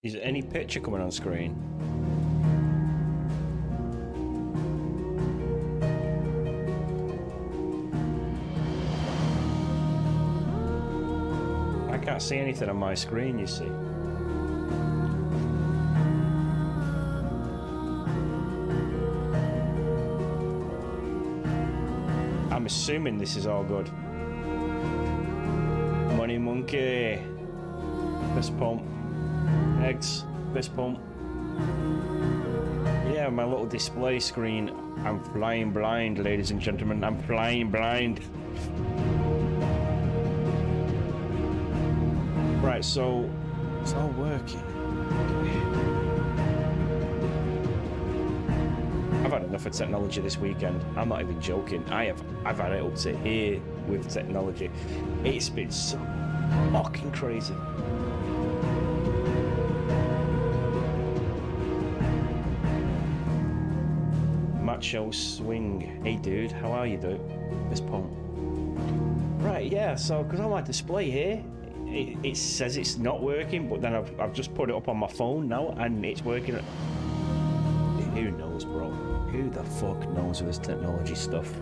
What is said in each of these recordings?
Is there any picture coming on screen? I can't see anything on my screen, you see. I'm assuming this is all good. Money monkey. Fist pump. Eggs. Fist pump. Yeah, my little display screen. I'm flying blind, ladies and gentlemen. I'm flying blind. Right, so it's all working. I've had enough of technology this weekend. I'm not even joking. I've had it up to here with technology. It's been so fucking crazy. Macho swing. Hey dude, how are you, dude? This pump. Right, yeah, so because on my display here, it says it's not working, but then I've just put it up on my phone now and it's working. Who knows, bro? Who the fuck knows with this technology stuff?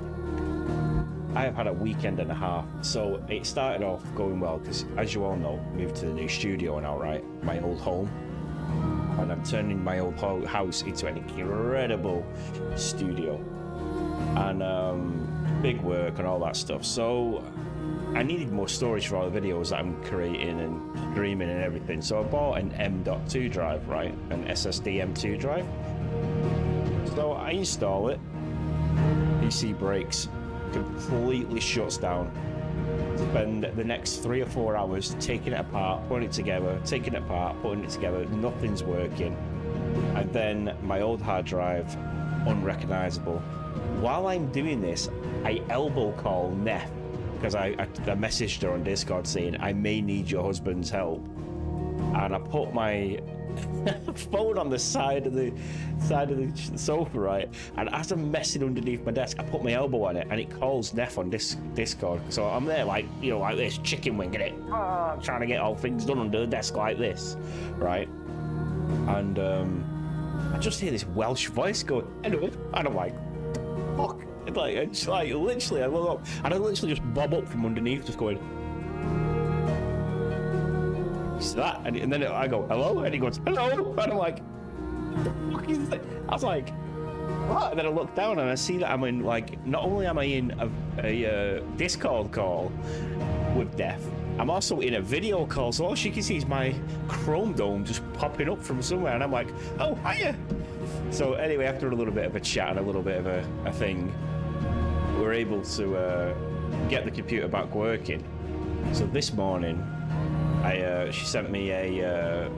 I have had a weekend and a half, so it started off going well because, as you all know, moved to the new studio now, right? My old home. And I'm turning my old house into an incredible studio. And big work and all that stuff. So I needed more storage for all the videos that I'm creating and streaming and everything. So I bought an M.2 drive, right? An SSD M2 drive. So I install it. PC breaks. Completely shuts down. Spend the next 3 or 4 hours taking it apart, putting it together, taking it apart, putting it together. Nothing's working. And then my old hard drive, unrecognizable. While I'm doing this, I elbow call Neff because I messaged her on Discord saying I may need your husband's help, and I put my phone on the side of the sofa, right? And as I'm messing underneath my desk, I put my elbow on it, and it calls Neff on Discord. So I'm there, like, you know, like this, chicken winging it, trying to get all things done under the desk like this, right? And I just hear this Welsh voice going, "Hello," and I'm like, "Fuck!" It's like literally, I look up, and I literally just bob up from underneath, just going, "Is that?" And then I go, "Hello," and he goes, "Hello," and I'm like, "What the fuck is that?" I was like, "What?" And then I look down and I see that I'm in, like, not only am I in a Discord call with Death, I'm also in a video call, so all she can see is my Chrome Dome just popping up from somewhere, and I'm like, "Oh, hiya." So anyway, after a little bit of a chat and a little bit of a thing, we were able to get the computer back working. So this morning, she sent me a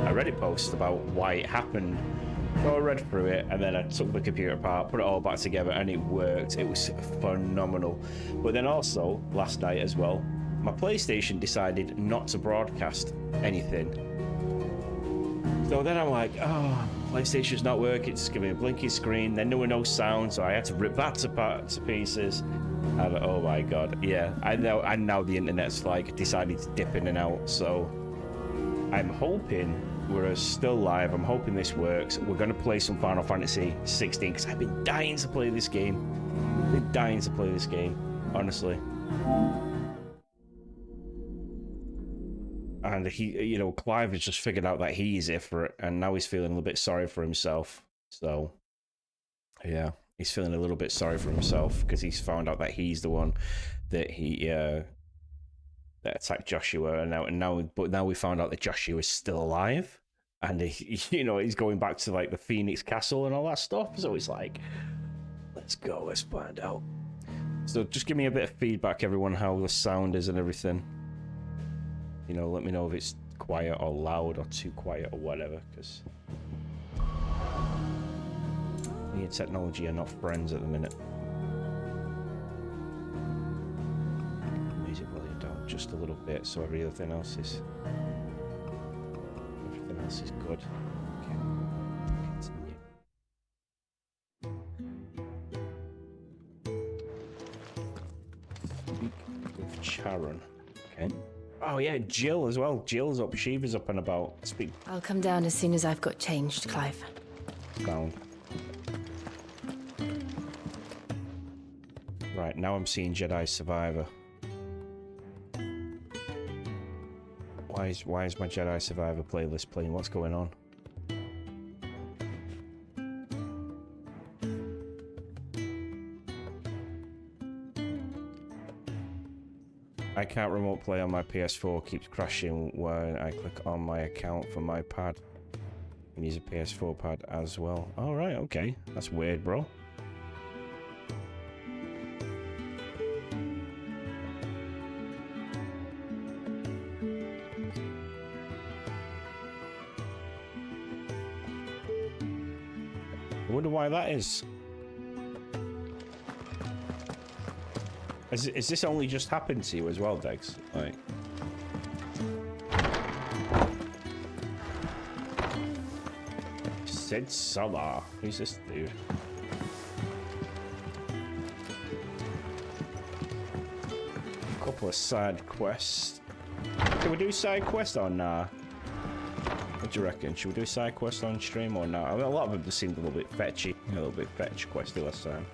Reddit post about why it happened. So I read through it, and then I took the computer apart, put it all back together, and it worked. It was phenomenal. But then also, last night as well, my PlayStation decided not to broadcast anything. So then I'm like, oh, PlayStation's not working, it's giving me a blinking screen, then there were no sound, so I had to rip that to pieces. And oh my god, yeah, I know, and now the internet's like decided to dip in and out, so I'm hoping we're still live. I'm hoping this works. We're going to play some Final Fantasy 16 because I've been dying to play this game. I've been dying to play this game, honestly. And he, you know, Clive has just figured out that he's it for it, and now he's feeling a little bit sorry for himself. So, yeah, he's feeling a little bit sorry for himself because he's found out that he's the one that that attacked Joshua, and now we found out that Joshua is still alive, and you know, he's going back to like the Phoenix Castle and all that stuff. So it's like, let's go, let's find out. So just give me a bit of feedback, everyone, how the sound is and everything. You know, let me know if it's quiet or loud or too quiet or whatever, because me and technology are not friends at the minute. Music volume down just a little bit, so everything else is good. Okay, continue. Speak with Charon. Okay. Oh yeah, Jill as well. Jill's up. Shiva's up and about. Speak I'll come down as soon as I've got changed, Clive. down. Right, now I'm seeing Jedi Survivor. Why is my Jedi Survivor playlist playing? What's going on? I can't remote play on my PS4, keeps crashing when I click on my account for my pad. And use a PS4 pad as well. Alright, okay. That's weird, bro. I wonder why that is. Is this only just happened to you as well, Degs? Like... Sid Summer. Who's this dude? A couple of side quests. Can we do side quests or nah? What do you reckon? Should we do side quests on stream or not? I mean, a lot of them just seemed a little bit fetchy. A little bit fetch questy last time.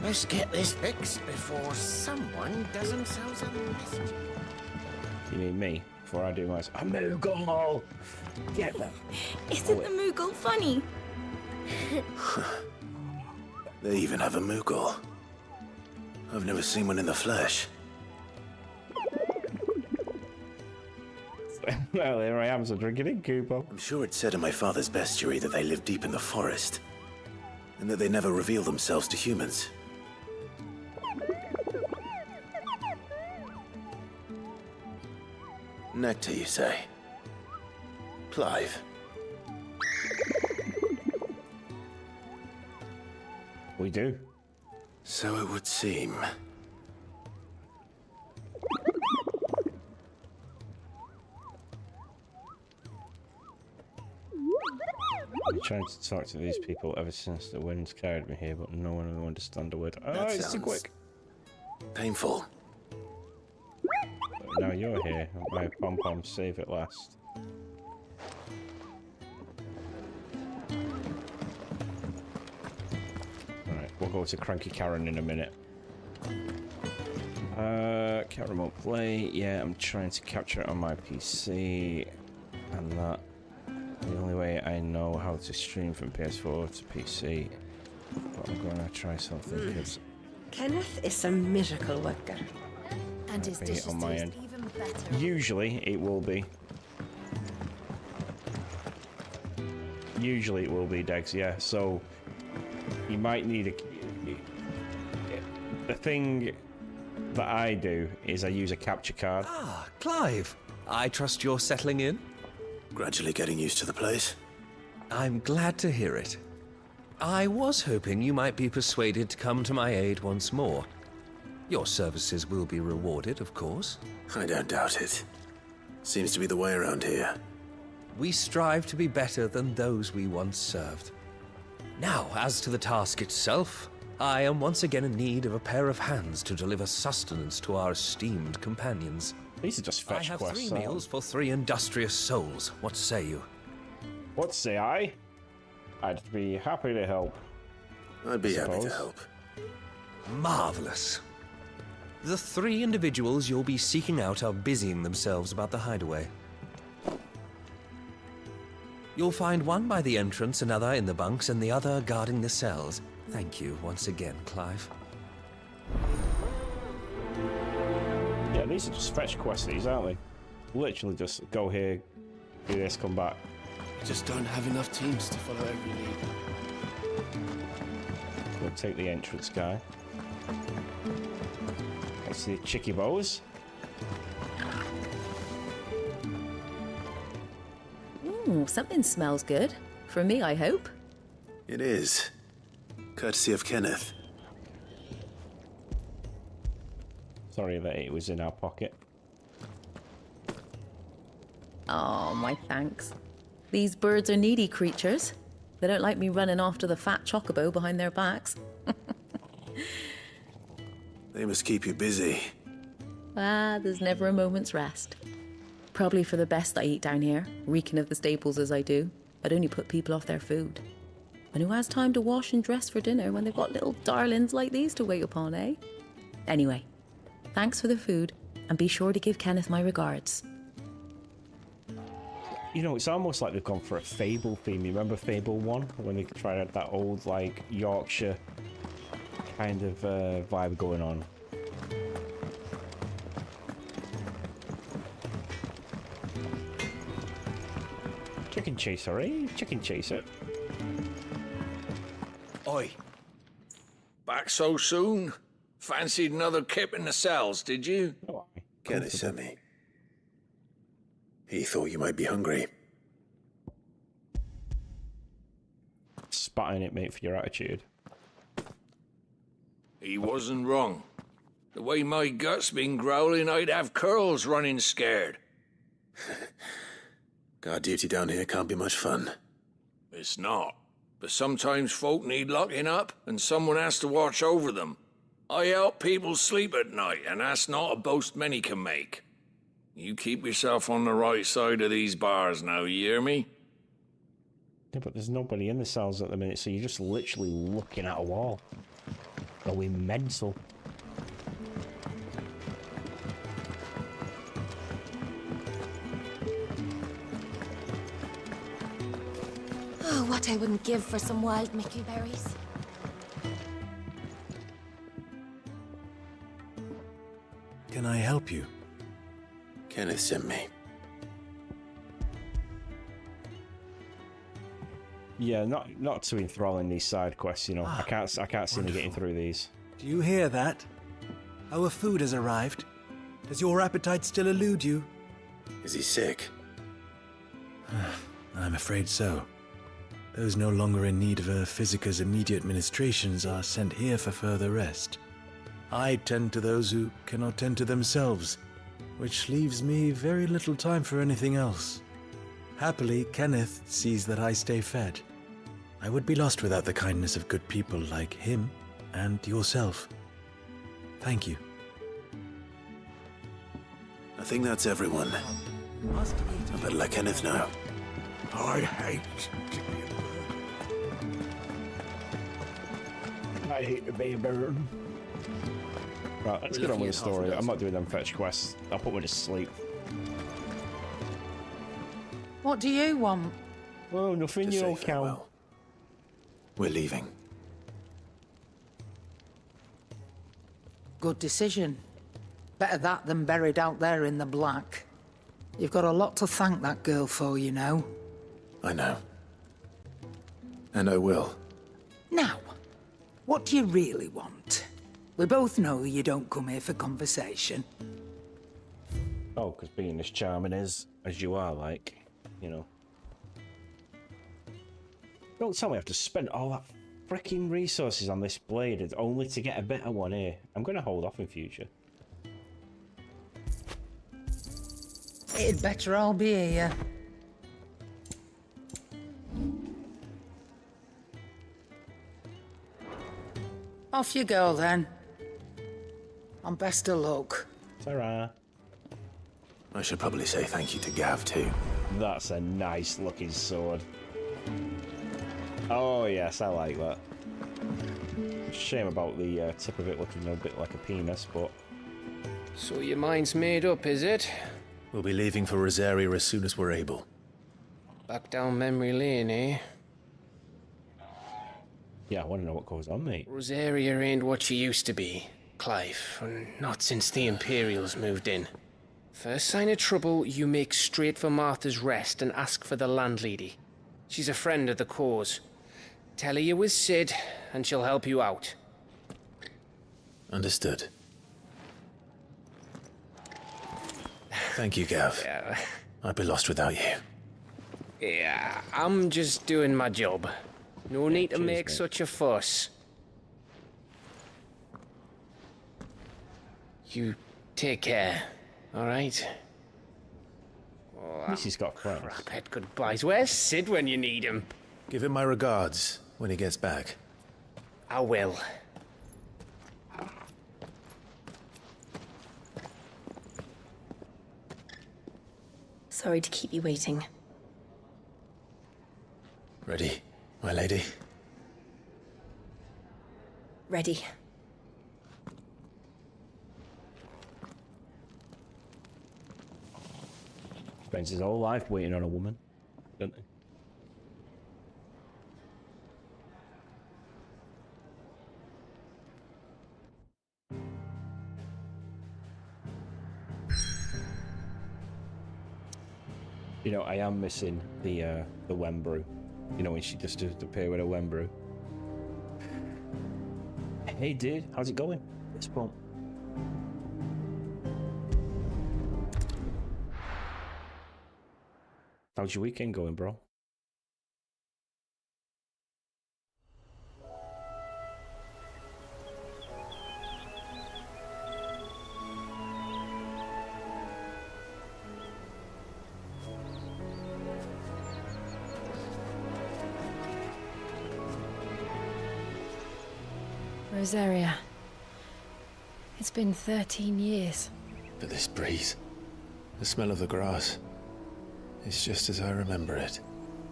Let's get this fixed before someone does themselves a mischief. You mean me? Before I do my... A Moogle! Get them! Isn't the Moogle funny? They even have a Moogle. I've never seen one in the flesh. Well, here I am, so drinking in Kubo. I'm sure it said in my father's bestiary that they live deep in the forest, and that they never reveal themselves to humans. Nectar, you say? Clive. We do. So it would seem. I've been trying to talk to these people ever since the winds carried me here, but no one will understand a word. Oh, That it's too sounds quick. painful. But now you're here. My pom-pom save at last. Alright, we'll go to Cranky Karen in a minute. Can't remote play. Yeah, I'm trying to capture it on my PC. And that. The only way I know how to stream from PS4 to PC. But I'm gonna try something because Kenneth is a miracle worker. And his be dishes on my taste end. even better. usually it will be. Usually it will be, Degs, yeah. So you might need a... The thing that I do is I use a capture card. Ah, Clive. I trust you're settling in? Gradually getting used to the place. I'm glad to hear it. I was hoping you might be persuaded to come to my aid once more. Your services will be rewarded, of course. I don't doubt it. Seems to be the way around here. We strive to be better than those we once served. Now, as to the task itself, I am once again in need of a pair of hands to deliver sustenance to our esteemed companions. These are just I fetch have quests. 3 meals for 3 industrious souls. What say you? What say I? I'd be happy to help. I'd be happy to Suppose. help. Marvelous. The 3 individuals you'll be seeking out are busying themselves about the hideaway. You'll find one by the entrance, another in the bunks, and the other guarding the cells. Thank you once again, Clive. Yeah, these are just fetch questies, aren't they? Literally just go here, do this, come back. We just don't have enough teams to follow every lead. We'll take the entrance guy. Let's see the chicky bows. Ooh, something smells good. For me, I hope. It is. Courtesy of Kenneth. Sorry that it was in our pocket. Oh, my thanks. These birds are needy creatures. They don't like me running after the fat chocobo behind their backs. They must keep you busy. Ah, there's never a moment's rest. probably for the best I eat down here, reeking of the staples as I do. I'd only put people off their food. And who has time to wash and dress for dinner when they've got little darlings like these to wait upon, eh? Anyway, thanks for the food, and be sure to give Kenneth my regards. You know, it's almost like they've gone for a Fable theme. You remember Fable 1? When they tried out that old, like, Yorkshire kind of vibe going on. Chicken chaser, eh? Chicken chaser. Oi. Back so soon? Fancied another kip in the cells, did you? Oh, Kenneth sent me. He thought you might be hungry. spotting it, mate, for your attitude. He wasn't wrong. The way my gut's been growling, I'd have curls running scared. Guard duty down here can't be much fun. It's not. But sometimes folk need locking up, and someone has to watch over them. I help people sleep at night, and that's not a boast many can make. You keep yourself on the right side of these bars now, you hear me? Yeah, but there's nobody in the cells at the minute, so you're just literally looking at a wall. Going mental. Oh, what I wouldn't give for some wild Mickey berries. Can I help you? Kenneth sent me. Yeah, not too enthralling these side quests, you know. I can't see me getting through these. Do you hear that? Our food has arrived. Does your appetite still elude you? Is he sick? I'm afraid so. Those no longer in need of a Physica's immediate ministrations are sent here for further rest. I tend to those who cannot tend to themselves, which leaves me very little time for anything else. Happily, Kenneth sees that I stay fed. I would be lost without the kindness of good people like him and yourself. Thank you. I think that's everyone. I better let Kenneth know. I hate I hate to be a bird. Right, let's get on with the story. I'm not doing them fetch quests. I'll put me to sleep. What do you want? Oh, nothing, To you say old cow. farewell. We're leaving. Good decision. Better that than buried out there in the black. You've got a lot to thank that girl for, you know. I know. And I will. Now, what do you really want? We both know you don't come here for conversation. Oh, because being as charming as you are, like, you know. Don't tell me I have to spend all that freaking resources on this blade only to get a better one here. I'm going to hold off in future. It'd better all be here. Off you go, then. And best of luck. Ta-ra. I should probably say thank you to Gav, too. That's a nice looking sword. Oh yes, I like that. Shame about the tip of it looking a bit like a penis, but... So your mind's made up, is it? We'll be leaving for Rosaria as soon as we're able. Back down memory lane, eh? Yeah, I want to know what goes on, mate. Rosaria ain't what she used to be, Clive. Not since the Imperials moved in. First sign of trouble, you make straight for Martha's Rest and ask for the landlady. She's a friend of the cause. Tell her you're with Sid, and she'll help you out. Understood. Thank you, Gav. Yeah. I'd be lost without you. Yeah, I'm just doing my job. No need to cheers, make mate. such a fuss. You take care, all right? At least he's got friends. Craphead goodbyes. Where's Sid when you need him? Give him my regards when he gets back. I will. Sorry to keep you waiting. Ready, my lady? Ready. Spends his whole life waiting on a woman, doesn't he? You know, I am missing the Wembrew. You know, when she just does appear with a Wembrew. Hey, dude, how's it going? It's fun. How's your weekend going, bro? Rosaria. It's been 13 years. But this breeze, the smell of the grass, it's just as I remember it.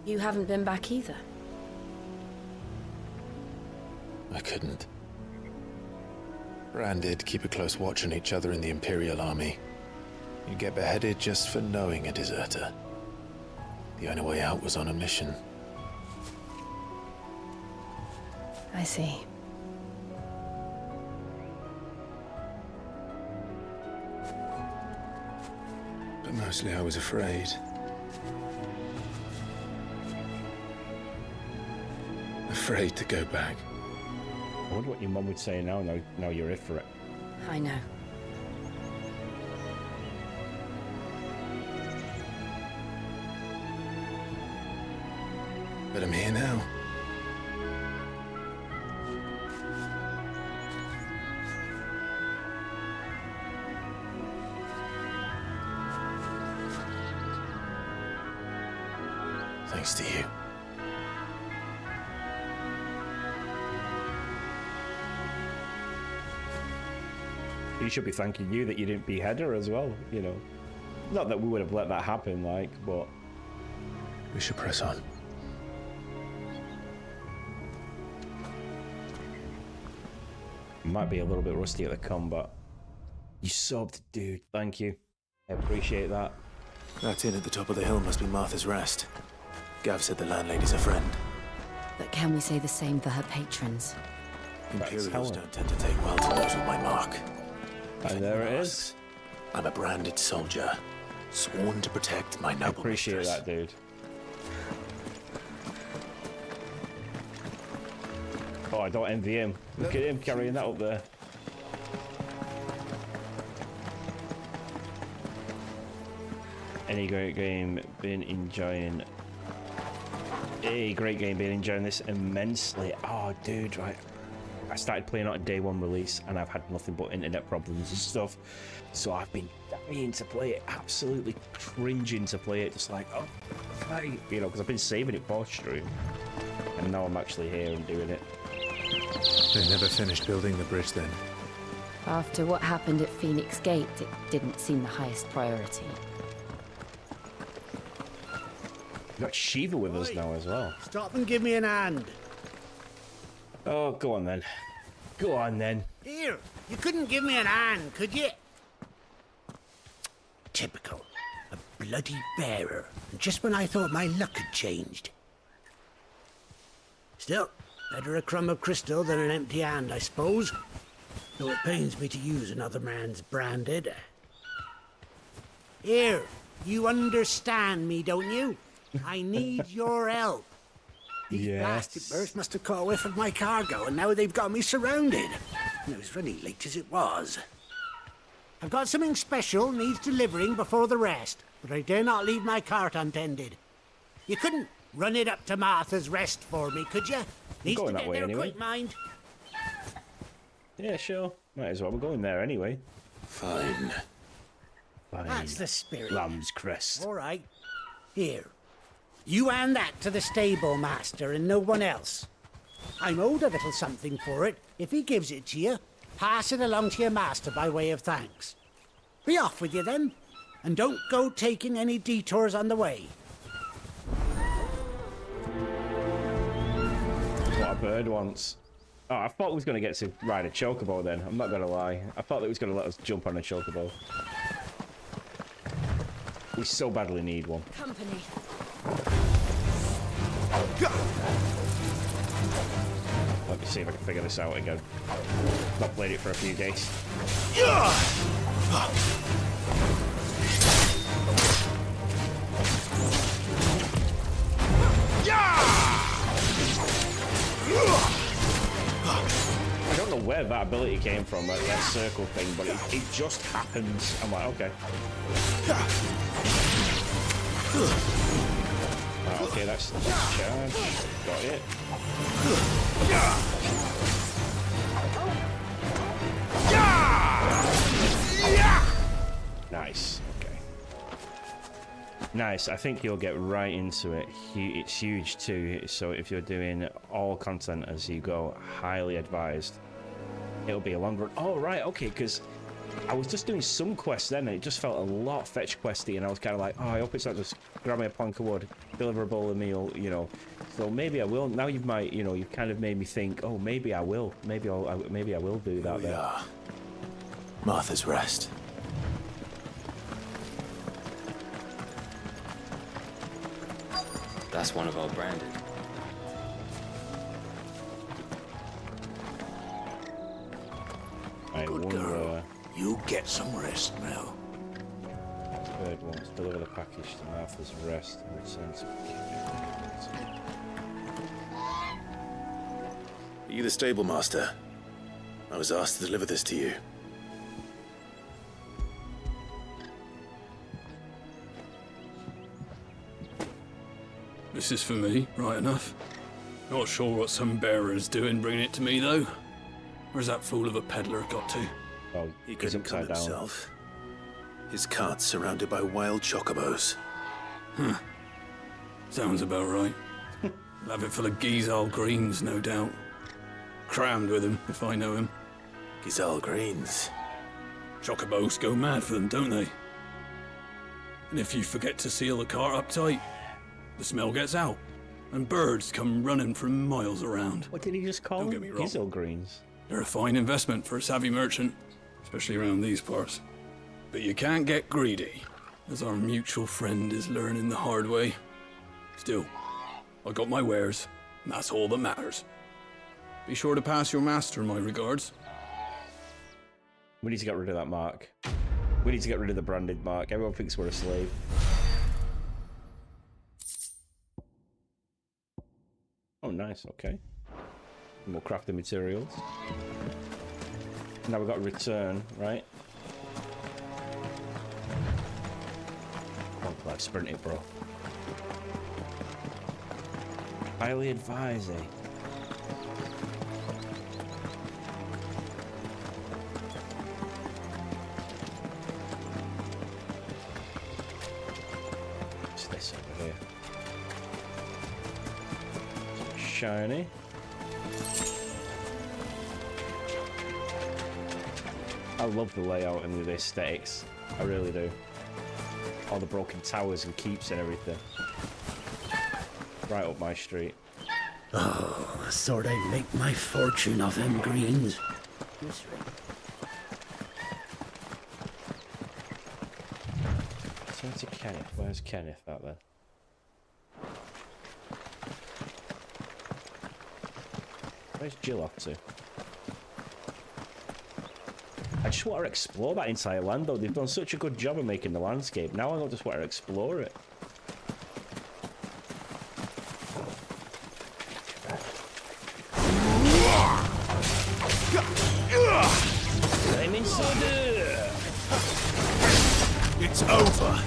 You haven't been back either. I couldn't. Bran did keep a close watch on each other in the Imperial Army. You get beheaded just for knowing a deserter. The only way out was on a mission. I see. But mostly I was afraid. Afraid to go back. I wonder what your mum would say now you're here for it. I know. But I'm here now. Thanks to you. You should be thanking you that you didn't behead her as well, you know. Not that we would have let that happen, like, but... We should press on. Might be a little bit rusty at the combat. You sobbed, dude. Thank you. I appreciate that. That inn at the top of the hill must be Martha's Rest. Gav said the landlady's a friend. But can we say the same for her patrons? Imperials don't tend to take well to those with my mark. And there it is. I'm a branded soldier, sworn to protect my noble I appreciate mistress. that, dude. Oh, I don't envy him. Look at him carrying that up there. Any great game been enjoying? A great game been enjoying this immensely. Oh, dude, right. I started playing on a day one release and I've had nothing but internet problems and stuff. So I've been dying to play it, absolutely cringing to play it. Just like, oh, right. You know, because I've been saving it for stream. And now I'm actually here and doing it. They never finished building the bridge then. After what happened at Phoenix Gate, it didn't seem the highest priority. We've got Shiva with us now as well. Stop and give me an hand. Oh, go on then. Go on then. Here, you couldn't give me an hand, could you? Typical. A bloody bearer. Just when I thought my luck had changed. Still, better a crumb of crystal than an empty hand, I suppose. Though it pains me to use another man's branded. Here, you understand me, don't you? I need your help. These blasted birds must have caught a whiff of my cargo, and now they've got me surrounded. And it was really late as it was. I've got something special needs delivering before the rest, but I dare not leave my cart untended. You couldn't run it up to Martha's Rest for me, could you? Needs to get there quick, mind. Yeah, sure. Might as well. We're going there anyway. Fine. Fine. That's the spirit. Lamb's Crest. All right. Here. You hand that to the stable master and no one else. I'm owed a little something for it. If he gives it to you, pass it along to your master by way of thanks. Be off with you then. And don't go taking any detours on the way. What a bird wants. Oh, I thought we was going to get to ride a chocobo then. I'm not going to lie. I thought it was going to let us jump on a chocobo. We so badly need one. Company. Let me see if I can figure this out again. Not played it for a few days. I don't know where that ability came from, that circle thing, but it just happens. I'm like, okay. Okay, that's charge. Got it. Nice. Okay. Nice. I think you'll get right into it. It's huge too, so if you're doing all content as you go, highly advised. It'll be a long run. Oh, right. Okay, because I was just doing some quests then, and it just felt a lot fetch questy, and I was kind of like, oh, I hope it's not just grab me a plank of wood, deliver a bowl of meal, you know. So maybe I will. Now you've you've kind of made me think, oh, maybe I will. Maybe I will do that. Here we are. Martha's Rest. That's one of our branded. Good girl. You get some rest now. Third one, deliver the package to Martha's Rest and return to... Are you the stable master? I was asked to deliver this to you. This is for me, right enough. Not sure what some bearer's doing bringing it to me, though. Where's that fool of a peddler got to? Oh, he couldn't come himself. His cart's surrounded by wild chocobos. Huh. Sounds about right. I'll have it full of Gizal greens, no doubt. Crammed with him, if I know him. Gizal greens? Chocobos go mad for them, don't they? And if you forget to seal the cart up tight, the smell gets out, and birds come running from miles around. What did he just call them? Gizal greens. They're a fine investment for a savvy merchant, especially around these parts. But you can't get greedy, as our mutual friend is learning the hard way. Still, I got my wares, and that's all that matters. Be sure to pass your master my regards. We need to get rid of that mark. We need to get rid of the branded mark. Everyone thinks we're a slave. Oh, nice. Okay. More crafting materials. Now we've got to return, right? Oh, like sprint it, bro. Highly advise, eh? What's this over here? Shiny. I love the layout and the aesthetics. I really do. All the broken towers and keeps and everything. Right up my street. Oh, I thought I'd make my fortune off them greens. This way. Turn to Kenneth. Where's Kenneth out there? Where's Jill off to? I just want to explore that entire land, though. They've done such a good job of making the landscape. Now I just want to explore it. I'm inside. It's over.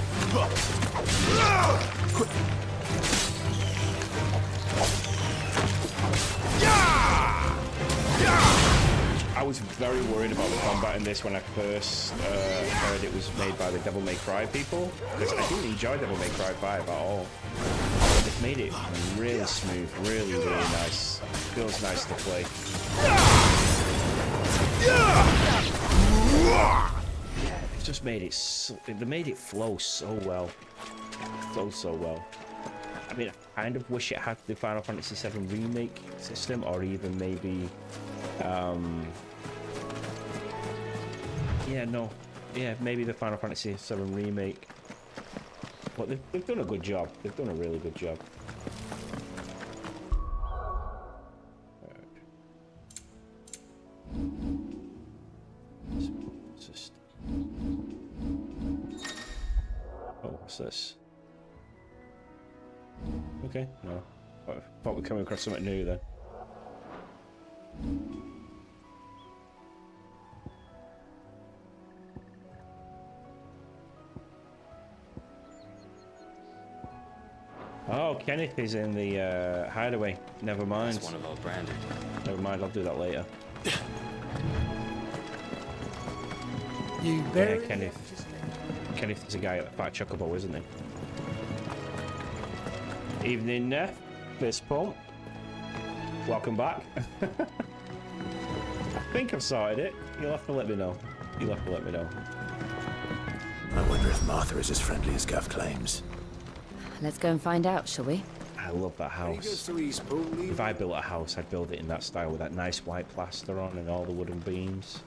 I was very worried about the combat in this when I first heard it was made by the Devil May Cry people, because I didn't enjoy Devil May Cry 5 at all. They've made it really smooth, really, really nice. Feels nice to play. just made it. They made it flow so well, so well. I mean, I kind of wish it had the Final Fantasy VII remake system, or even maybe, maybe the Final Fantasy VII remake. But they've done a good job. They've done a really good job. Oh, what's this? Okay, no. I thought we're coming across something new then. Oh, Kenneth is in the hideaway. Never mind. That's one of our branded. Never mind, I'll do that later. You very... Yeah, Kenneth. Kenneth is a guy at Fat Chocobo, isn't he? Evening, Neff. Fist pump. Welcome back. I think I've sorted it. You'll have to let me know. You'll have to let me know. I wonder if Martha is as friendly as Gav claims. Let's go and find out, shall we? I love that house. If I built a house, I'd build it in that style with that nice white plaster on and all the wooden beams.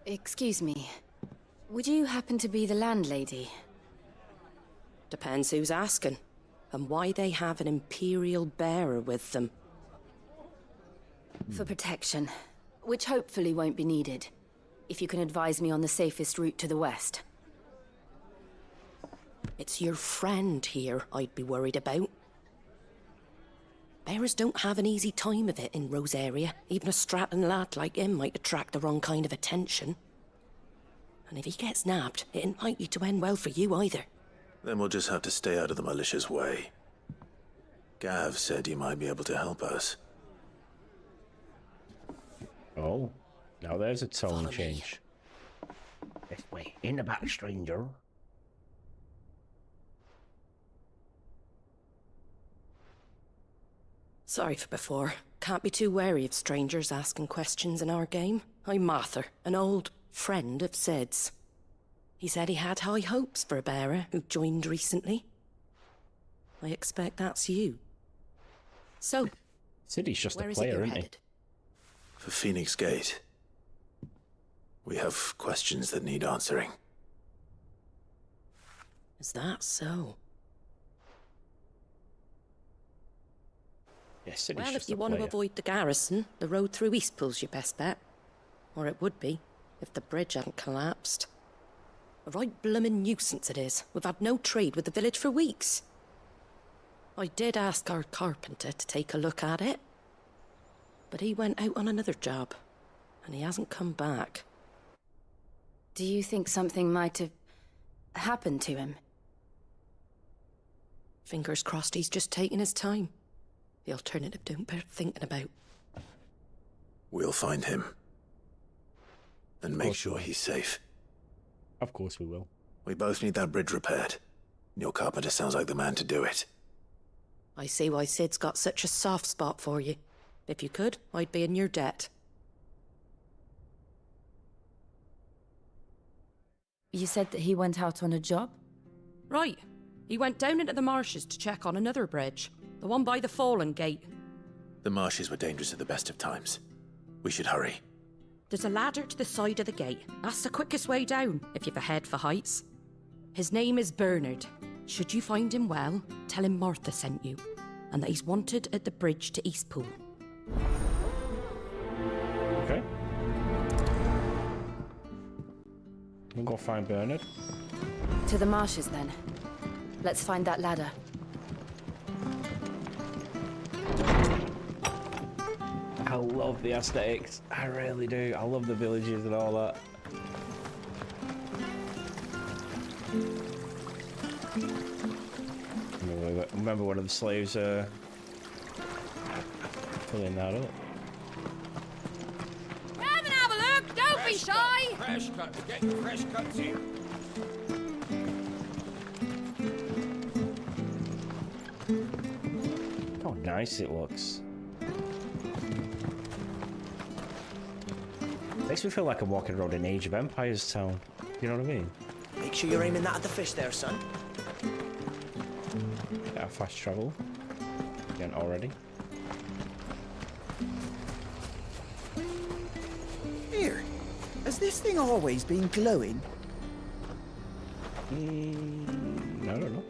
Excuse me. Would you happen to be the landlady? Depends who's asking, and why they have an Imperial bearer with them. For protection, which hopefully won't be needed. If you can advise me on the safest route to the west. It's your friend here I'd be worried about. Bearers don't have an easy time of it in Rosaria. Even a strapping lad like him might attract the wrong kind of attention. And if he gets nabbed, it ain't likely to end well for you either. Then we'll just have to stay out of the malicious way. Gav said you might be able to help us. Oh, now there's a tone change. This way, in the back, stranger. Sorry for before. Can't be too wary of strangers asking questions in our game. I'm Martha, an old friend of Sid's. He said he had high hopes for a bearer who joined recently. I expect that's you. So, Sid's just a where is player, it you're isn't he? headed? For Phoenix Gate. We have questions that need answering. Is that so? Yes, Sid's Well, just if you a want to player. avoid the garrison, the road through Eastpool's your best bet. Or it would be, if the bridge hadn't collapsed. A right bloomin' nuisance it is. We've had no trade with the village for weeks. I did ask our carpenter to take a look at it. But he went out on another job, and he hasn't come back. Do you think something might have happened to him? Fingers crossed he's just taking his time. The alternative don't bear thinking about. We'll find him. And make sure he's safe. Of course we will. We both need that bridge repaired. Your carpenter sounds like the man to do it. I see why Sid's got such a soft spot for you. If you could, I'd be in your debt. You said that he went out on a job? Right. He went down into the marshes to check on another bridge. The one by the Fallen Gate. The marshes were dangerous at the best of times. We should hurry. There's a ladder to the side of the gate. That's the quickest way down, if you've a head for heights. His name is Bernard. Should you find him well, tell him Martha sent you, and that he's wanted at the bridge to Eastpool. Okay. We'll go find Bernard. To the marshes, then. Let's find that ladder. I love the aesthetics. I really do. I love the villages and all that. Remember one of the slaves pulling that up. Come and have a fresh cut. Get the fresh cuts here. How nice it looks. Makes me feel like I'm walking around an Age of Empires town. You know what I mean? Make sure you're aiming that at the fish there, son. Yeah, fast travel. Again already. Here, has this thing always been glowing? I don't know.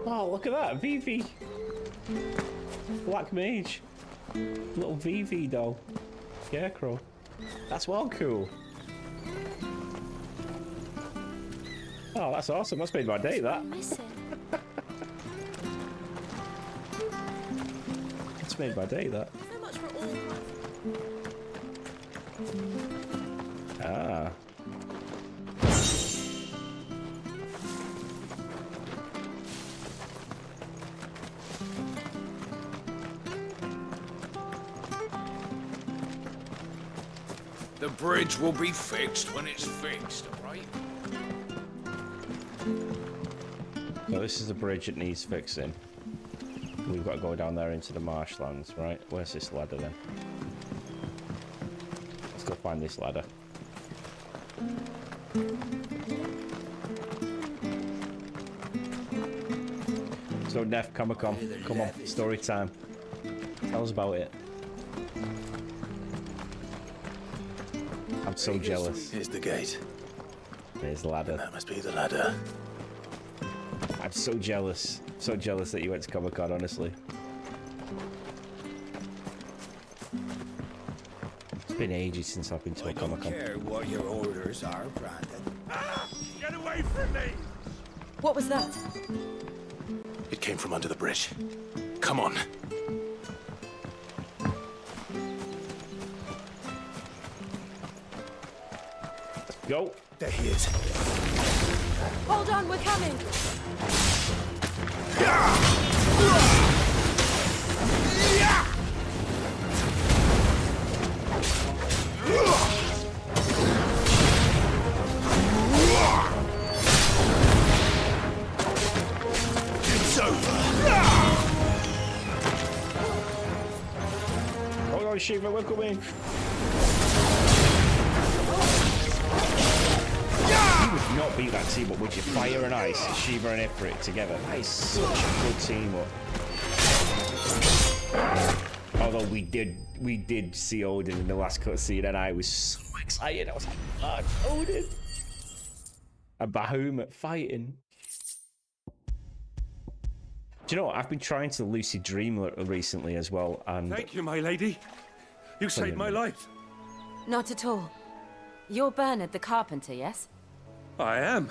Oh, look at that, Vivi. Black Mage. Little Vivi doll. Scarecrow. That's well cool. Oh, that's awesome. That's made my day, that. That's made my day, that. So much for all Ah. The bridge will be fixed when it's fixed, alright? So this is the bridge that needs fixing. We've got to go down there into the marshlands, right? Where's this ladder then? Let's go find this ladder. So Neff, come on, story time. Tell us about it. I'm so jealous. Here's the gate. There's the ladder. That must be the ladder. I'm so jealous. So jealous that you went to Comic-Con, honestly. It's been ages since I've been to a Comic-Con. I don't care what your orders are, Brandon. Get away from me! What was that? It came from under the bridge. Come on. Go. There he is. Hold on, we're coming! It's over. Hold on, Shiva, we're coming. You would not beat that team up, would you? Fire and Ice, Shiva and Ifrit together. That is such a good team up. Although we did see Odin in the last cutscene, and I was so excited. I was like, "God, Odin!" A Bahamut fighting. Do you know what? I've been trying to lucid dream recently as well, and thank you, my lady. You saved my life. Not at all. You're Bernard the Carpenter, yes? I am.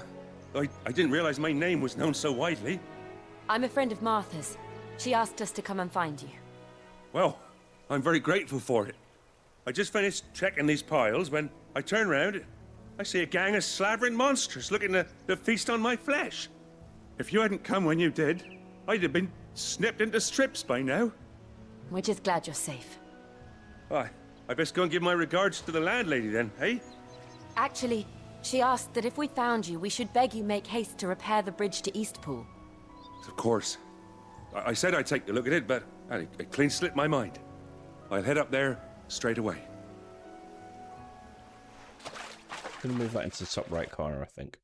I didn't realize my name was known so widely. I'm a friend of Martha's. She asked us to come and find you. Well, I'm very grateful for it. I just finished checking these piles when I turn around. I see a gang of slavering monsters looking to feast on my flesh. If you hadn't come when you did, I'd have been snipped into strips by now. We're just glad you're safe. I best go and give my regards to the landlady then, eh? Actually, she asked that if we found you, we should beg you make haste to repair the bridge to Eastpool. Of course. I said I'd take a look at it, but it clean slipped my mind. I'll head up there straight away. I'm gonna move that into the top right corner, I think.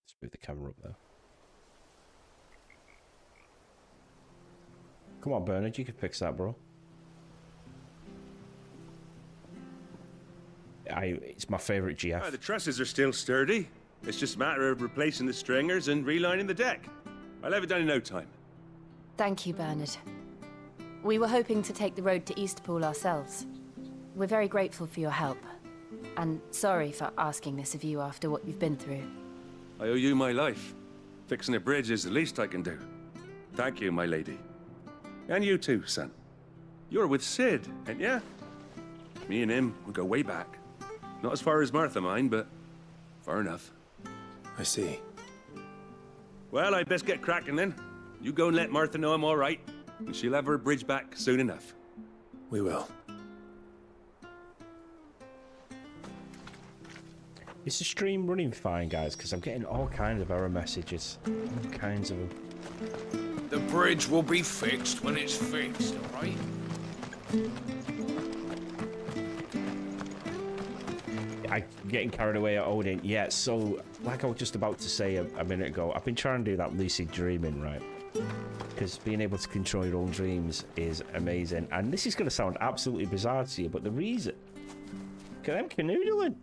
Let's move the camera up there. Come on, Bernard, you can fix that, bro. It's my favorite GF. The trusses are still sturdy. It's just a matter of replacing the stringers and relining the deck. I'll have it done in no time. Thank you, Bernard. We were hoping to take the road to Eastpool ourselves. We're very grateful for your help. And sorry for asking this of you after what you've been through. I owe you my life. Fixing a bridge is the least I can do. Thank you, my lady. And you too, son. You're with Sid, ain't ya? Me and him, we go way back. Not as far as Martha, mind, but far enough. I see. Well, I'd best get cracking then. You go and let Martha know I'm all right, and she'll have her bridge back soon enough. We will. Is the stream running fine, guys? Because I'm getting all kinds of error messages. All kinds of them. The bridge will be fixed when it's fixed, all right? I'm getting carried away at Odin. Yeah, so, like I was just about to say a minute ago, I've been trying to do that lucid dreaming, right? Because being able to control your own dreams is amazing. And this is going to sound absolutely bizarre to you, but the reason... Because I'm canoodling.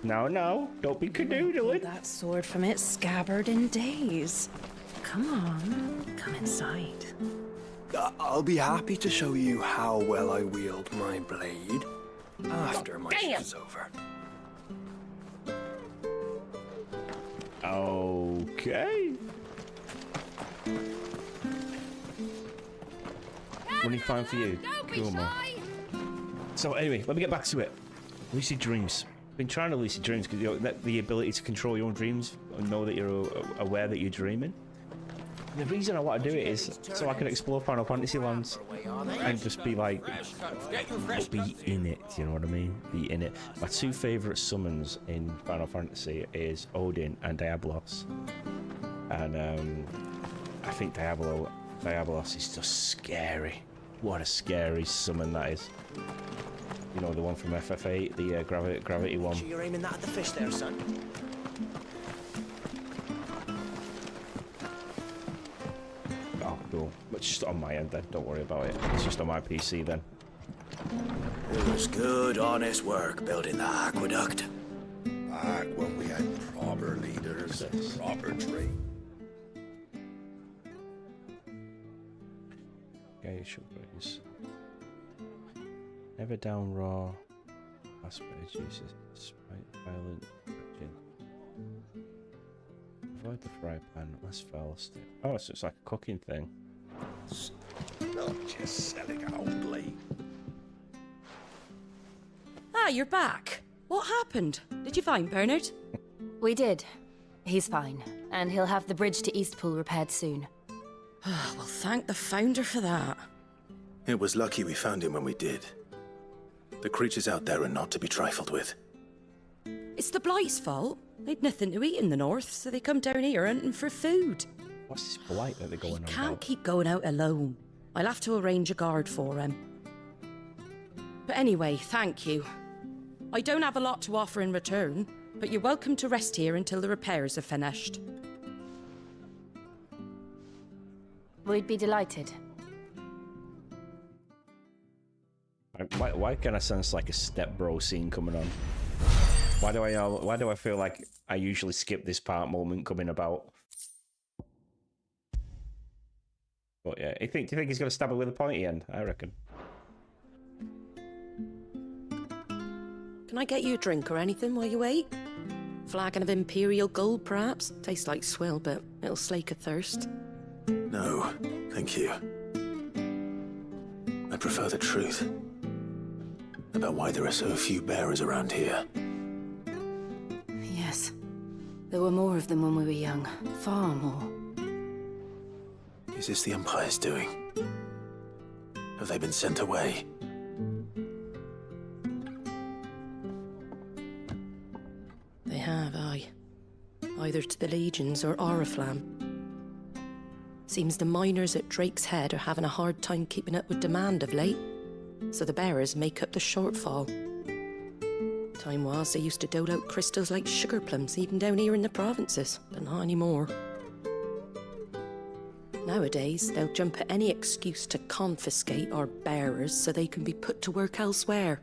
No, don't be canoodling. That sword from its scabbard in days. Come on, come inside. I'll be happy to show you how well I wield my blade after my shift is over. Okay. Running fine for you. Cool, man. So anyway, let me get back to it. Lucid dreams. Been trying to lucid dreams because you know, the ability to control your own dreams and know that you're aware that you're dreaming. And the reason I want to do it is so I can explore Final Fantasy lands and just be like, be in it. You know what I mean? Be in it. My two favorite summons in Final Fantasy is Odin and Diablos, and I think Diablos is just scary. What a scary summon that is. You know, the one from FF8, the gravity one. Sure you're aiming that at the fish there, son? Oh, cool. But just on my end then, don't worry about it. It's just on my PC then. It was good, honest work building the aqueduct. Back when we had proper leaders and proper trade. Okay, sugars. Never down raw. Aspect uses despite violent action. Avoid the fry pan, less foul stick. Oh, so it's like a cooking thing. Not just selling an old blade. Ah, you're back. What happened? Did you find Bernard? We did. He's fine, and he'll have the bridge to Eastpool repaired soon. Well, thank the Founder for that. It was lucky we found him when we did. The creatures out there are not to be trifled with. It's the Blight's fault. They'd nothing to eat in the north, so they come down here hunting for food. What's this blight that they're going on Can't about? keep going out alone. I'll have to arrange a guard for him. But anyway, thank you. I don't have a lot to offer in return, but you're welcome to rest here until the repairs are finished. We'd be delighted. Why can I sense like a stepbro scene coming on? Why do I feel like I usually skip this part moment coming about? But yeah, do you think he's gonna stab her with a pointy end? I reckon. Can I get you a drink or anything while you wait? Flagon of Imperial Gold, perhaps? Tastes like swill, but it'll slake a thirst. No, thank you. I prefer the truth about why there are so few bearers around here. Yes. There were more of them when we were young. Far more. Is this the Empire's doing? Have they been sent away? They have, aye. Either to the Legions or Oriflamme. Seems the miners at Drake's Head are having a hard time keeping up with demand of late, so the bearers make up the shortfall. Time was they used to dole out crystals like sugar plums even down here in the provinces, but not anymore. Nowadays, they'll jump at any excuse to confiscate our bearers so they can be put to work elsewhere.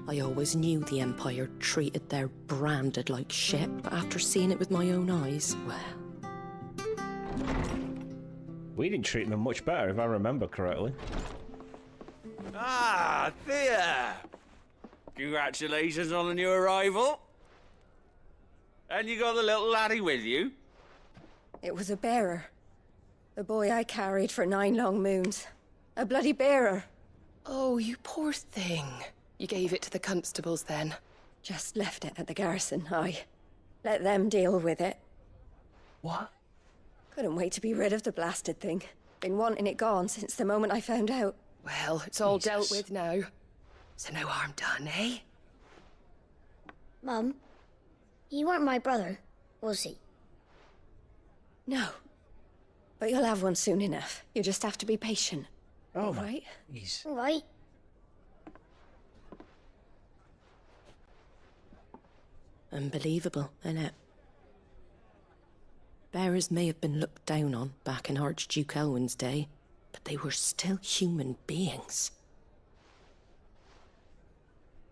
I always knew the Empire treated their branded like shit, but after seeing it with my own eyes, well... We didn't treat them much better, if I remember correctly. Ah, Thea! Congratulations on the new arrival. And you got the little laddie with you? It was a bearer. The boy I carried for 9 long moons. A bloody bearer. Oh, you poor thing. You gave it to the constables then? Just left it at the garrison, aye. Let them deal with it. What? Couldn't wait to be rid of the blasted thing. Been wanting it gone since the moment I found out. Well, it's all dealt with now. So no harm done, eh? Mum, you weren't my brother, was he? No. But you'll have one soon enough. You just have to be patient. Oh, all right? All right. Unbelievable, innit? Bearers may have been looked down on back in Archduke Elwin's day, but they were still human beings.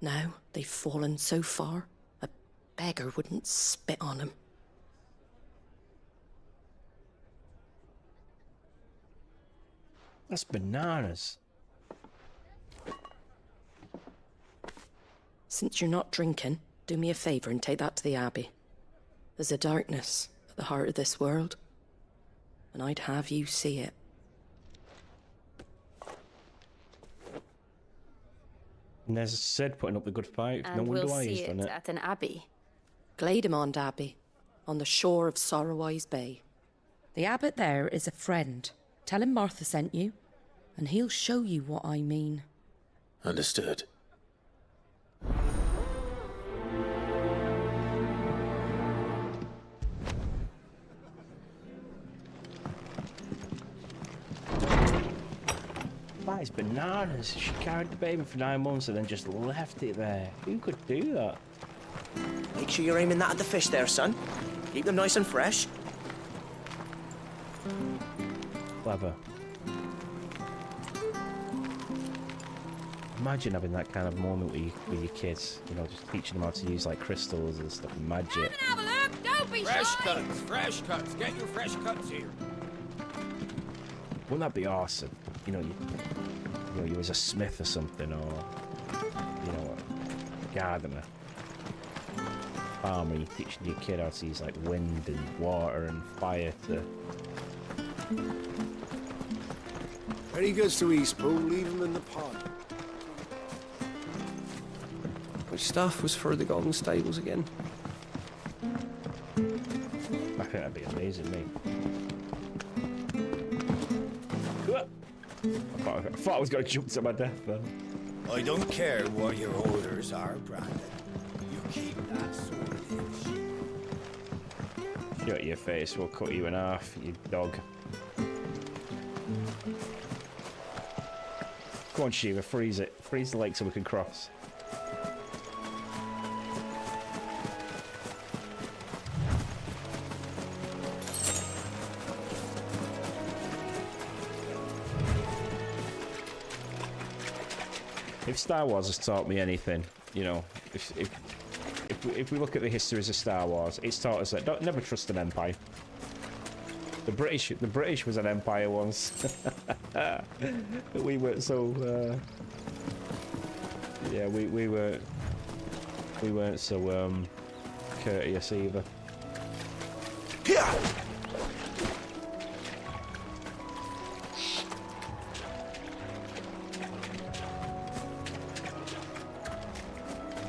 Now they've fallen so far, a beggar wouldn't spit on them. That's bananas. Since you're not drinking, do me a favour and take that to the Abbey. There's a darkness at the heart of this world, and I'd have you see it. And there's Sid putting up the good fight. And No wonder we'll why see he's done it it. at an abbey. Glaidemond Abbey, on the shore of Sorrowwise Bay. The abbot there is a friend. Tell him Martha sent you, and he'll show you what I mean. Understood. That is bananas. She carried the baby for 9 months and then just left it there. Who could do that? Make sure you're aiming that at the fish there, son. Keep them nice and fresh. Clever. Imagine having that kind of moment with your kids, you know, just teaching them how to use like crystals and stuff and magic. Have a look, don't be Fresh shy. cuts, fresh cuts. Get your fresh cuts here. Wouldn't that be awesome? You know, you as a smith or something, or you know, a gardener, farmer, you're teaching your kid how to use like wind and water and fire to. When he goes to Eastpool, leave him in the pod. Which staff was for the Golden Stables again? I think that'd be amazing, mate. I thought I was going to jump to my death then. I don't care what your orders are, Brandon. You keep that sort of thing. Shut your face, we'll cut you in half, you dog. Go on, Shiva, freeze it. Freeze the lake so we can cross. If Star Wars has taught me anything, you know, if we look at the histories of Star Wars, it's taught us that never trust an empire. The British was an empire once. But we weren't so. Yeah, we weren't so courteous either.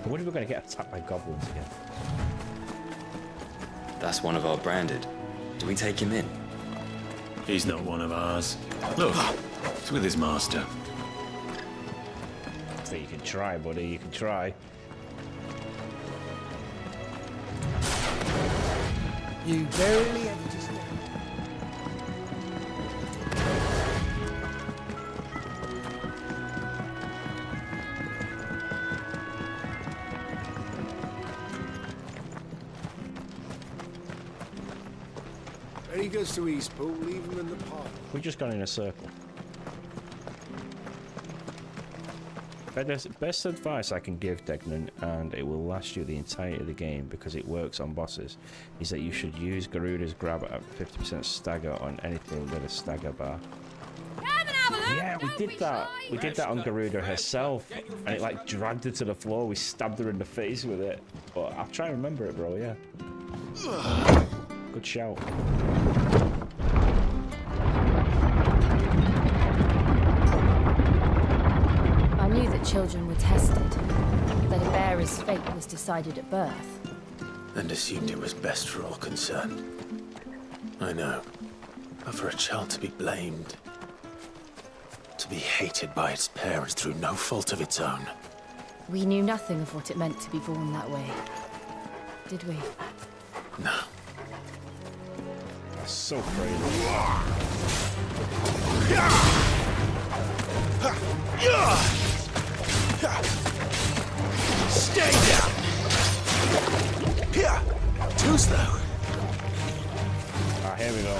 I wonder if we're going to get attacked by goblins again. That's one of our branded. Do we take him in? He's not one of ours. Look, it's with his master. So you can try, buddy, you can try. You barely have to step. When he goes to Eastpool, leave him in the pod. We've just gone in a circle. Best advice I can give, Degnan, and it will last you the entirety of the game because it works on bosses, is that you should use Garuda's grab at 50% stagger on anything with a stagger bar. Yeah, we did that. We did that on Garuda herself, and it like dragged her to the floor. We stabbed her in the face with it. But I'll try and remember it, bro. Yeah. Good shout. I knew that children were tested, that a bearer's fate was decided at birth. And assumed it was best for all concerned. I know. But for a child to be blamed, to be hated by its parents through no fault of its own. We knew nothing of what it meant to be born that way, did we? No. That's so crazy. Stay down! Too slow. Ah, here we go.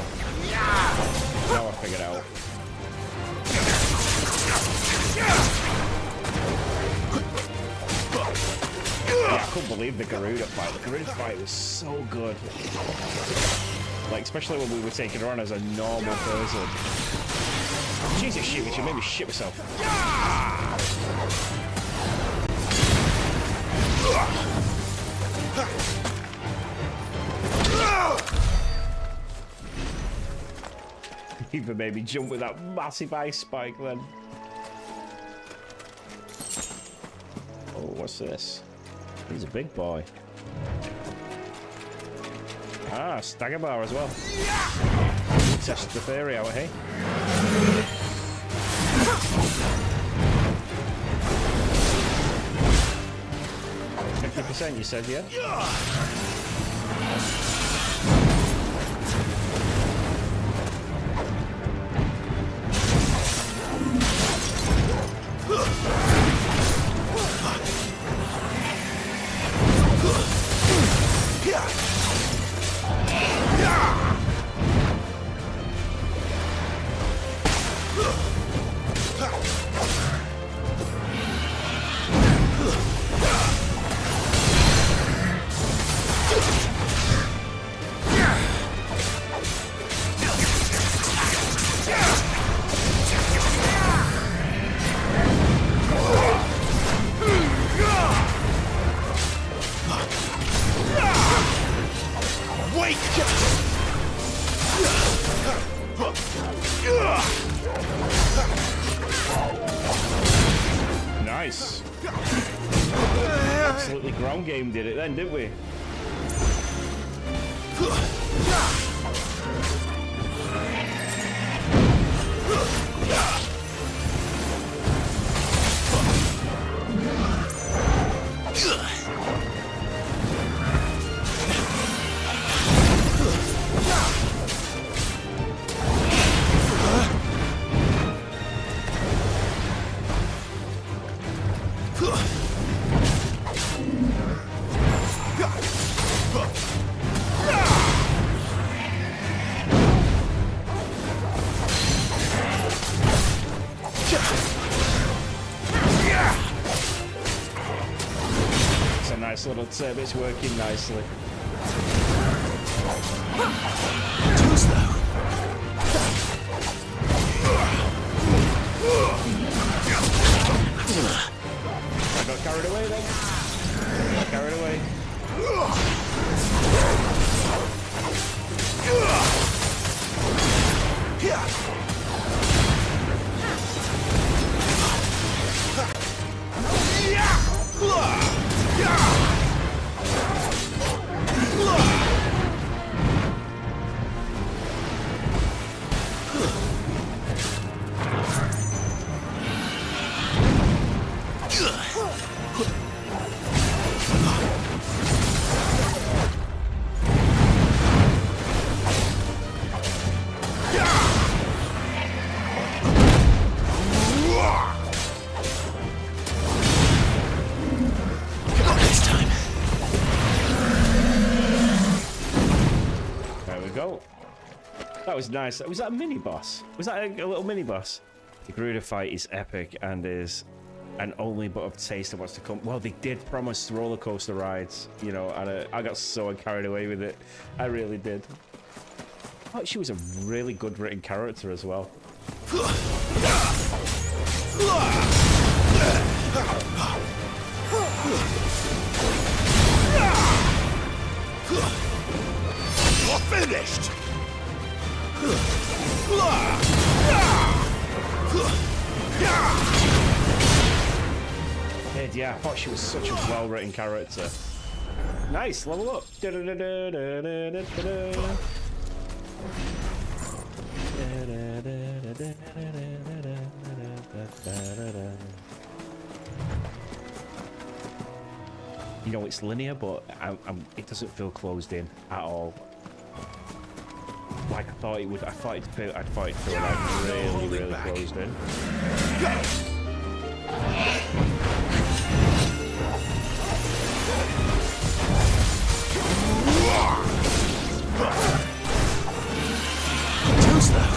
Now I figured out. Yeah, I couldn't believe the Garuda fight. The Garuda fight was so good. Like, especially when we were taking her on as a normal person. Jesus, shit, which made me shit myself. Even made me jump with that massive ice spike then. Oh, what's this? He's a big boy. Ah, stagger bar as well. Test the theory out, hey? 50%, you said, yeah? Nice. Absolutely ground game did it then, didn't we? Nice little tip, it's working nicely. Too slow. I got carried away then. Got carried away. That was nice. Was that a mini boss? Was that a little mini boss? The Garuda fight is epic and is an only but a taste of what's to come. Well, they did promise roller coaster rides, you know, and I got so carried away with it. I really did. I thought she was a really good written character as well. You're finished! Yeah, I thought she was such a well-written character. Nice, level up. You know, it's linear, but it doesn't feel closed in at all. Like I thought it would. I thought it'd feel like really closed in. Too slow.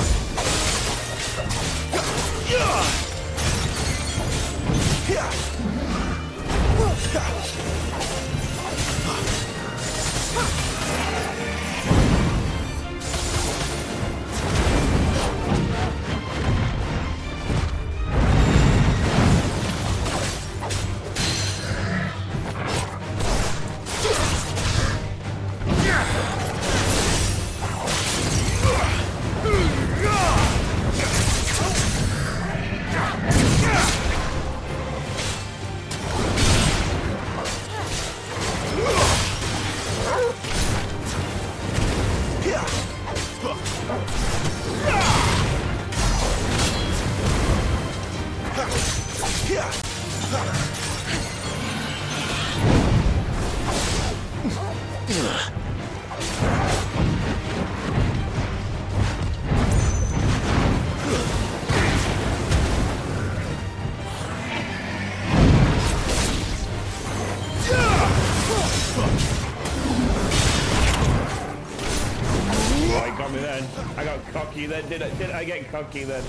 I got cocky then, did I get cocky then?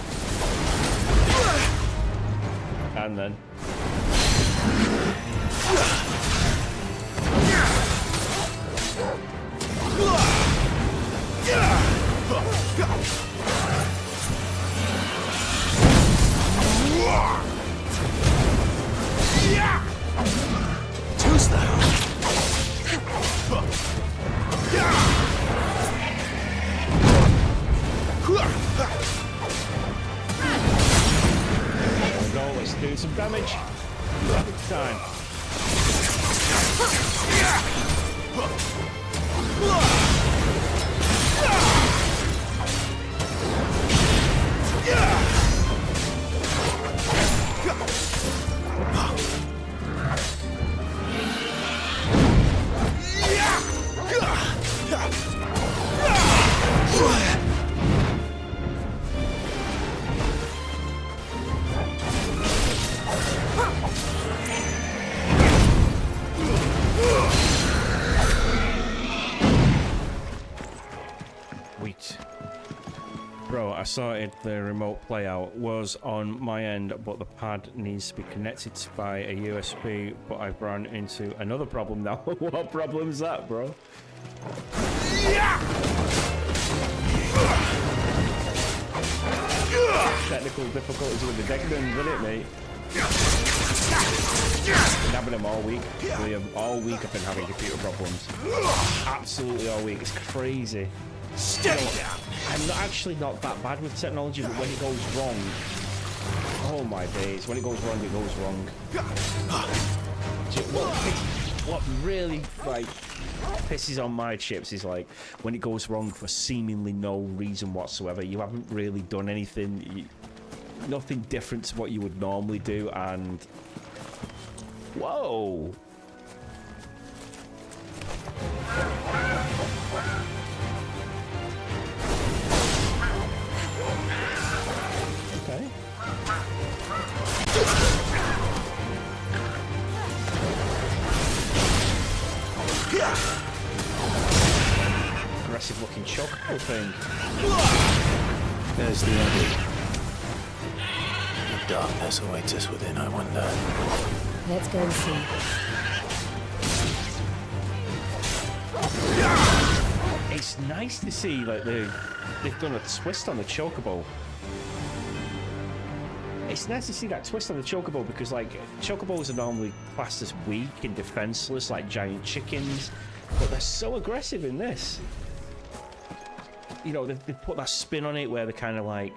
And then. Too slow. Go, let's do some damage. Damage time. Bro, I sorted the remote playout was on my end, but the pad needs to be connected by a USB, but I've run into another problem now. What problem is that, bro? Technical difficulties with the deck guns, isn't it, mate? Been having them all week. All week I've been having computer problems. Absolutely all week. It's crazy. I'm actually not that bad with technology, but when it goes wrong, oh my days, when it goes wrong, it goes wrong. What really like pisses on my chips is like when it goes wrong for seemingly no reason whatsoever. You haven't really done anything, nothing different to what you would normally do, and whoa. Okay. Aggressive looking chocolate thing. There's the enemy. What darkness awaits us within, I wonder. Let's go and see. It's nice to see like they've done a twist on the chocobo. It's nice to see that twist on the chocobo because like chocobos are normally classed as weak and defenseless like giant chickens, but they're so aggressive in this. You know, they've put that spin on it where they're kind of like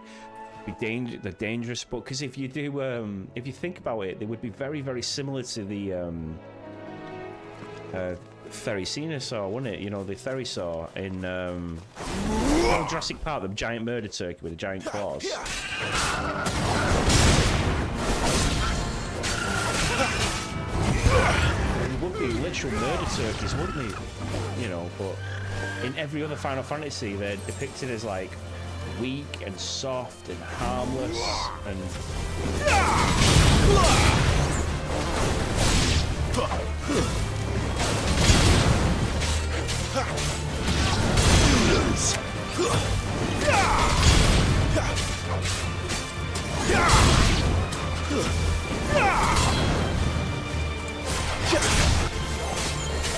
they're dangerous, but because if you do if you think about it, they would be very, very similar to the Therisinosaur, wouldn't it? You know, the Therisinosaur in know Jurassic Park, the giant murder turkey with the giant claws. There would be literal murder turkeys, wouldn't they? You know, but in every other Final Fantasy, they're depicted as like weak and soft and harmless and.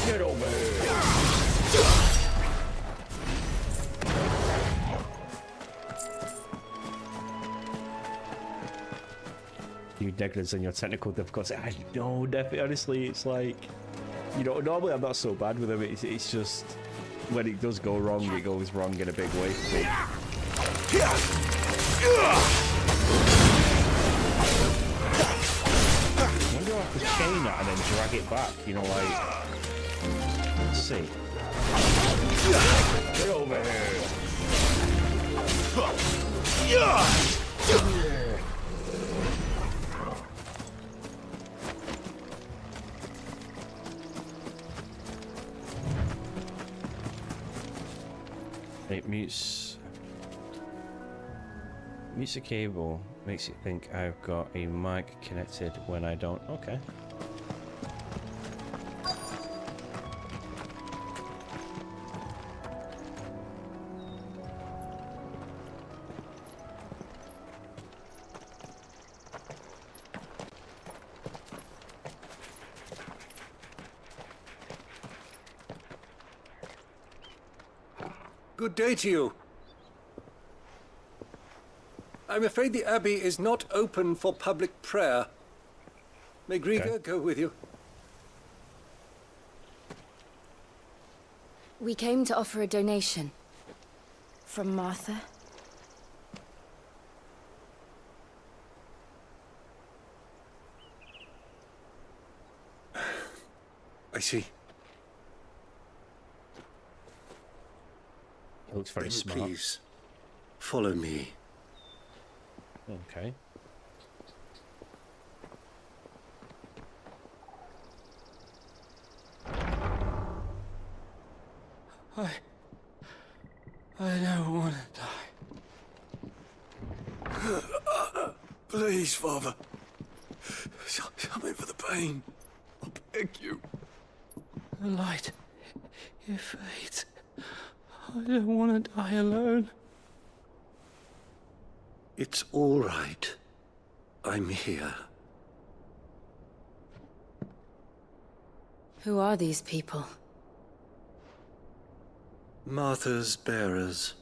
Get over here. You negligence on your technical difficulty. I know, definitely. Honestly, it's like, you know, normally I'm not so bad with them. It's just when it does go wrong, it goes wrong in a big way for me. I wonder if I could chain that and then drag it back, you know, like, let's see. Get over here. It mutes a cable, makes it think I've got a mic connected when I don't. Okay. Good day to you. I'm afraid the Abbey is not open for public prayer. May Griga go with you? We came to offer a donation. From Martha. I see. He looks very smart. Please, follow me. Okay. I don't want to die. Please, Father. Come in for the pain. I beg you. The light, it fades. I don't want to die alone. It's all right. I'm here. Who are these people? Martha's bearers.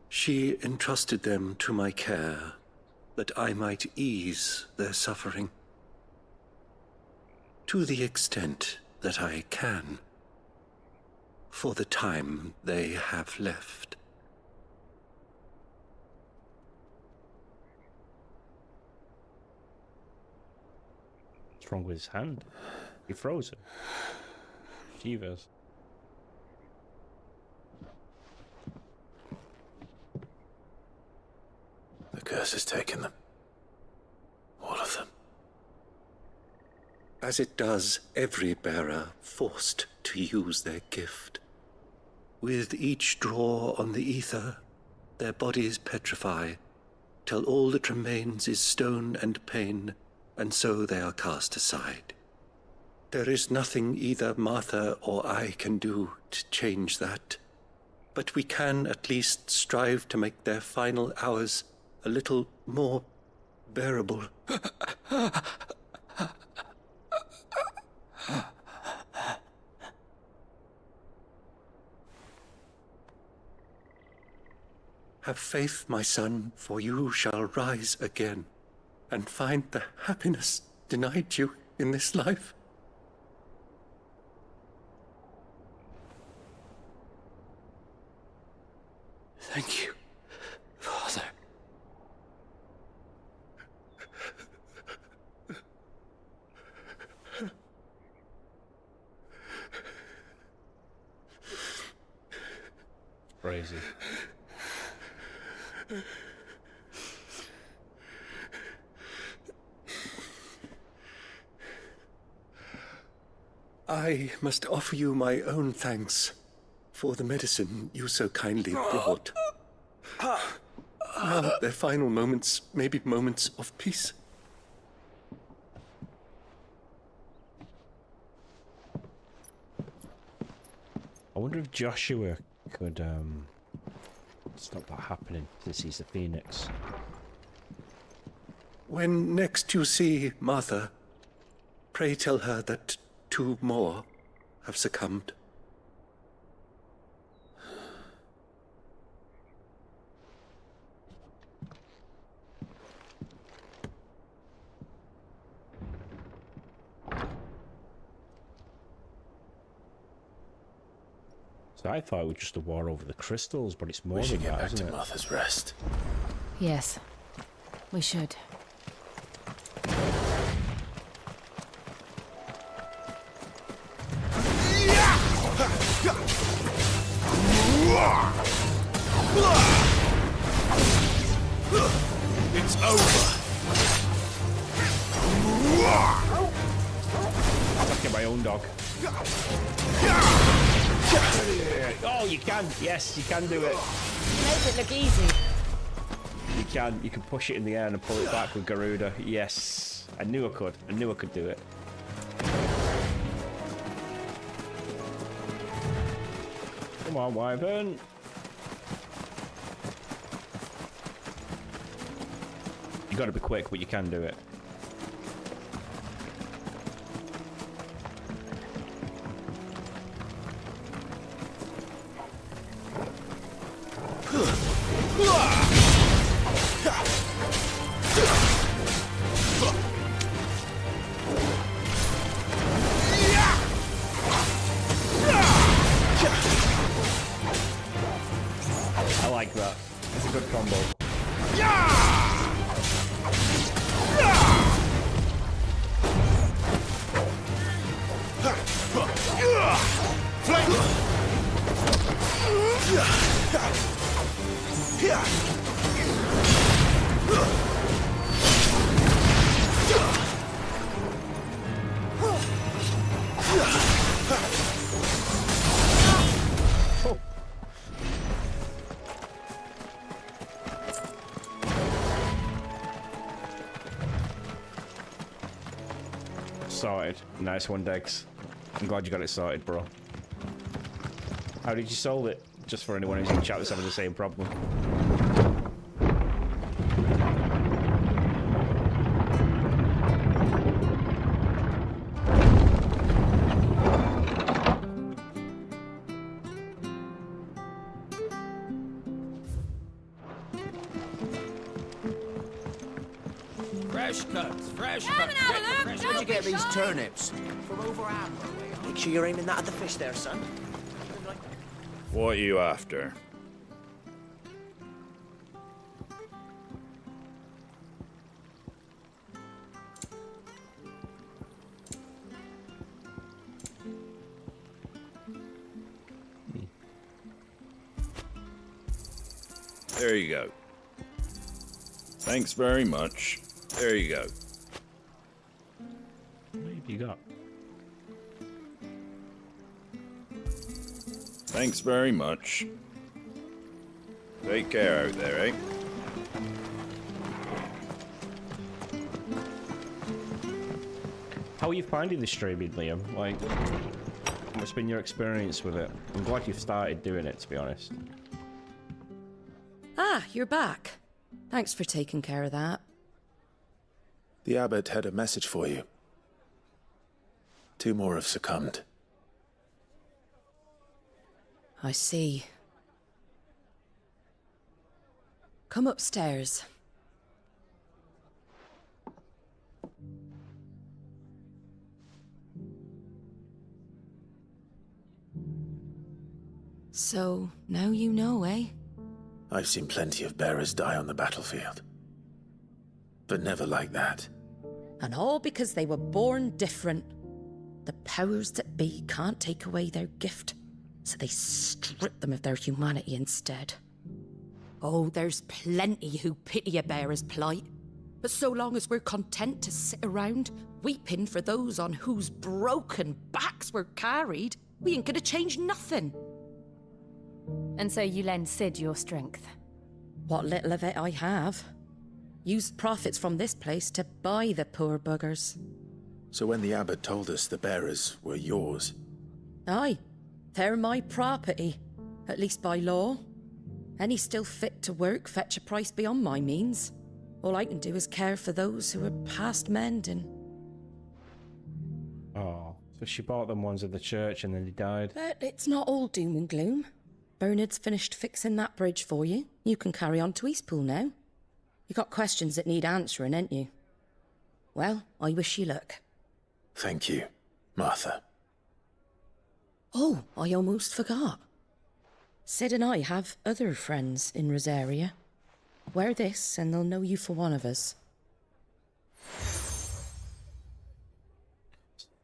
She entrusted them to my care, that I might ease their suffering. To the extent that I can. For the time they have left. What's wrong with his hand? He froze it. Shivers. The curse has taken them. All of them. As it does every bearer forced to use their gift. With each draw on the ether, their bodies petrify, till all that remains is stone and pain, and so they are cast aside. There is nothing either Martha or I can do to change that, but we can at least strive to make their final hours a little more bearable. Have faith, my son, for you shall rise again, and find the happiness denied you in this life. Thank you, Father. Crazy. I must offer you my own thanks for the medicine you so kindly brought. Now, their final moments may be moments of peace. I wonder if Joshua could stop that happening since he's the Phoenix. When next you see Martha, pray tell her that 2 more have succumbed. So I thought it was just a war over the crystals, but it's more We should than get that, back to isn't it? Martha's Rest. Yes, we should. It's over. I'm attacking my own dog. Oh, you can. Yes, you can do it. Make it look easy. You can. You can push it in the air and pull it back with Garuda. Yes. I knew I could. I knew I could do it. Come on, Wyvern. You got to be quick, but you can do it. I like that. It's a good combo. Sorted. Nice one, Degs. I'm glad you got it sorted, bro. How did you solve it? Just for anyone who's in chat that's having the same problem. Fresh cuts, fresh Come cuts. and have a look. Where'd you Don't get be these shy. turnips? From over Amber way. Make sure you're aiming that at the fish there, son. What are you after? There you go. Thanks very much. There you go. What have you got? Thanks very much. Take care out there, eh? How are you finding this streaming, Liam? Like, what's been your experience with it? I'm glad you've started doing it, to be honest. Ah, you're back. Thanks for taking care of that. The abbot had a message for you. 2 more have succumbed. I see. Come upstairs. So, now you know, eh? I've seen plenty of bearers die on the battlefield. But never like that. And all because they were born different. The powers that be can't take away their gift, so they strip them of their humanity instead. Oh, there's plenty who pity a bearer's plight. But so long as we're content to sit around, weeping for those on whose broken backs we're carried, we ain't gonna change nothing. And so you lend Sid your strength? What little of it I have. Used profits from this place to buy the poor buggers. So when the abbot told us the bearers were yours... Aye, they're my property, at least by law. Any still fit to work fetch a price beyond my means. All I can do is care for those who are past mending. Oh, so she bought them ones at the church and then they died. But it's not all doom and gloom. Bernard's finished fixing that bridge for you. You can carry on to Eastpool now. You got questions that need answering, ain't you? Well, I wish you luck. Thank you, Martha. Oh, I almost forgot. Sid and I have other friends in Rosaria. Wear this and they'll know you for one of us.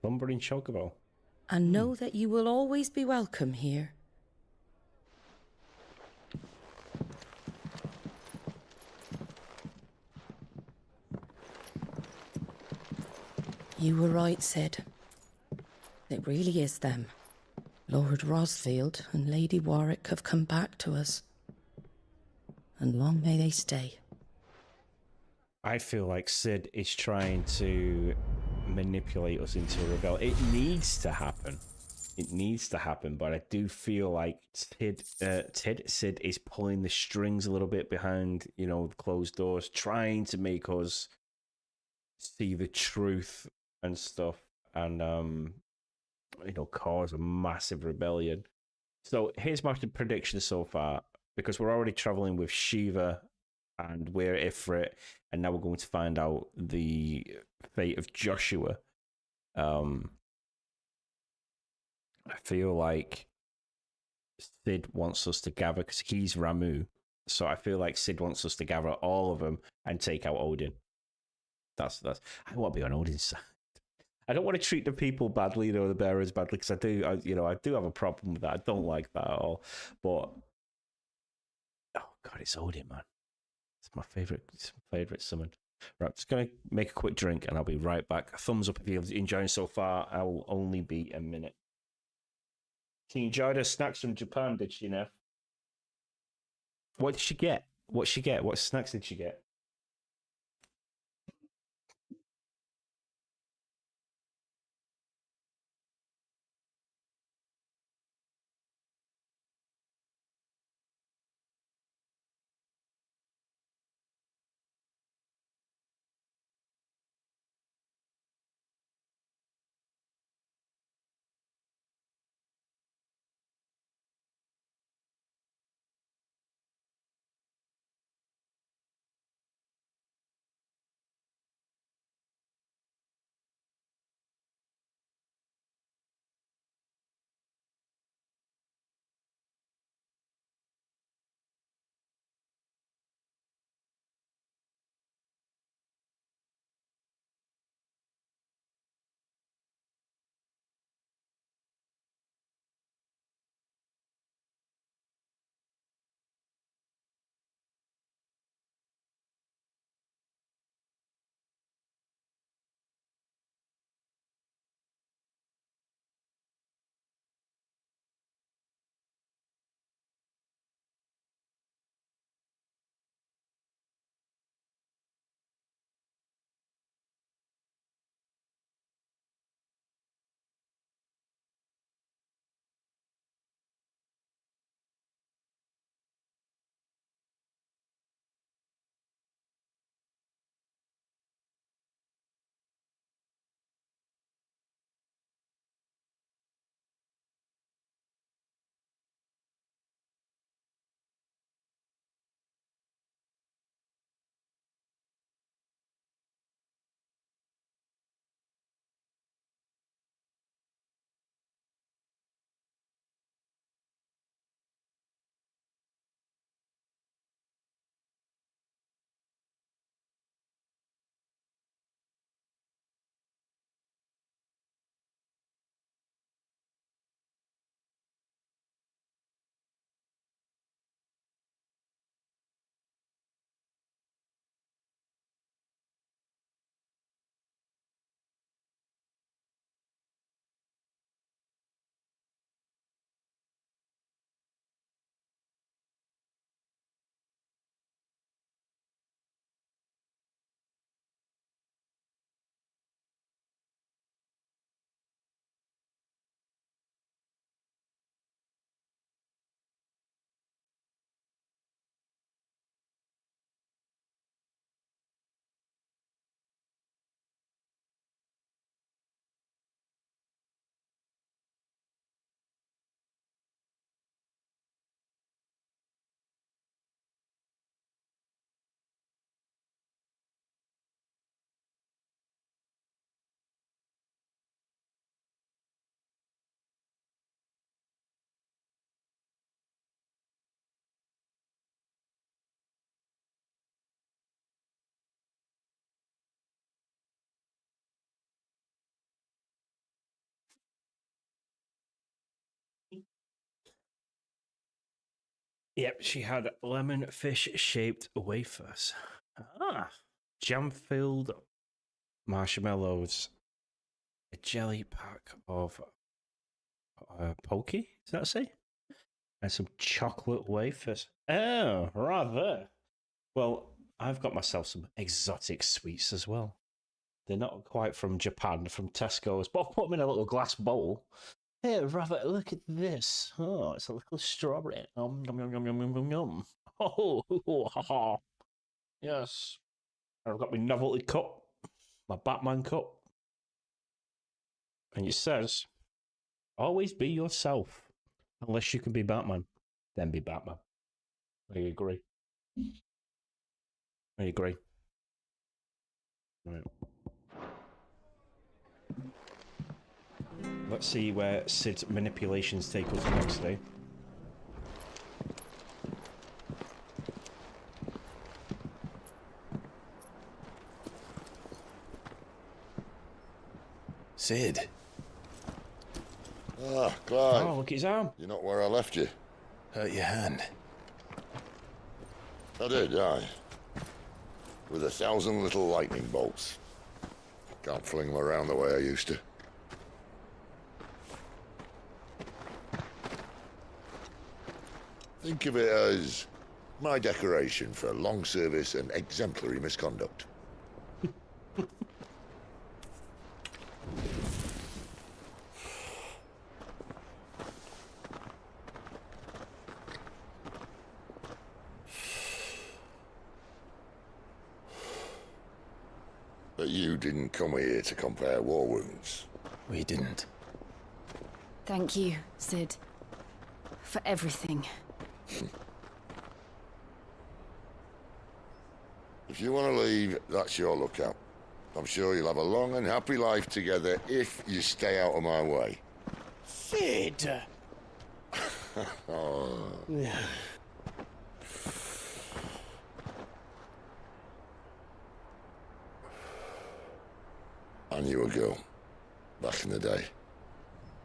Lumbering chocobo. And know that you will always be welcome here. You were right, Sid. It really is them. Lord Rosfield and Lady Warwick have come back to us. And long may they stay. I feel like Sid is trying to manipulate us into a rebellion. It needs to happen. It needs to happen, but I do feel like Sid is pulling the strings a little bit behind, you know, closed doors, trying to make us see the truth and stuff, and you know, cause a massive rebellion. So here's my prediction so far, because we're already traveling with Shiva and we're Ifrit, and now we're going to find out the fate of Joshua. I feel like Sid wants us to gather, because he's Ramu. So I feel like Sid wants us to gather all of them and take out Odin. That's. I want to be on Odin's side. I don't want to treat the people badly, you know, the bearers badly, because I do have a problem with that. I don't like that at all. But oh god, it's Odin, man. It's my favorite summon. Right, just gonna make a quick drink, and I'll be right back. A thumbs up if you're enjoying so far. I will only be a minute. She enjoyed her snacks from Japan, did she, Neff? What did she get? What snacks did she get? Yep, she had lemon fish shaped wafers. Ah, jam filled marshmallows, a jelly pack of pokey, does that say? And some chocolate wafers. Oh, rather. Well, I've got myself some exotic sweets as well. They're not quite from Japan, from Tesco's, but I'll put them in a little glass bowl. Hey, rather, look at this. Oh, it's a little strawberry. Yum, yum, yum, yum, yum, yum, yum. Oh, ha, ha. Yes. I've got my novelty cup, my Batman cup. And it says, always be yourself. Unless you can be Batman, then be Batman. I agree. I agree. Right. Let's see where Sid's manipulations take us next, eh? Sid. Ah, Clive. Oh, look at his arm. You're not where I left you. Hurt your hand. I did, aye. With 1,000 little lightning bolts. Can't fling them around the way I used to. Think of it as my decoration for long service and exemplary misconduct. But you didn't come here to compare war wounds. We didn't. Thank you, Sid. For everything. If you want to leave, that's your lookout. I'm sure you'll have a long and happy life together if you stay out of my way. Sid! Oh. I knew a girl, back in the day.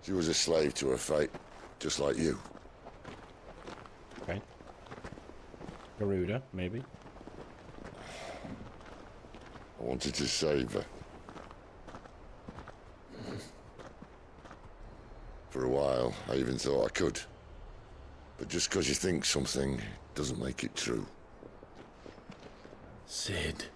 She was a slave to her fate, just like you. Okay. Garuda, maybe. I wanted to save her. For a while, I even thought I could. But just because you think something doesn't make it true. Sid.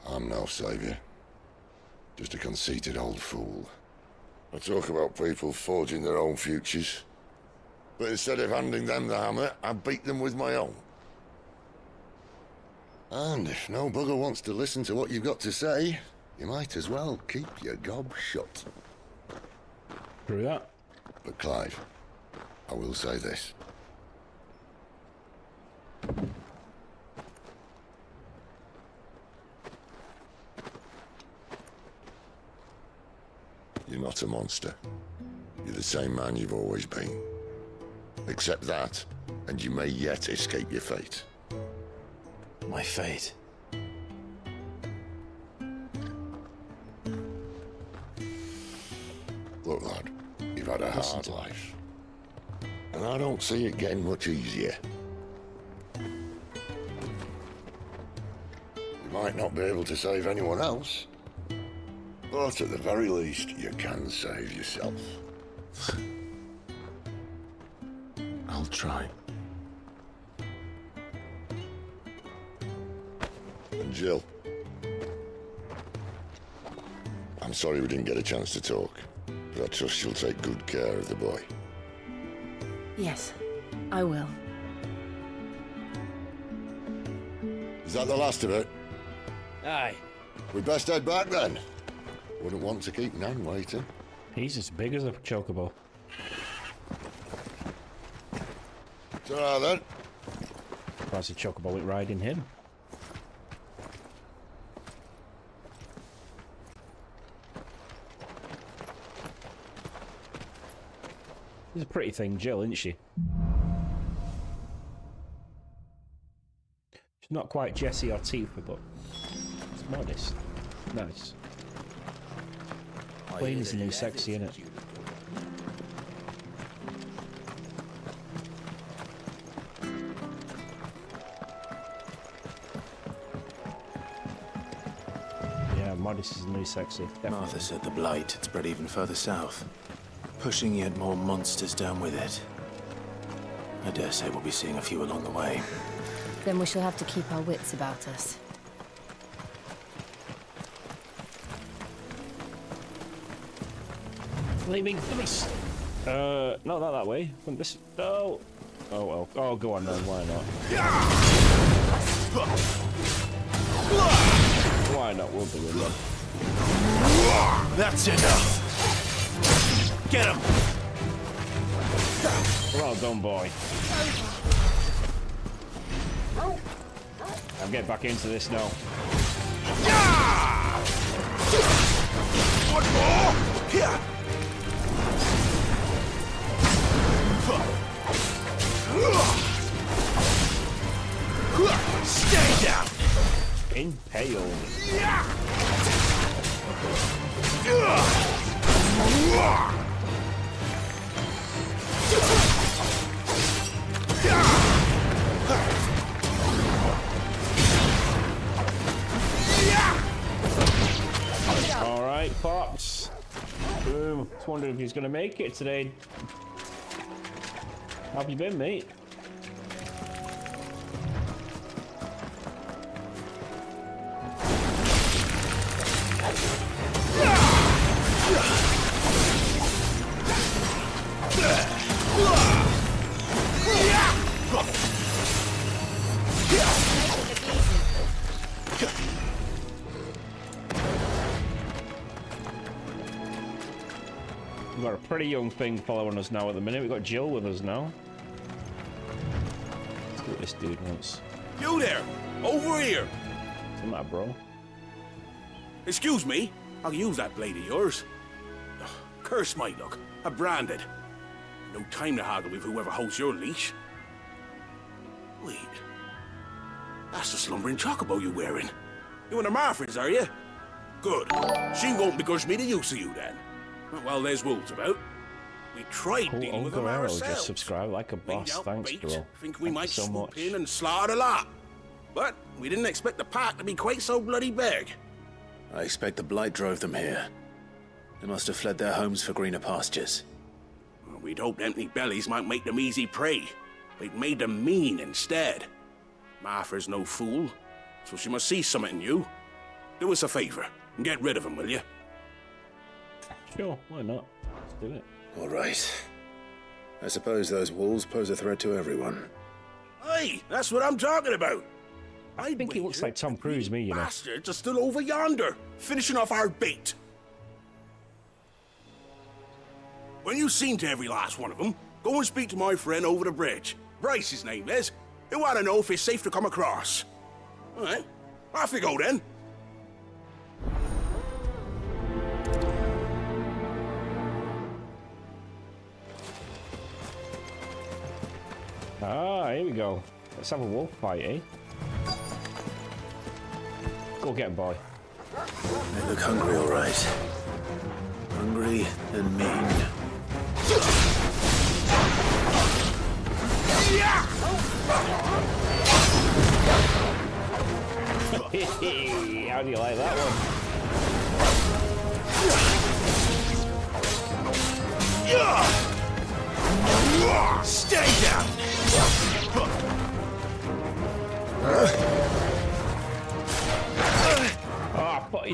I'm no savior. Just a conceited old fool. I talk about people forging their own futures. But instead of handing them the hammer, I beat them with my own. And if no bugger wants to listen to what you've got to say, you might as well keep your gob shut. True that. But Clive, I will say this. You're not a monster. You're the same man you've always been. Accept that, and you may yet escape your fate. My fate? Look, lad, you've had a hard life. And I don't see it getting much easier. You might not be able to save anyone else, but at the very least, you can save yourself. I'll try. And Jill, I'm sorry we didn't get a chance to talk, but I trust you'll take good care of the boy. Yes, I will. Is that the last of it? Aye. We'd best head back then. Wouldn't want to keep Nan waiting. He's as big as a chocobo. Ta-ra then. Surprised the chocobo went riding him. She's a pretty thing, Jill, isn't she? She's not quite Jessie or Tifa, but she's modest. Nice. Plain is the new sexy, innit? Yeah, modest is the new sexy. Definitely. Martha said the blight had spread even further south, pushing yet more monsters down with it. I dare say we'll be seeing a few along the way. Then we shall have to keep our wits about us. Flaming thrust. No, not that way. From this. No. Oh well. Oh, go on then. Why not? Why not? We'll do it then. That's enough. Get him. Well done, boy. I'm getting back into this now. One more. Here. Stay down. Impaled. All right, Pops. Boom. Just wondering if he's gonna make it today. How have you been, mate? We've got a pretty young thing following us now at the minute. We've got Jill with us now. Let's see what this dude wants. You there! Over here! What's the matter, bro? Excuse me, I'll use that blade of yours. Ugh, curse my luck. I'm branded. No time to haggle with whoever holds your leash. Wait. That's the slumbering chocobo you're wearing. You one of Martha's, are you? Good. She won't begrudge me the use of you then. Well, there's wolves about. We tried dealing with them ourselves. Just subscribe like a boss. Thanks, bro. Think we might so swoop much. in and slaughter a lot. But we didn't expect the pack to be quite so bloody big. I expect the blight drove them here. They must have fled their homes for greener pastures. Well, we'd hoped empty bellies might make them easy prey. We'd made them mean instead. Martha's no fool, so she must see something in you. Do us a favor and get rid of them, will you? Sure, why not? Let's do it. All right. I suppose those wolves pose a threat to everyone. Hey, that's what I'm talking about. I think he looks like Tom Cruise, me, you know. Bastards are still over yonder, finishing off our bait. When you've seen to every last one of them, go and speak to my friend over the bridge. Bryce, his name is. He want to know if it's safe to come across. All right, off you go then. Ah, here we go. Let's have a wolf fight, eh? Go get him, boy. They look hungry, all right. Hungry and mean. How do you like that one? Stay down. Oh, but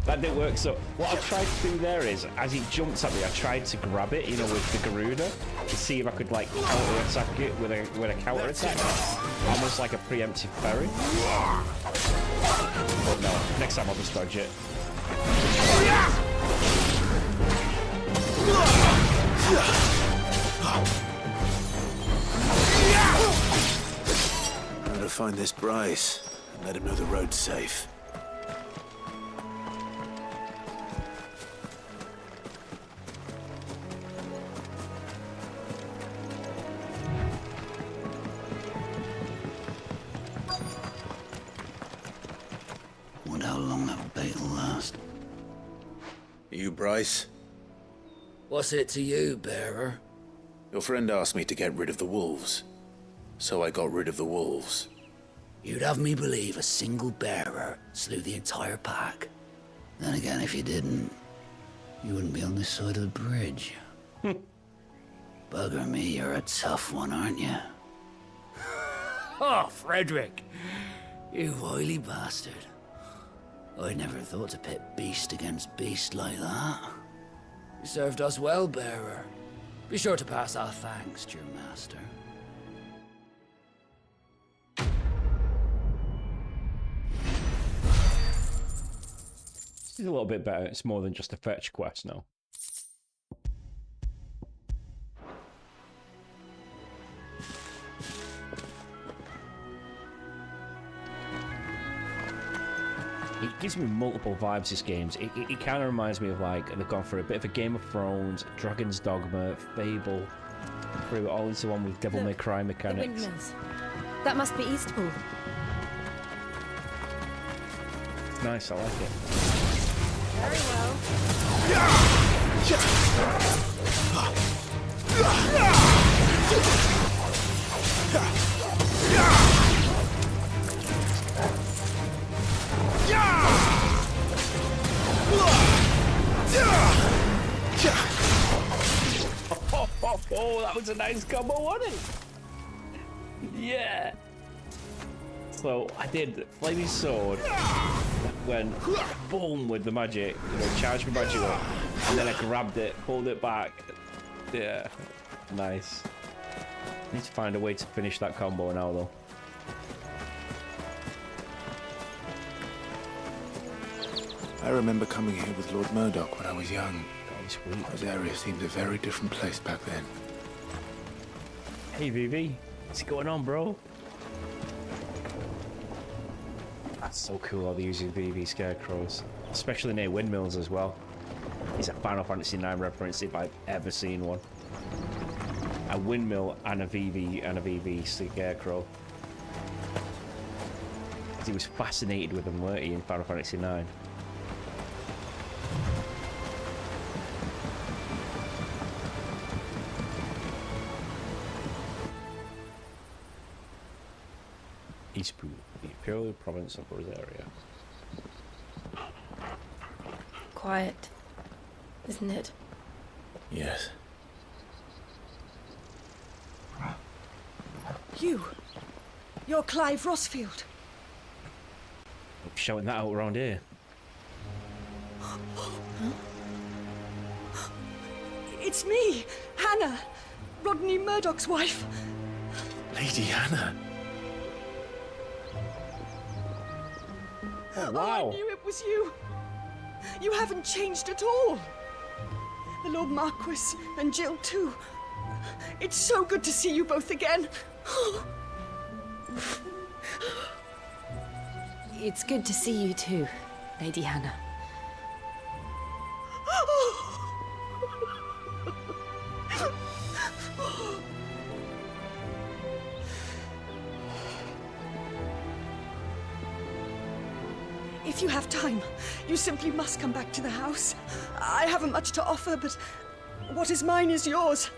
that didn't work. So what I tried to do there is, as he jumps at me, I tried to grab it, you know, with the Garuda, to see if I could like counter attack it with a counter attack, almost like a preemptive parry. But no, next time I'll just dodge it. I'm gonna find this Bryce and let him know the road's safe. Wonder how long that bait will last. You Bryce? What's it to you, bearer? Your friend asked me to get rid of the wolves. So I got rid of the wolves. You'd have me believe a single bearer slew the entire pack. Then again, if you didn't, you wouldn't be on this side of the bridge. Bugger me, you're a tough one, aren't you? Oh, Frederick! You wily bastard. I never thought to pit beast against beast like that. You served us well, bearer. Be sure to pass our thanks to your master. This is a little bit better. It's more than just a fetch quest now. It gives me multiple vibes, this game. It kind of reminds me of, like, they've gone for a bit of a Game of Thrones, Dragon's Dogma, Fable, threw it all into one with Devil May Cry mechanics. The windmills. That must be Eastpool. Nice, I like it. Very well. Oh, that was a nice combo, wasn't it? Yeah. So I did Flaming Sword, went boom with the magic, charged my magic up, and then I grabbed it, pulled it back. Yeah, nice. Need to find a way to finish that combo now, though. I remember coming here with Lord Murdoch when I was young. Sweet. This area seemed a very different place back then. Hey, VV. What's going on, bro? That's so cool how they're using VV scarecrows. Especially near windmills as well. It's a Final Fantasy IX reference if I've ever seen one. A windmill and a VV scarecrow. He was fascinated with them, weren't he, in Final Fantasy IX? Eastpool, the Imperial Province of Rosaria. Quiet, isn't it? Yes. You're Clive Rossfield. Shouting that out around here. It's me, Hannah, Rodney Murdoch's wife. Lady Hannah. Oh, wow. I knew it was you. You haven't changed at all. The Lord Marquis and Jill too. It's so good to see you both again. It's good to see you too, Lady Hannah. If you have time, you simply must come back to the house. I haven't much to offer, but what is mine is yours.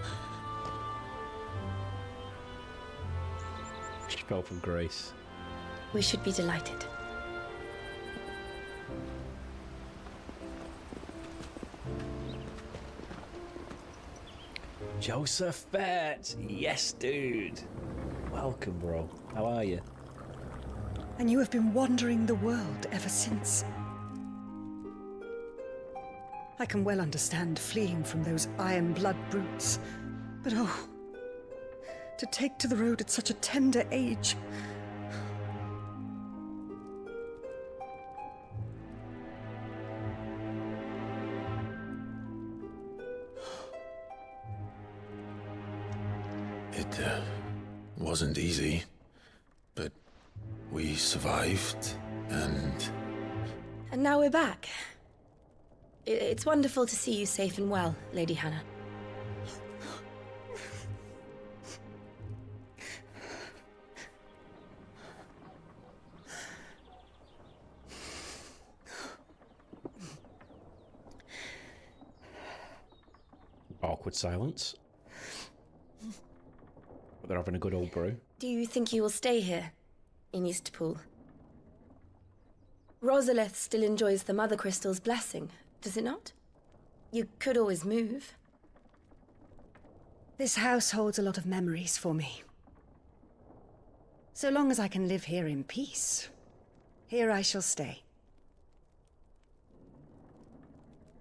She fell from grace. We should be delighted. Josephet! Yes, dude! Welcome, bro. How are you? And you have been wandering the world ever since. I can well understand fleeing from those iron blood brutes, but oh, to take to the road at such a tender age. It wasn't easy, but we survived, and now we're back. It's wonderful to see you safe and well, Lady Hannah. Awkward silence. But they're having a good old brew. Do you think you will stay here, in Eastpool? Rosalith still enjoys the Mother Crystal's blessing, does it not? You could always move. This house holds a lot of memories for me. So long as I can live here in peace, here I shall stay.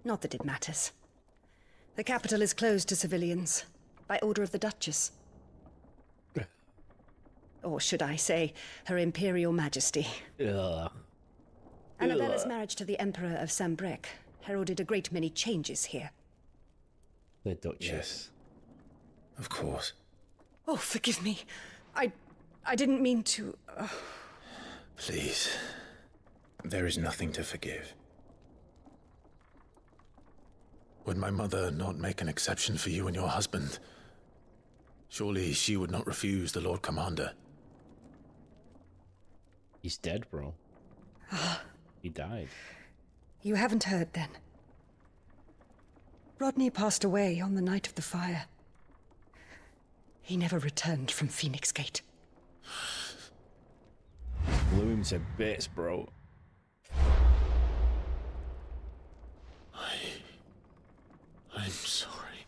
Not that it matters. The capital is closed to civilians, by order of the Duchess. Or should I say, Her Imperial Majesty. Ugh. Annabella's marriage to the Emperor of Sambrec heralded a great many changes here. The Duchess. Yes. Of course. Oh, forgive me. I didn't mean to... Please. There is nothing to forgive. Would my mother not make an exception for you and your husband? Surely she would not refuse the Lord Commander. He's dead, bro. He died. You haven't heard, then. Rodney passed away on the night of the fire. He never returned from Phoenix Gate. Blew him to bits, bro. I'm sorry.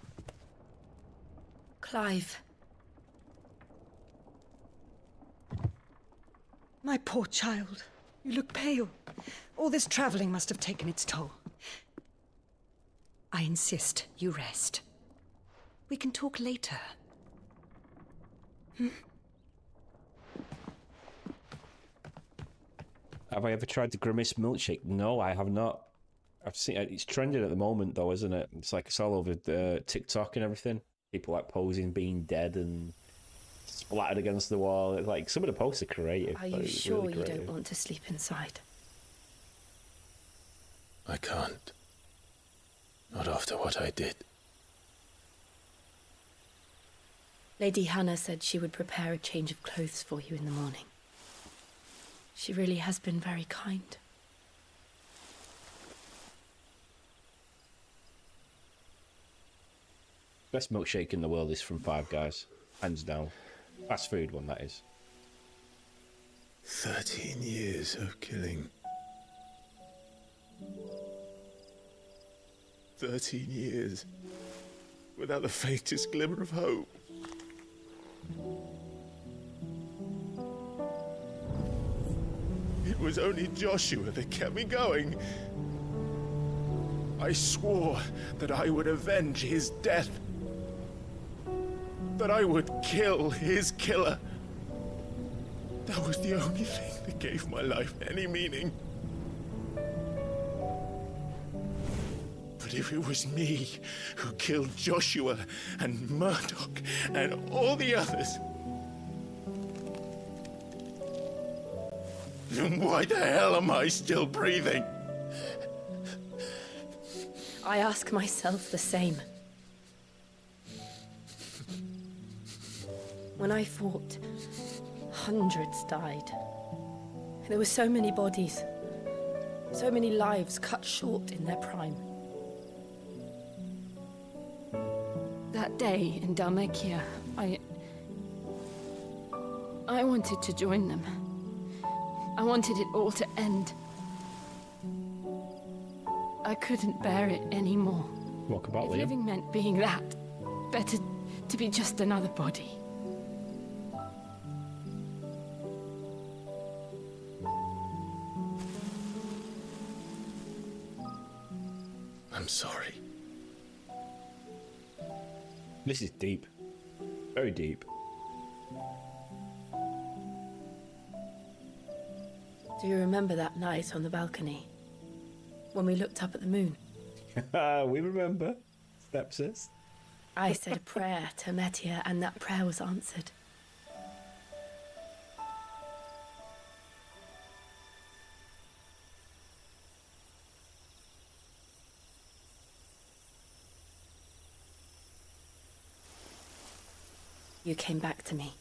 Clive. My poor child. You look pale. All this traveling must have taken its toll. I insist you rest. We can talk later. Have I ever tried the Grimace milkshake? No, I have not. I've seen it. It's trending at the moment, though, isn't it? It's all over the TikTok and everything. People like posing, being dead and splattered against the wall. It's like some of the posts are creative. Are you sure you don't want to sleep inside? I can't. Not after what I did. Lady Hannah said she would prepare a change of clothes for you in the morning. She really has been very kind. Best milkshake in the world is from Five Guys. Hands down. Fast food one, that is. 13 years of killing. 13 years. Without the faintest glimmer of hope. It was only Joshua that kept me going. I swore that I would avenge his death. That I would kill his killer. That was the only thing that gave my life any meaning. But if it was me who killed Joshua and Murdoch and all the others, then why the hell am I still breathing? I ask myself the same. When I fought, hundreds died. There were so many bodies, so many lives cut short in their prime. That day in Dalmekia, I wanted to join them. I wanted it all to end. I couldn't bear it anymore. Walk about, If Liam. living meant being that, better to be just another body. I'm sorry. This is deep. Very deep. Do you remember that night on the balcony? When we looked up at the moon? We remember. Stepsis. I said a prayer to Metia, and that prayer was answered. You came back to me.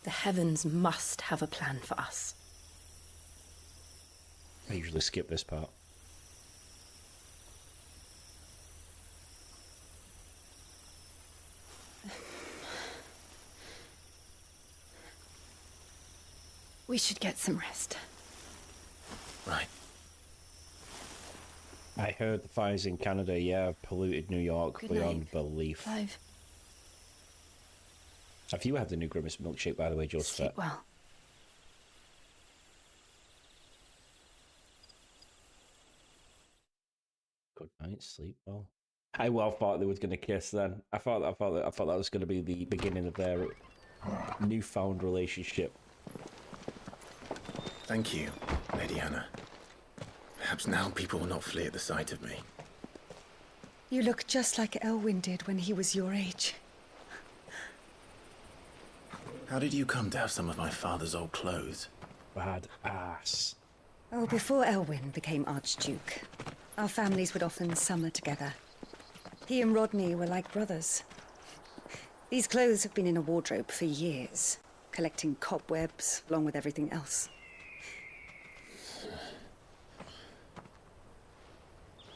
The heavens must have a plan for us. I usually skip this part. We should get some rest. Right. I heard the fires in Canada, yeah, polluted New York Good beyond night, belief. Clive. Have you had the new Grimace milkshake, by the way, Joseph? Sleep well. Good night, sleep well. I well thought they were going to kiss then. I thought that was going to be the beginning of their newfound relationship. Thank you, Lady Hannah. Perhaps now people will not flee at the sight of me. You look just like Elwyn did when he was your age. How did you come to have some of my father's old clothes? Bad ass. Oh, before Elwyn became Archduke, our families would often summer together. He and Rodney were like brothers. These clothes have been in a wardrobe for years, collecting cobwebs along with everything else.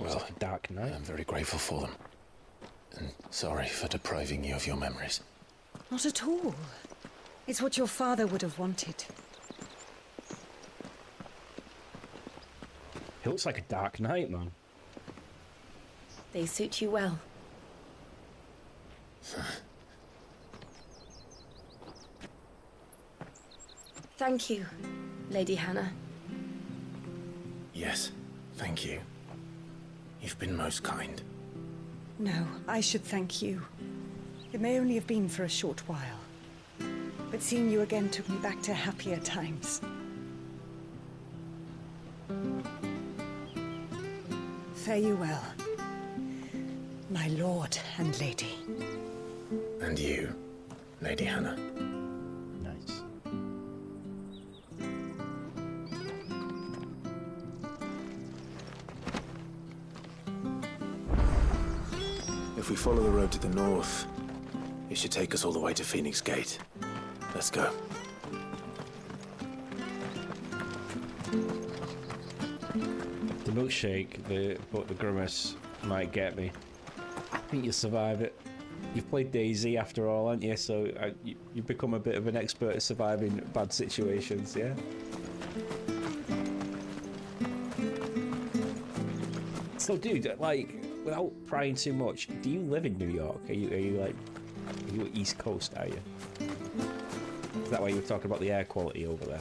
Well, dark night. I'm very grateful for them. And sorry for depriving you of your memories. Not at all. It's what your father would have wanted. It looks like a dark night, man. They suit you well. Thank you, Lady Hannah. Yes, thank you. You've been most kind. No, I should thank you. It may only have been for a short while, but seeing you again took me back to happier times. Fare you well, my lord and lady. And you, Lady Hannah. Nice. If we follow the road to the north, it should take us all the way to Phoenix Gate. Let's go. The milkshake, but the Grimace might get me. I think you'll survive it. You've played DayZ after all, haven't you? So you've become a bit of an expert at surviving bad situations, yeah? So, dude, like, without prying too much, do you live in New York? Are you East Coast, are you? Is that why you were talking about the air quality over there?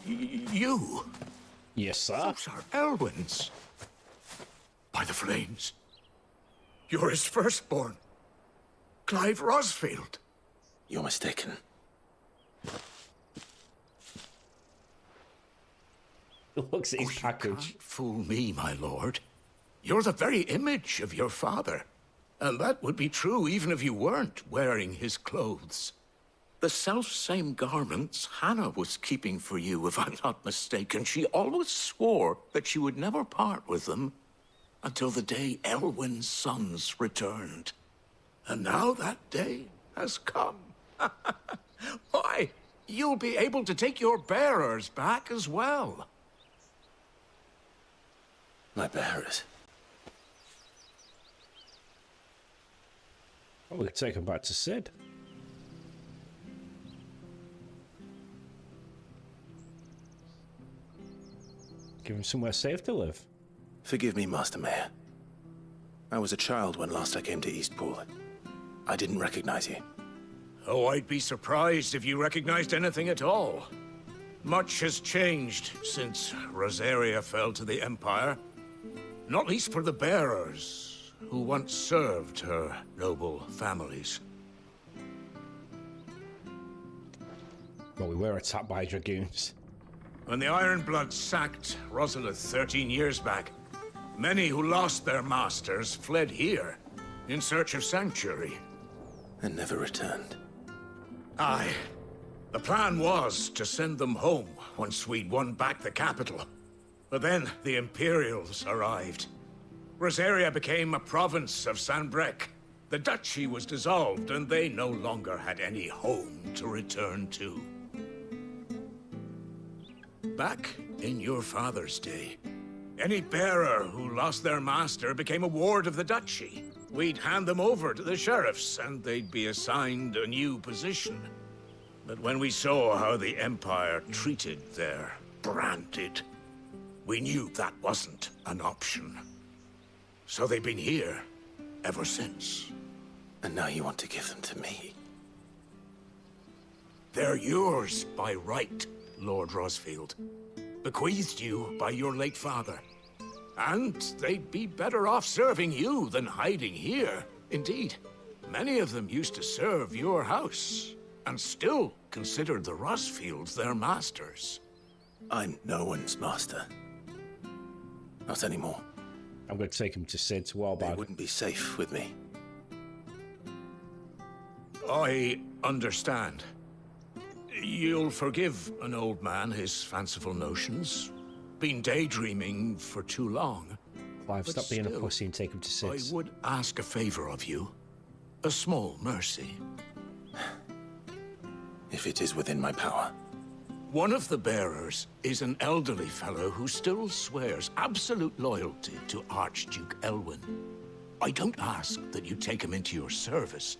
You? Yes, sir. Those are Elwyn's. By the flames. You're his firstborn. Clive Rosfield. You're mistaken. Looks at his package. You can't fool me, my lord. You're the very image of your father. And that would be true even if you weren't wearing his clothes. The self-same garments Hannah was keeping for you, if I'm not mistaken. She always swore that she would never part with them until the day Elwyn's sons returned. And now that day has come. Why, you'll be able to take your bearers back as well. My bearers? Oh, we could take him back to Sid. Give him somewhere safe to live. Forgive me, Master Mayor. I was a child when last I came to Eastpool. I didn't recognize you. Oh, I'd be surprised if you recognized anything at all. Much has changed since Rosaria fell to the Empire. Not least for the bearers, who once served her noble families. Well, we were attacked by dragoons. When the Ironbloods sacked Rosalith 13 years back, many who lost their masters fled here in search of sanctuary. And never returned. Aye. The plan was to send them home once we'd won back the capital. But then the Imperials arrived. Rosaria became a province of Sanbreque. The duchy was dissolved, and they no longer had any home to return to. Back in your father's day, any bearer who lost their master became a ward of the duchy. we'd hand them over to the sheriffs, and they'd be assigned a new position. But when we saw how the Empire treated their branded, we knew that wasn't an option. So they've been here ever since. And now you want to give them to me? They're yours by right, Lord Rosfield. Bequeathed you by your late father. And they'd be better off serving you than hiding here. Indeed, many of them used to serve your house, and still considered the Rosfields their masters. I'm no one's master. Not anymore. I'm going to take him to Sid's Warbag. They wouldn't be safe with me. I understand. You'll forgive an old man his fanciful notions. Been daydreaming for too long. Clive, stop being a pussy and take him to Sid's. I would ask a favor of you. A small mercy. If it is within my power. One of the bearers is an elderly fellow who still swears absolute loyalty to Archduke Elwyn. I don't ask that you take him into your service,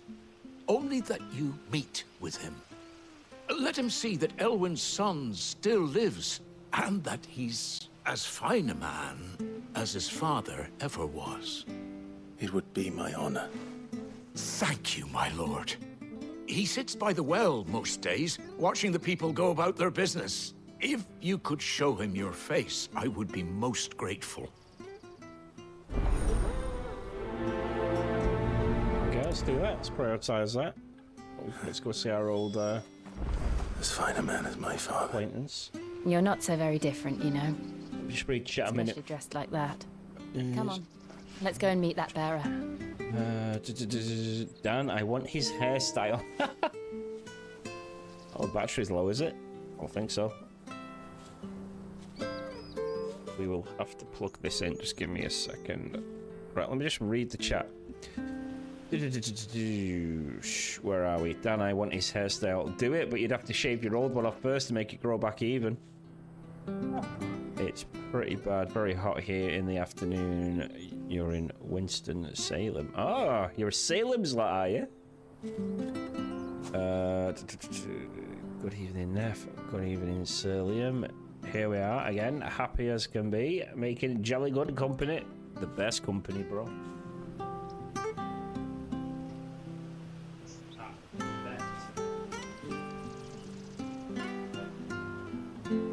only that you meet with him. Let him see that Elwyn's son still lives, and that he's as fine a man as his father ever was. It would be my honor. Thank you, my lord. He sits by the well most days, watching the people go about their business. If you could show him your face, I would be most grateful. Okay, let's do that. Let's prioritize that. Let's go see our old as fine a man as my father. Acquaintance. You're not so very different, you know. Just read chat a minute. Especially dressed like that. Come on, let's go and meet that bearer. Dan, I want his hairstyle. Oh, the battery's low, is it? I don't think so. We will have to plug this in. Just give me a second. Right, let me just read the chat. Where are we? Dan, I want his hairstyle. Do it, but you'd have to shave your old one off first to make it grow back even. It's pretty bad. Very hot here in the afternoon. You're in Winston-Salem. Ah, you're a Salem's lad, are you? Good evening, Neff. Good evening, Salem. Here we are again, happy as can be, making jolly good company. The best company, bro.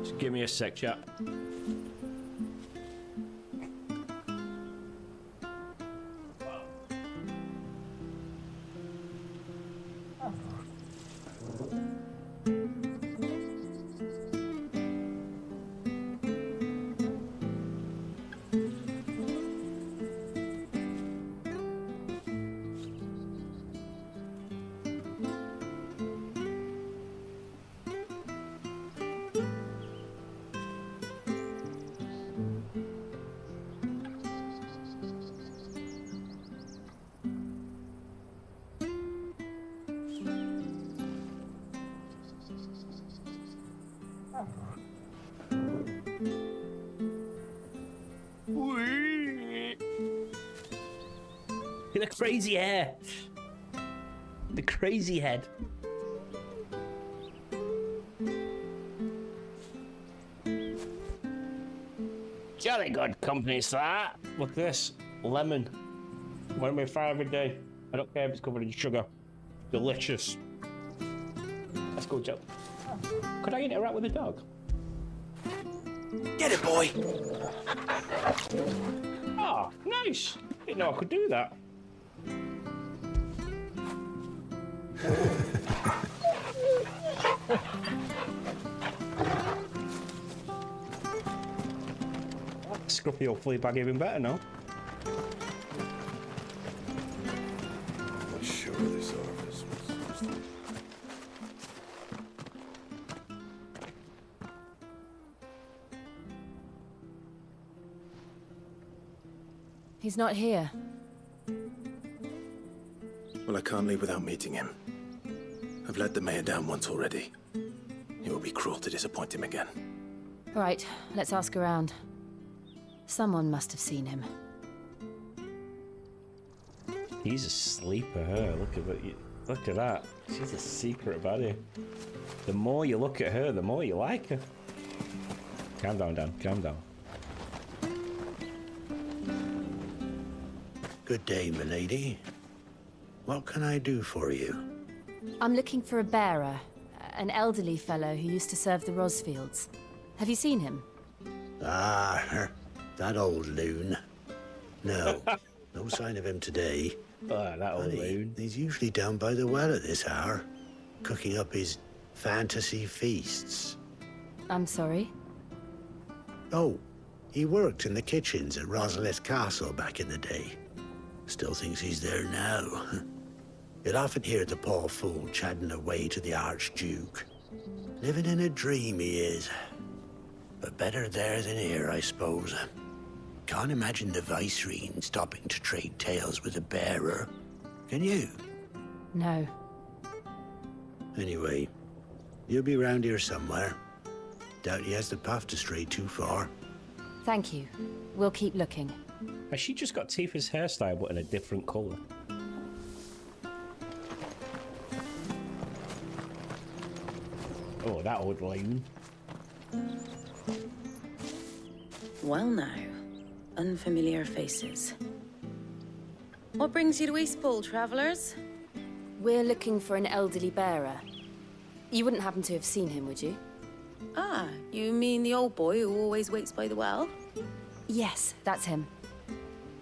Just give me a sec, chat. The crazy hair. The crazy head. Jolly good company, sir. Look at this. Lemon. One of my favourite day. I don't care if it's covered in sugar. Delicious. Let's go, Joe. Could I interact with the dog? Get it, boy! Oh, nice. Didn't know I could do that. Scruffy old flea bag even better now. Not sure this orifice was. He's not here. Well, I can't leave without meeting him. I've let the mayor down once already. It would be cruel to disappoint him again. Right, let's ask around. Someone must have seen him. He's a sleeper, her. Look at that. She's a secret baddie. The more you look at her, the more you like her. Calm down, Dan. Calm down. Good day, milady. What can I do for you? I'm looking for a bearer, an elderly fellow who used to serve the Rosfields. Have you seen him? Ah, that old loon. No, no sign of him today. Oh, that old loon. He's usually down by the well at this hour, cooking up his fantasy feasts. I'm sorry? Oh, he worked in the kitchens at Rosalith Castle back in the day. Still thinks he's there now. You'll often hear the poor fool chatting away to the Archduke. Living in a dream he is. But better there than here, I suppose. Can't imagine the Viceroy stopping to trade tales with a bearer. Can you? No. Anyway, you'll be round here somewhere. Doubt he has the puff to stray too far. Thank you. We'll keep looking. Has she just got Tifa's hairstyle but in a different colour? Oh, that old loon. Well now, unfamiliar faces. What brings you to Eastpool, travellers? We're looking for an elderly bearer. You wouldn't happen to have seen him, would you? Ah, you mean the old boy who always waits by the well? Yes, that's him.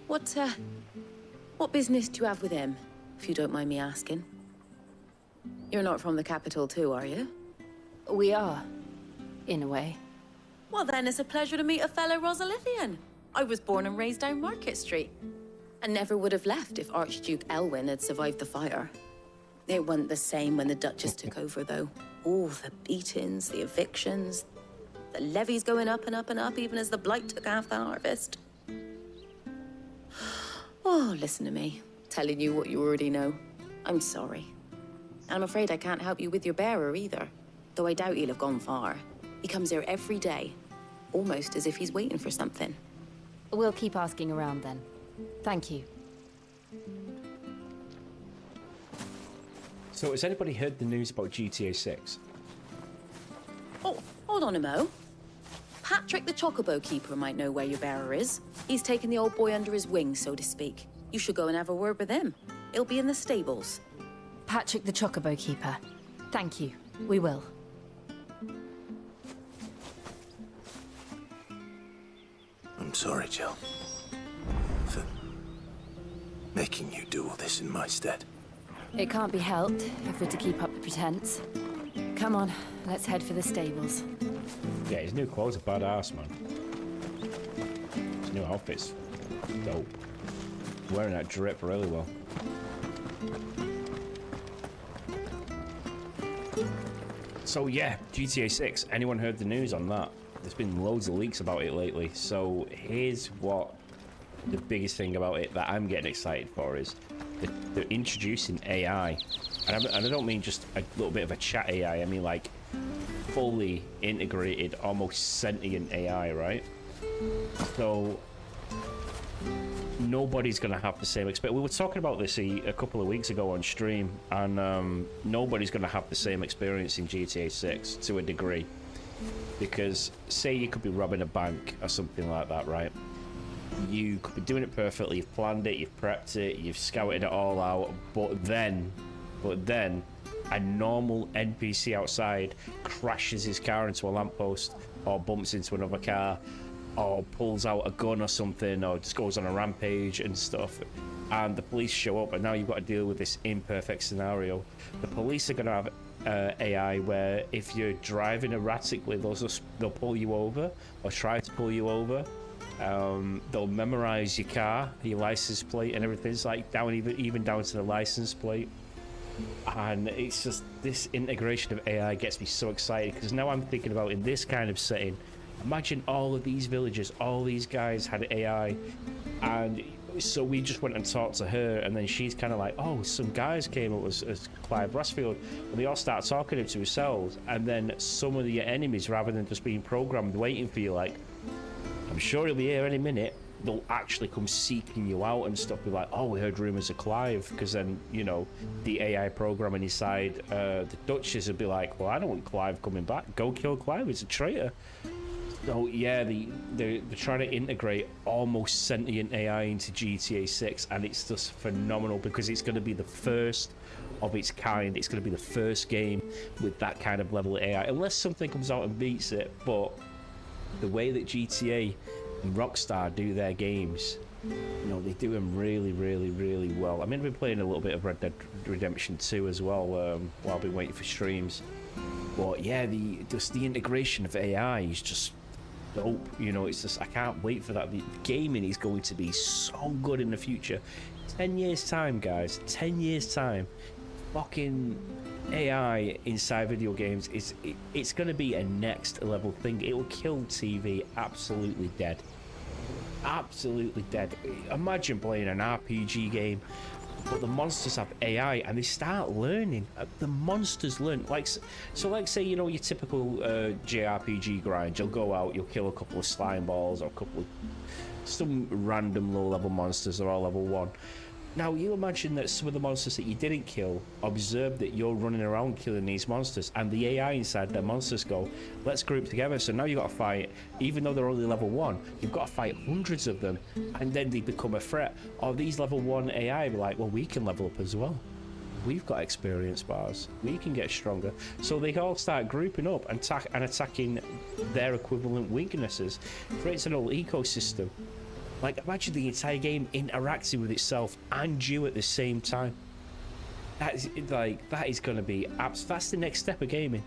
What business do you have with him, if you don't mind me asking? You're not from the capital too, are you? We are, in a way. Well then, it's a pleasure to meet a fellow Rosalithian. I was born and raised down Market Street. And never would have left if Archduke Elwyn had survived the fire. It wasn't the same when the Duchess took over, though. All the beatings, the evictions, the levies going up and up and up, even as the blight took half the harvest. Oh, listen to me, telling you what you already know. I'm sorry. And I'm afraid I can't help you with your bearer either, though I doubt he'll have gone far. He comes here every day, almost as if he's waiting for something. We'll keep asking around then. Thank you. So, has anybody heard the news about GTA 6? Oh, hold on a mo. Patrick the Chocobo Keeper might know where your bearer is. He's taken the old boy under his wing, so to speak. You should go and have a word with him. He'll be in the stables. Patrick the Chocobo Keeper. Thank you. We will. I'm sorry, Jill, for making you do all this in my stead. It can't be helped if we're to keep up the pretense. Come on, let's head for the stables. Yeah, his new clothes are badass, man. His new outfit's dope. Wearing that drip really well. So yeah, GTA 6. Anyone heard the news on that? There's been loads of leaks about it lately. So here's what the biggest thing about it that I'm getting excited for is they're introducing AI. And I don't mean just a little bit of a chat AI. I mean like fully integrated, almost sentient AI, right? So nobody's going to have the same experience. We were talking about this a couple of weeks ago on stream, and nobody's going to have the same experience in GTA 6 to a degree. Because say you could be robbing a bank or something like that, right? You could be doing it perfectly, you've planned it, you've prepped it, you've scouted it all out, but then a normal NPC outside crashes his car into a lamppost or bumps into another car or pulls out a gun or something or just goes on a rampage and stuff, and the police show up, and now you've got to deal with this imperfect scenario. The police are going to have AI where if you're driving erratically, they'll pull you over or try to pull you over. They'll memorize your car, your license plate and everything. It's like even down to the license plate. And it's just, this integration of AI gets me so excited, because now I'm thinking about in this kind of setting, imagine all of these villagers, all these guys had AI, and so we just went and talked to her, and then she's kind of like, oh, some guys came up as Clive Rosfield, and they all start talking to themselves, and then some of your enemies, rather than just being programmed waiting for you, like, I'm sure he'll be here any minute, they'll actually come seeking you out and stuff. Be like, oh, we heard rumors of Clive, because then, you know, the AI program on his side, the Duchess would be like, well, I don't want Clive coming back. Go kill Clive, he's a traitor. So yeah, they're trying to integrate almost sentient AI into GTA 6, and it's just phenomenal because it's going to be the first of its kind. It's going to be the first game with that kind of level of AI, unless something comes out and beats it. But the way that GTA and Rockstar do their games, you know, they do them really, really, really well. I mean, I've been playing a little bit of Red Dead Redemption 2 as well, while I've been waiting for streams. But yeah, just the integration of AI is just dope. You know, it's just, I can't wait for that. The gaming is going to be so good in the future. 10 years time, guys, 10 years time, fucking AI inside video games it's going to be a next level thing. It will kill TV absolutely dead. Absolutely dead. Imagine playing an RPG game, but the monsters have AI and they start learning. The monsters learn. Like, so like say, you know, your typical JRPG grind, you'll go out, you'll kill a couple of slime balls or a couple of some random low level monsters that are all level 1. Now, you imagine that some of the monsters that you didn't kill observe that you're running around killing these monsters, and the AI inside the monsters go, let's group together. So now you've got to fight, even though they're only level 1, you've got to fight hundreds of them, and then they become a threat. Or these level 1 AI be like, well, we can level up as well. We've got experience bars. We can get stronger. So they all start grouping up and attacking their equivalent weaknesses. Creates an whole ecosystem. Like, imagine the entire game interacting with itself and you at the same time. That is going to be that's the next step of gaming.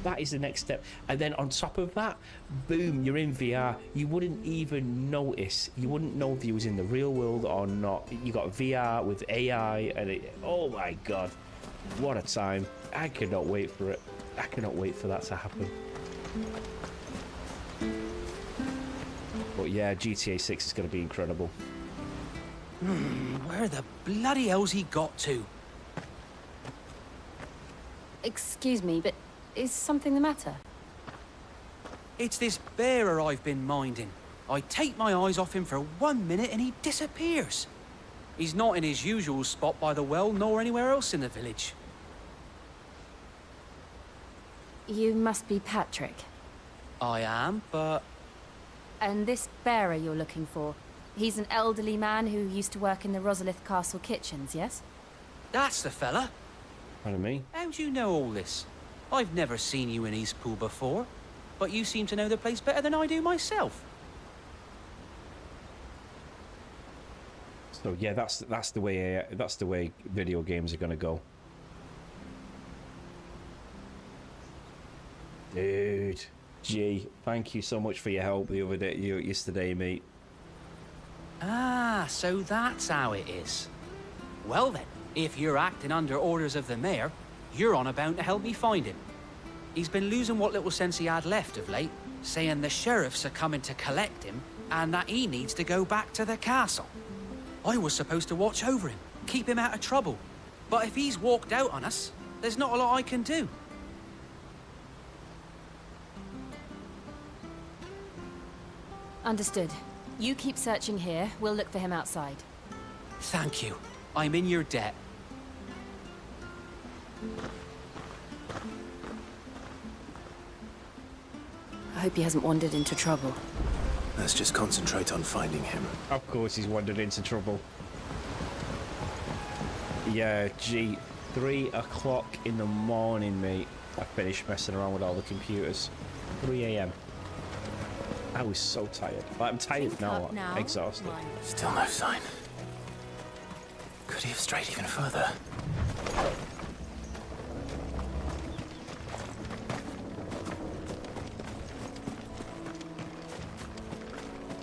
That is the next step. And then on top of that, boom, you're in VR. You wouldn't even notice. You wouldn't know if you was in the real world or not. You got VR with AI, and oh my god, what a time. I cannot wait for it. I cannot wait for that to happen. But yeah, GTA 6 is going to be incredible. Where the bloody hell's he got to? Excuse me, but is something the matter? It's this bearer I've been minding. I take my eyes off him for 1 minute and he disappears. He's not in his usual spot by the well, nor anywhere else in the village. You must be Patrick. I am, but... And this bearer you're looking for, he's an elderly man who used to work in the Rosalith Castle kitchens, yes? That's the fella. Pardon me? How do you know all this? I've never seen you in Eastpool before, but you seem to know the place better than I do myself. So yeah, that's the way video games are gonna go. Dude, G, thank you so much for your help yesterday, mate. Ah, so that's how it is. Well then, if you're acting under orders of the mayor, you're on about to help me find him. He's been losing what little sense he had left of late, saying the sheriffs are coming to collect him and that he needs to go back to the castle. I was supposed to watch over him, keep him out of trouble. But if he's walked out on us, there's not a lot I can do. Understood. You keep searching here, we'll look for him outside. Thank you. I'm in your debt. I hope he hasn't wandered into trouble. Let's just concentrate on finding him. Of course he's wandered into trouble. Yeah, gee, 3 o'clock in the morning, mate. I finished messing around with all the computers. 3 a.m. I was so tired. I'm tired now, exhausted. Still no sign. Could he have strayed even further?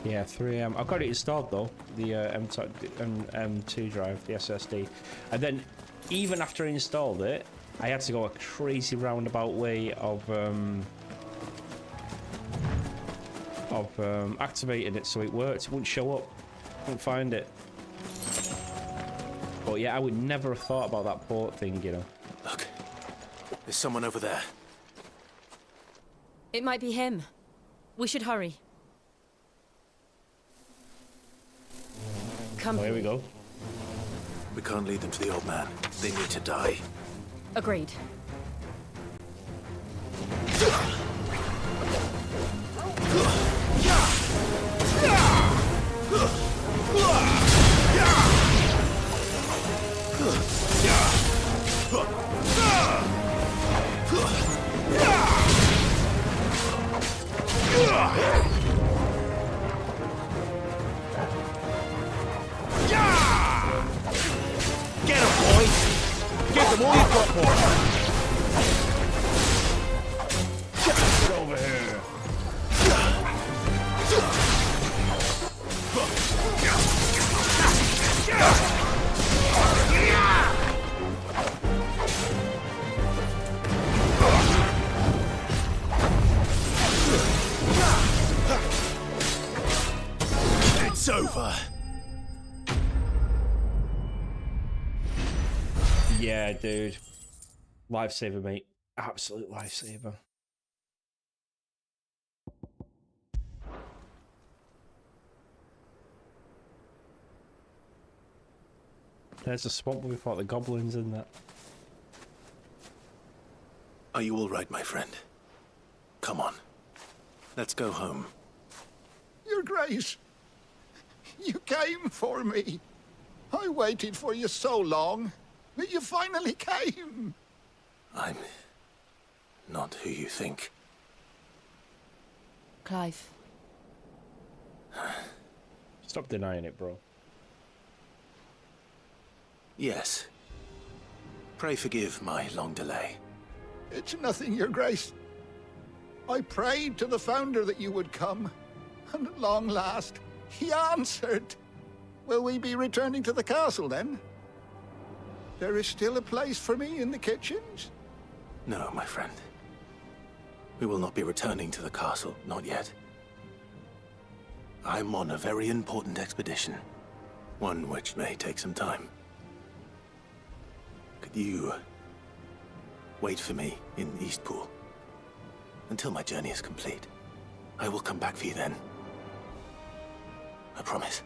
Yeah, 3 a.m. I've got it installed though, the M2 drive, the SSD. And then, even after I installed it, I had to go a crazy roundabout way of activating it so it worked. It wouldn't show up. Couldn't find it. But yeah, I would never have thought about that port thing, you know. Look, there's someone over there. It might be him. We should hurry. company. here we go. We can't lead them to the old man. They need to die. Agreed. Get him, boy! Give them all you've got for him! Get over here. It's over. Yeah, dude. Lifesaver, mate. Absolute lifesaver. There's a swamp where we fought the goblins in that. Are you all right, my friend? Come on. Let's go home. Your Grace, you came for me. I waited for you so long, but you finally came. I'm not who you think. Clive. Stop denying it, bro. Yes. Pray forgive my long delay. It's nothing, Your Grace. I prayed to the Founder that you would come, and at long last, he answered. Will we be returning to the castle, then? There is still a place for me in the kitchens? No, my friend. We will not be returning to the castle, not yet. I'm on a very important expedition. One which may take some time. Could you wait for me in Eastpool until my journey is complete? I will come back for you then. I promise.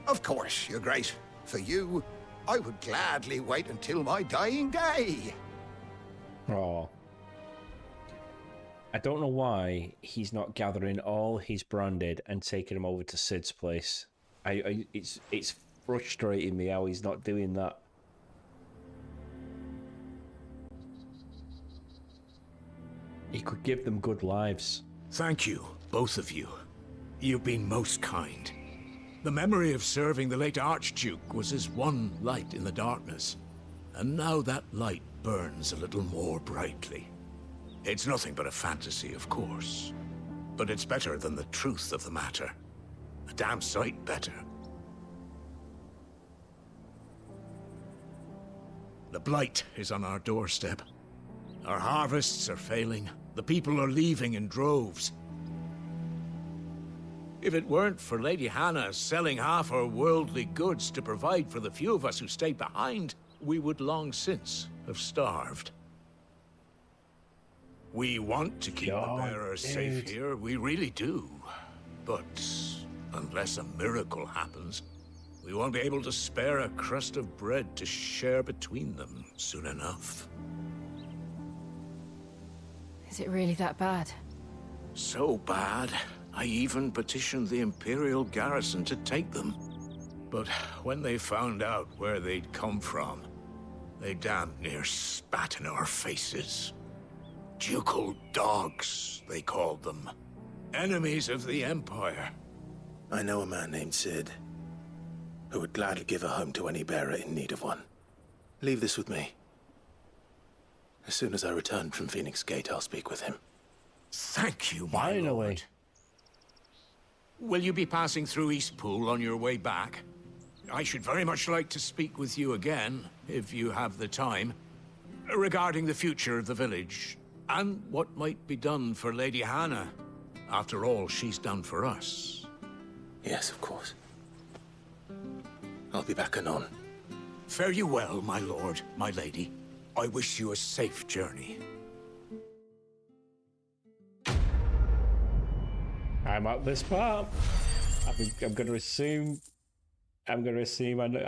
Of course, Your Grace. For you, I would gladly wait until my dying day. Oh. I don't know why he's not gathering all his branded and taking them over to Sid's place. It's frustrating me how he's not doing that. He could give them good lives. Thank you, both of you. You've been most kind. The memory of serving the late Archduke was as one light in the darkness, and now that light burns a little more brightly. It's nothing but a fantasy, of course, but it's better than the truth of the matter. A damn sight better. The blight is on our doorstep. Our harvests are failing. The people are leaving in droves. If it weren't for Lady Hannah selling half her worldly goods to provide for the few of us who stayed behind, we would long since have starved. We want to keep the bearers safe here, we really do. But unless a miracle happens, we won't be able to spare a crust of bread to share between them soon enough. Is it really that bad? So bad, I even petitioned the Imperial garrison to take them. But when they found out where they'd come from, they damn near spat in our faces. Ducal dogs, they called them. Enemies of the Empire. I know a man named Sid, who would gladly give a home to any bearer in need of one. Leave this with me. As soon as I return from Phoenix Gate, I'll speak with him. Thank you, my lord. Will you be passing through Eastpool on your way back? I should very much like to speak with you again, if you have the time, regarding the future of the village, and what might be done for Lady Hannah. After all she's done for us. Yes, of course. I'll be back anon. Fare you well, my lord, my lady. I wish you a safe journey. I'm at this part. I I'm going to assume. I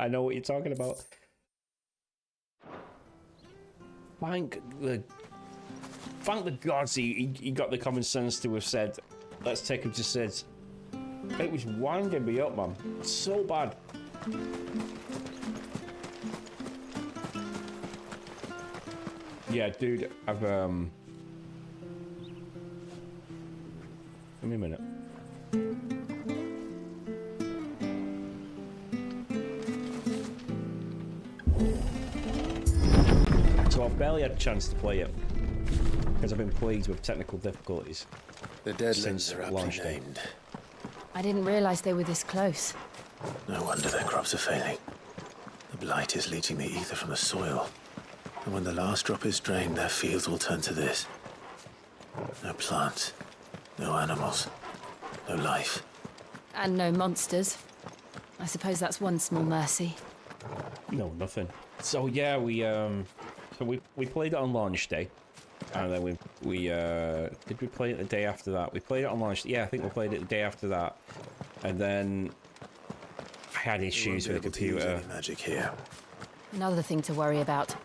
know what you're talking about. Thank the gods he got the common sense to have said, let's take him to Sid. It was winding me up, man. So bad. Yeah, dude, I've give me a minute. So I've barely had a chance to play it because I've been plagued with technical difficulties. The Deadlands are aptly named. I didn't realize they were this close. No wonder their crops are failing. The blight is leaching the ether from the soil. And when the last drop is drained, their fields will turn to this. No plants, no animals, no life. And no monsters. I suppose that's one small mercy. No, nothing. So yeah, we played it on launch day. And then we did we play it the day after that? We played it on launch. Yeah, I think we played it the day after that. And then I had issues with the computer. Magic here. Another thing to worry about.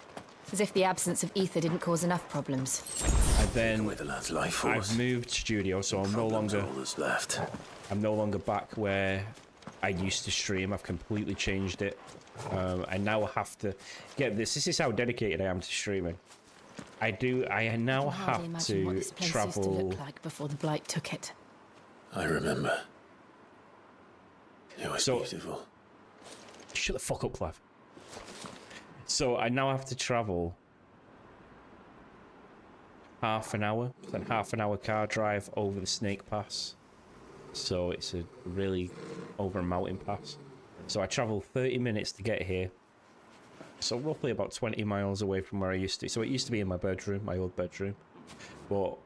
As if the absence of ether didn't cause enough problems. And then the lad's life force. I've moved studio, so I'm no longer left. I'm no longer back where I used to stream. I've completely changed it. I now have to get this. This is how dedicated I am to streaming. I now have to what this place travel. Used to look like before the blight took it. I remember. It was beautiful. Shut the fuck up, Clive. So I now have to travel half an hour, then half an hour car drive over the Snake Pass. So it's a really over a mountain pass. So I travel 30 minutes to get here. So roughly about 20 miles away from where I used to. So it used to be in my bedroom, my old bedroom. But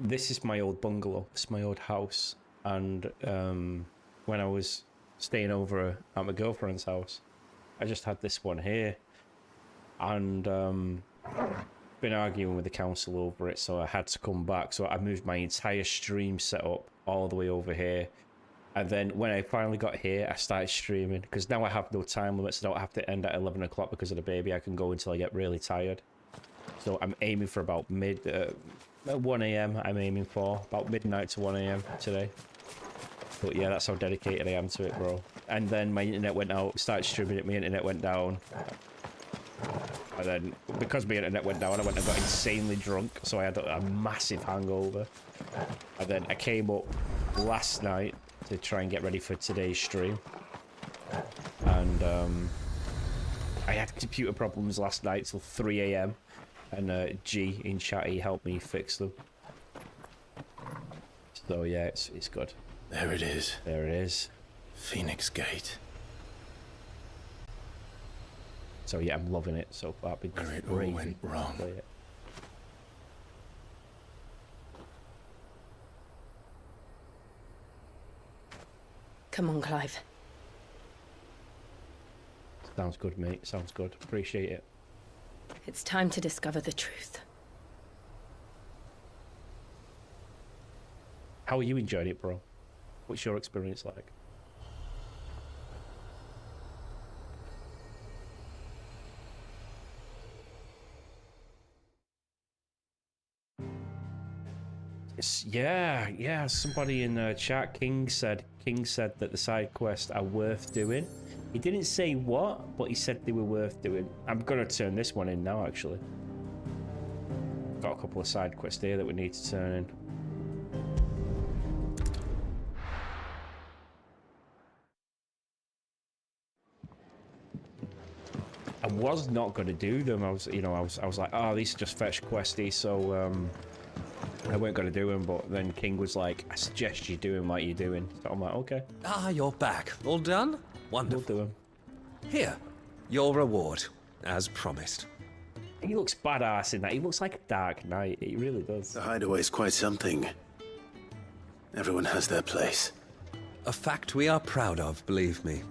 this is my old bungalow. This is my old house. And when I was staying over at my girlfriend's house, I just had this one here. And been arguing with the council over it, so I had to come back. So I moved my entire stream setup all the way over here. And then when I finally got here, I started streaming, because now I have no time limits. I don't have to end at 11 o'clock because of the baby. I can go until I get really tired. So I'm aiming for about 1 a.m. I'm aiming for about midnight to 1 a.m. today. But yeah, that's how dedicated I am to it, bro. And then my internet went out, started streaming it, my internet went down. And then, because my internet went down, I went and got insanely drunk, so I had a massive hangover. And then I came up last night to try and get ready for today's stream. And I had computer problems last night till 3 a.m. And G in chat, he helped me fix them. So yeah, it's good. There it is. There it is. Phoenix Gate. So yeah, I'm loving it so far. Where it all went wrong. Come on, Clive. Sounds good, mate. Sounds good. Appreciate it. It's time to discover the truth. How are you enjoying it, bro? What's your experience like? Yeah. Somebody in chat, King said that the side quests are worth doing. He didn't say what, but he said they were worth doing. I'm gonna turn this one in now, actually. Got a couple of side quests here that we need to turn in. I was not gonna do them. I was like, oh, these are just fetch questy, so I weren't going to do them, but then King was like, I suggest you do them like you're doing. So I'm like, okay. Ah, you're back. All done? Wonderful. We'll do them. Here, your reward, as promised. He looks badass in that. He looks like a Dark Knight. He really does. The hideaway's quite something. Everyone has their place. A fact we are proud of, believe me.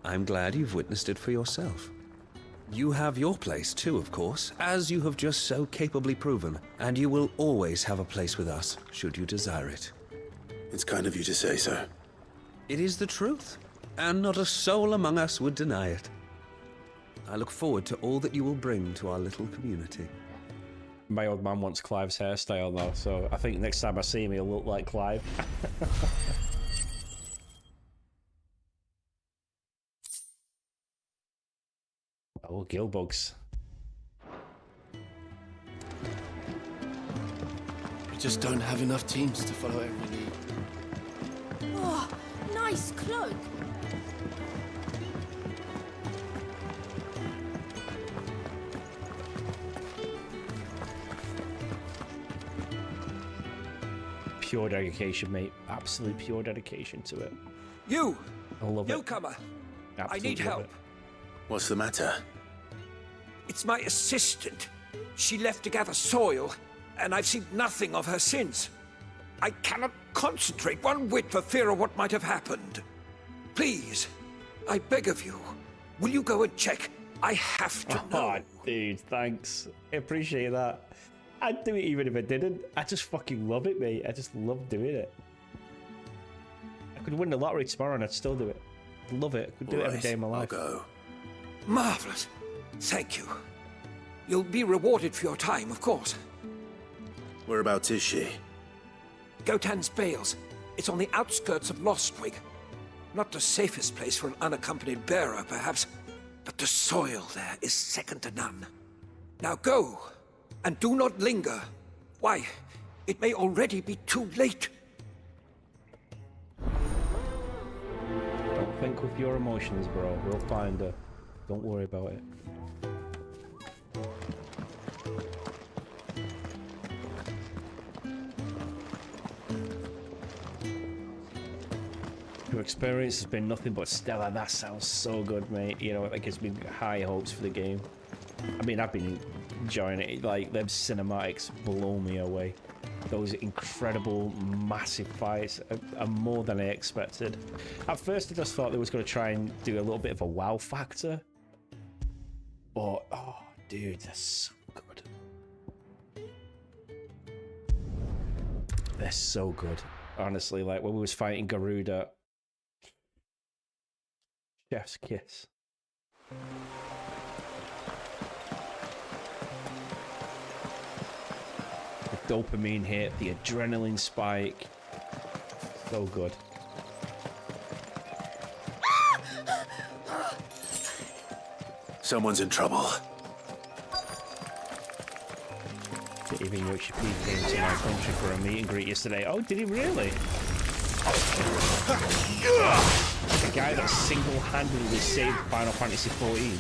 I'm glad you've witnessed it for yourself. You have your place too, of course, as you have just so capably proven, and you will always have a place with us, should you desire it. It's kind of you to say so. It is the truth, and not a soul among us would deny it. I look forward to all that you will bring to our little community. My old man wants Clive's hairstyle though, so I think next time I see him, he'll look like Clive. Oh, gill bugs. We just don't have enough teams to follow every lead. Oh, nice cloak. Pure dedication, mate. Absolute pure dedication to it. You! I love it. Newcomer! I Absolutely need love help. it. What's the matter? It's my assistant. She left to gather soil, and I've seen nothing of her since. I cannot concentrate one whit for fear of what might have happened. Please, I beg of you, will you go and check? I have to know. Oh, dude, thanks. I appreciate that. I'd do it even if I didn't. I just fucking love it, mate. I just love doing it. I could win the lottery tomorrow and I'd still do it. I'd love it. I could do it every day of my life. I'll go. Marvelous. Thank you. You'll be rewarded for your time, of course. Whereabouts is she? Gotan's Bales. It's on the outskirts of Lostwig. Not the safest place for an unaccompanied bearer, perhaps, but the soil there is second to none. Now go, and do not linger. Why, it may already be too late. Don't think with your emotions, bro. We'll find her. Don't worry about it. Your experience has been nothing but stellar. That sounds so good, mate. You know, it gives me high hopes for the game. I mean, I've been enjoying it. Like, them cinematics blow me away. Those incredible, massive fights are more than I expected. At first, I just thought they was going to try and do a little bit of a wow factor. But, oh, dude, they're so good. They're so good. Honestly, like, when we was fighting Garuda, chef's kiss. The dopamine hit, the adrenaline spike. So good. Someone's in trouble. Even Yoshi P came to my country for a meet and greet yesterday. Oh, did he really? The guy that single-handedly saved Final Fantasy XIV.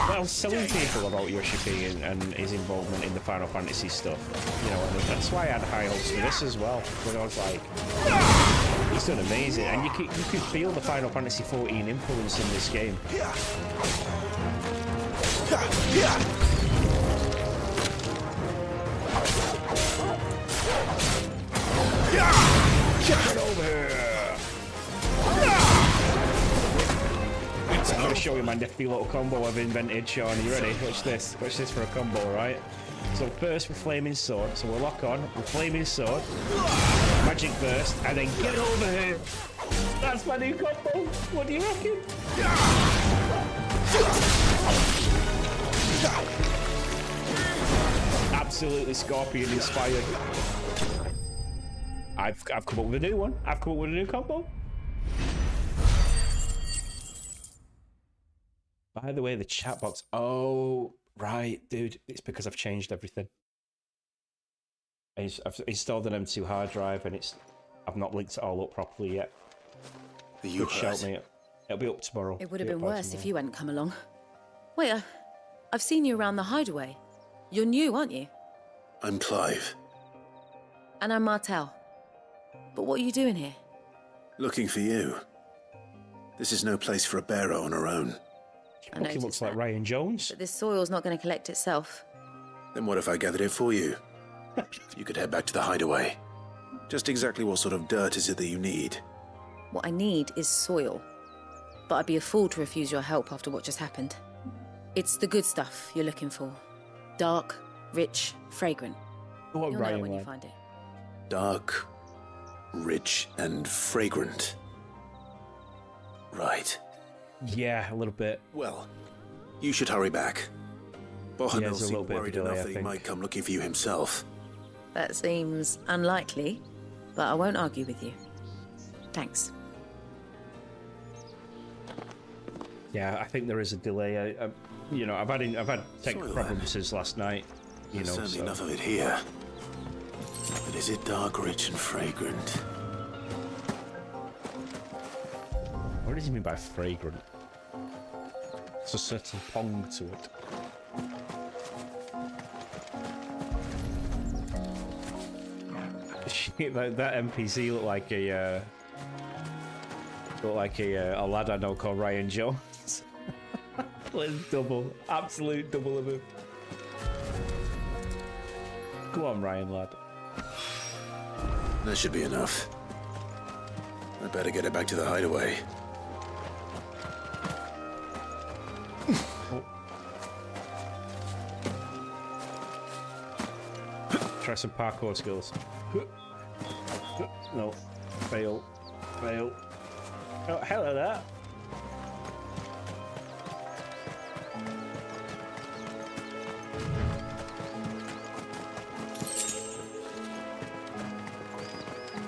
Well, telling people about Yoshi P and his involvement in the Final Fantasy stuff, you know, and that's why I had high hopes for this as well. But I was like, he's done amazing, and you can feel the Final Fantasy XIV influence in this game. Get over here! I'm going to show you my nifty little combo I've invented, Sean. Are you ready? Watch this. Watch this for a combo, right? So first with Flaming Sword. So we'll lock on with Flaming Sword. Magic Burst. And then get over here. That's my new combo. What do you reckon? Absolutely Scorpion inspired. I've come up with a new one. I've come up with a new combo. By the way, the chat box. Oh, right, dude. It's because I've changed everything. I've installed an M2 hard drive and I've not linked it all up properly yet. Good shout, mate. It'll be up tomorrow. It would have been worse if you hadn't come along. Wait, I've seen you around the hideaway. You're new, aren't you? I'm Clive. And I'm Martel. But what are you doing here? Looking for you. This is no place for a bearer on her own. He looks like Ryan Jones. But this soil's not going to collect itself. Then what if I gathered it for you? You could head back to the hideaway. Just exactly what sort of dirt is it that you need? What I need is soil. But I'd be a fool to refuse your help after what just happened. It's the good stuff you're looking for. Dark, rich, fragrant. What You'll know when you find it. Dark, rich and fragrant. Right. Yeah, a little bit. Well, you should hurry back. Bohanel there's a little seemed bit of worried delay, enough I that he think. might come looking for you himself. That seems unlikely, but I won't argue with you. Thanks. Yeah, I think there is a delay. You know, I've had tech Sorry, problems since last night. You know, There's certainly so. enough of it here. But is it dark, rich, and fragrant? What does he mean by fragrant? There's a certain pong to it. Shit, that NPC looked like a lad I know called Ryan Jones. Double, absolute double of him. Go on, Ryan, lad. That should be enough. I better get it back to the hideaway. Try some parkour skills. No. Fail. Fail. Oh, hello there.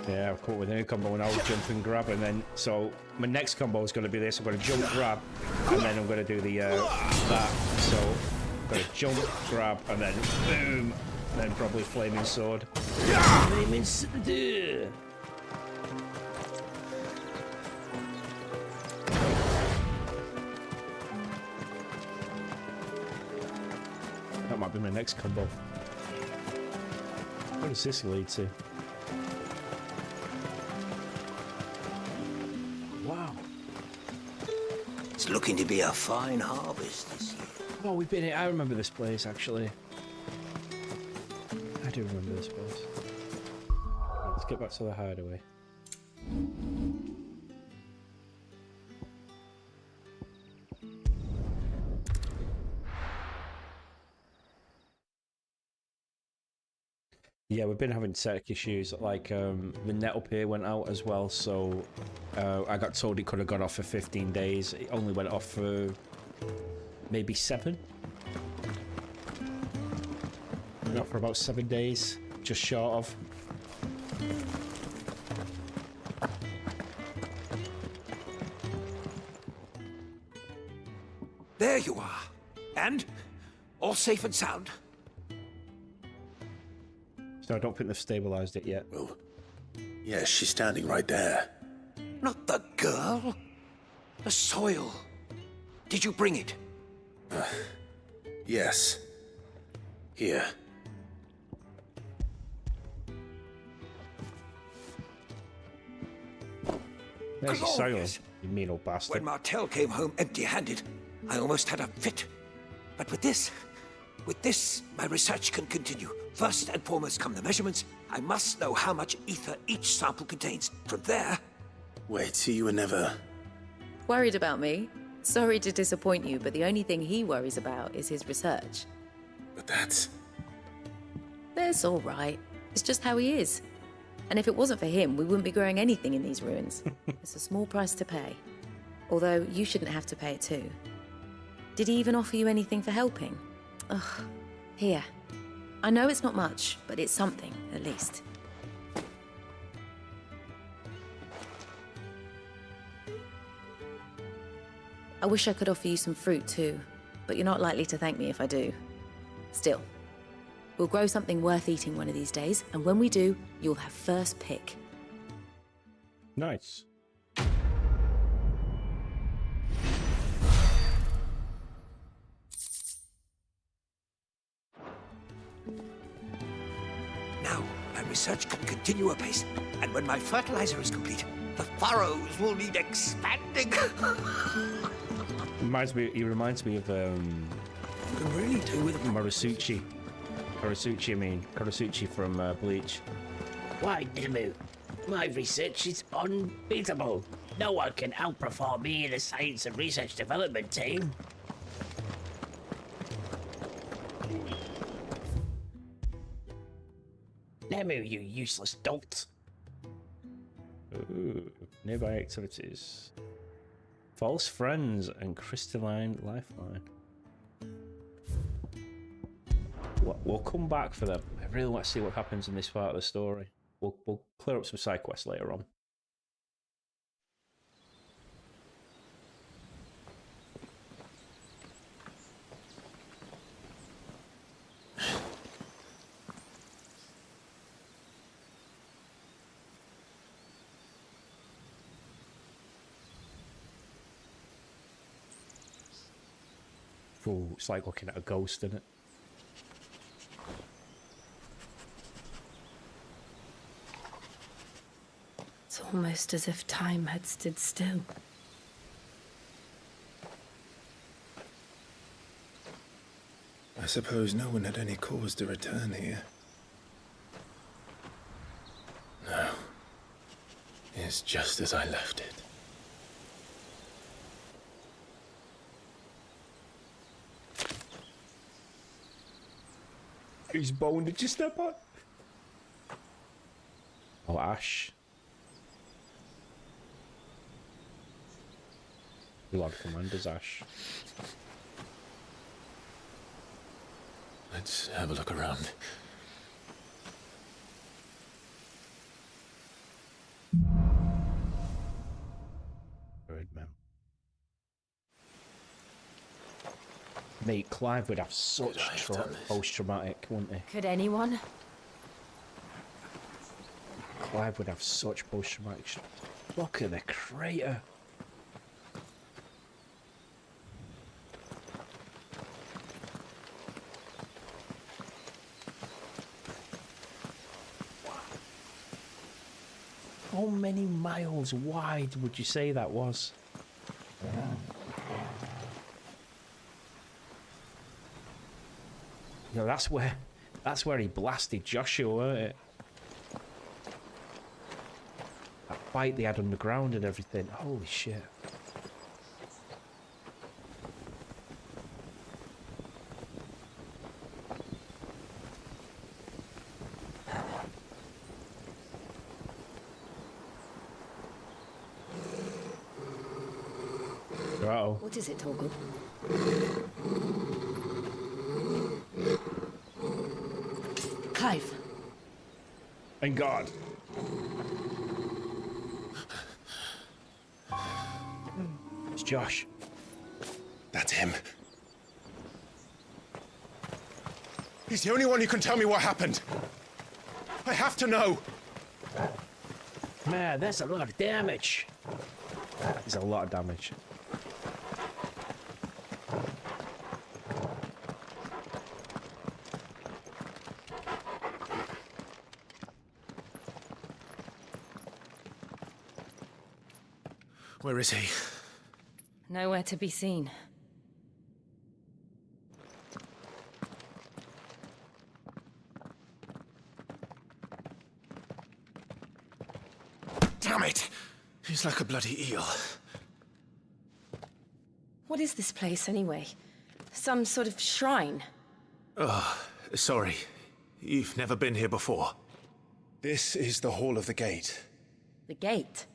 Yeah, I've come up with a new combo and I'll jump and grab, and then so my next combo is going to be this. I'm going to jump, grab, and then I'm going to do the that. So I'm going to jump, grab, and then boom, and then probably flaming sword. Flaming sword. That might be my next combo. What does this lead to? Wow. It's looking to be a fine harvest this year. Oh, we've been here. I remember this place, actually. I do remember this place. Let's get back to the hideaway. Yeah, we've been having tech issues, like the net up here went out as well, so I got told it could have gone off for 15 days. It only went off for maybe 7. Went off for about 7 days, just short of. There you are. And? All safe and sound? So I don't think they've stabilised it yet. Well, yes, she's standing right there. Not the girl. The soil. Did you bring it? Yes. Here. There's your Glorious. soil, you mean old bastard. When Martel came home empty-handed, I almost had a fit. But with this, my research can continue. First and foremost come the measurements. I must know how much ether each sample contains. From there... Wait, so you were never... Worried about me? Sorry to disappoint you, but the only thing he worries about is his research. But that's all right. It's just how he is. And if it wasn't for him, we wouldn't be growing anything in these ruins. It's a small price to pay. Although, you shouldn't have to pay it too. Did he even offer you anything for helping? Ugh. Here. I know it's not much, but it's something, at least. I wish I could offer you some fruit too, but you're not likely to thank me if I do. Still, we'll grow something worth eating one of these days, and when we do, you'll have first pick. Nice. Now, my research can continue apace. And when my fertilizer is complete, the furrows will need expanding. He reminds me of can really do with Marisuchi. Karasuchi from Bleach. Why, Nimu? My research is unbeatable. No one can outperform me in the science and research development team. Nemu, you useless dolt. Ooh, nearby activities. False friends and crystalline lifeline. We'll come back for them. I really want to see what happens in this part of the story. We'll clear up some side quests later on. Ooh, it's like looking at a ghost, isn't it? It's almost as if time had stood still. I suppose no one had any cause to return here. No. It's just as I left it. Whose bone did you step on? Oh, Ash. Lord Commander's Ash. Let's have a look around. Good man. Mate, Clive would have such post-traumatic, wouldn't he? Could anyone? Clive would have such post-traumatic. Look at the crater. How many miles wide would you say that was? You know, that's where he blasted Joshua, weren't it? That fight they had underground and everything. Holy shit. Uh-oh. What is it, Torgal? Clive. Thank God. It's Josh. That's him. He's the only one who can tell me what happened. I have to know. Man, that's a lot of damage. There's a lot of damage. Where is he? Nowhere to be seen. Damn it! He's like a bloody eel. What is this place, anyway? Some sort of shrine? Oh, sorry. You've never been here before. This is the Hall of the Gate. The gate?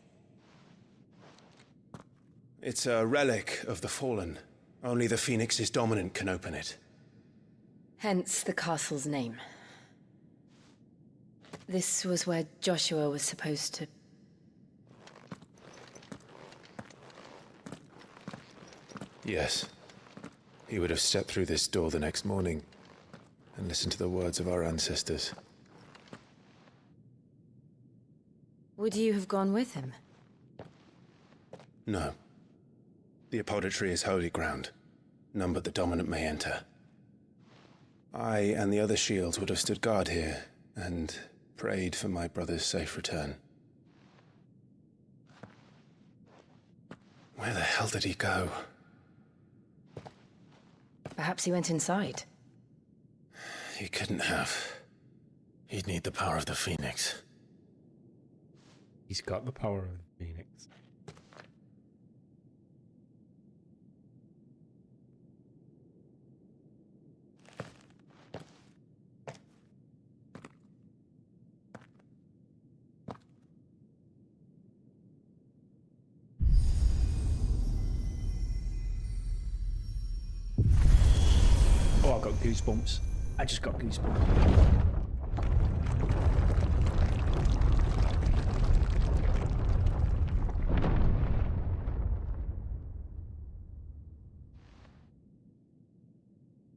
It's a relic of the Fallen. Only the Phoenix's dominant can open it. Hence the castle's name. This was where Joshua was supposed to... Yes. He would have stepped through this door the next morning and listened to the words of our ancestors. Would you have gone with him? No. The apodatory is holy ground. None but the dominant may enter. I and the other shields would have stood guard here and prayed for my brother's safe return. Where the hell did he go? Perhaps he went inside. He couldn't have. He'd need the power of the Phoenix. He's got the power of the Phoenix. Oh, I got goosebumps. I just got goosebumps.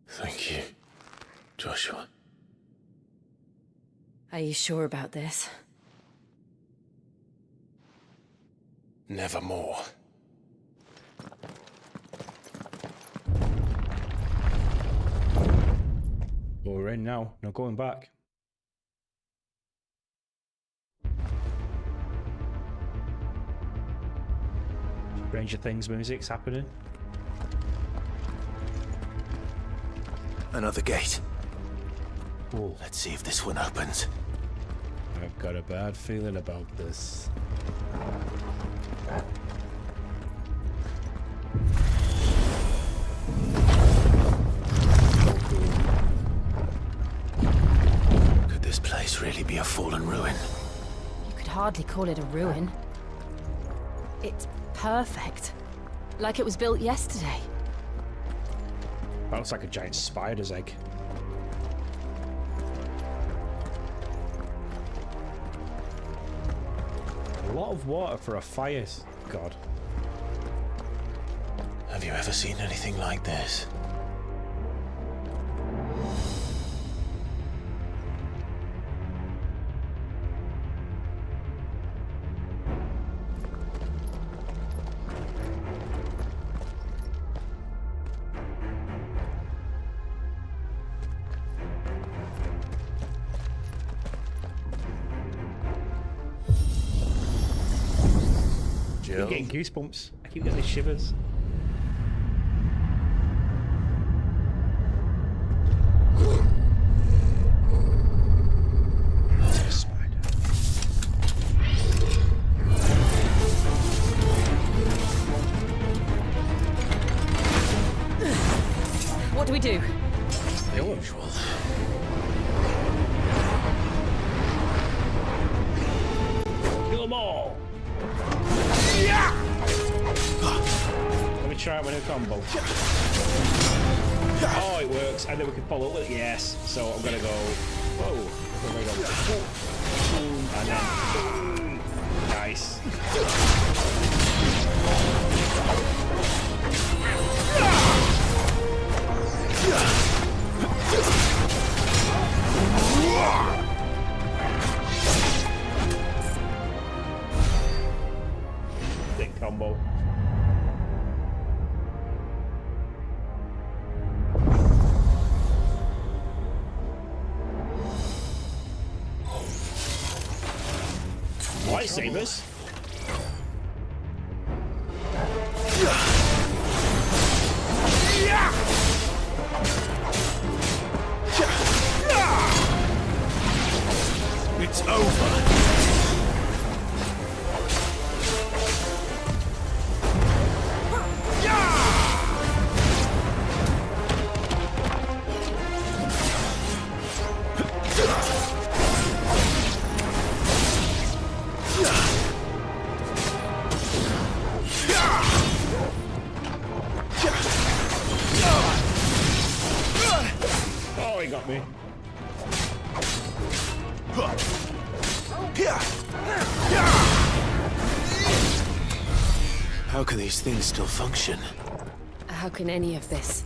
Thank you, Joshua. Are you sure about this? Nevermore. Well, we're in now. No going back. Stranger Things music's happening. Another gate. Ooh. Let's see if this one opens. I've got a bad feeling about this. Could this place really be a fallen ruin? You could hardly call it a ruin. It's perfect. Like it was built yesterday. That looks like a giant spider's egg. A lot of water for a fire god. Have you ever seen anything like this? I keep getting goosebumps. I keep getting the shivers. What do we do? The usual. Kill them all. Let me try it with a combo. Oh, it works. And then we can follow up with it. Yes. So I'm gonna go. Whoa. I'm gonna go. Boom. And then. Boom. Nice. Thick combo. Lightsabers. It's over. Oh, he got me. How can these things still function? How can any of this?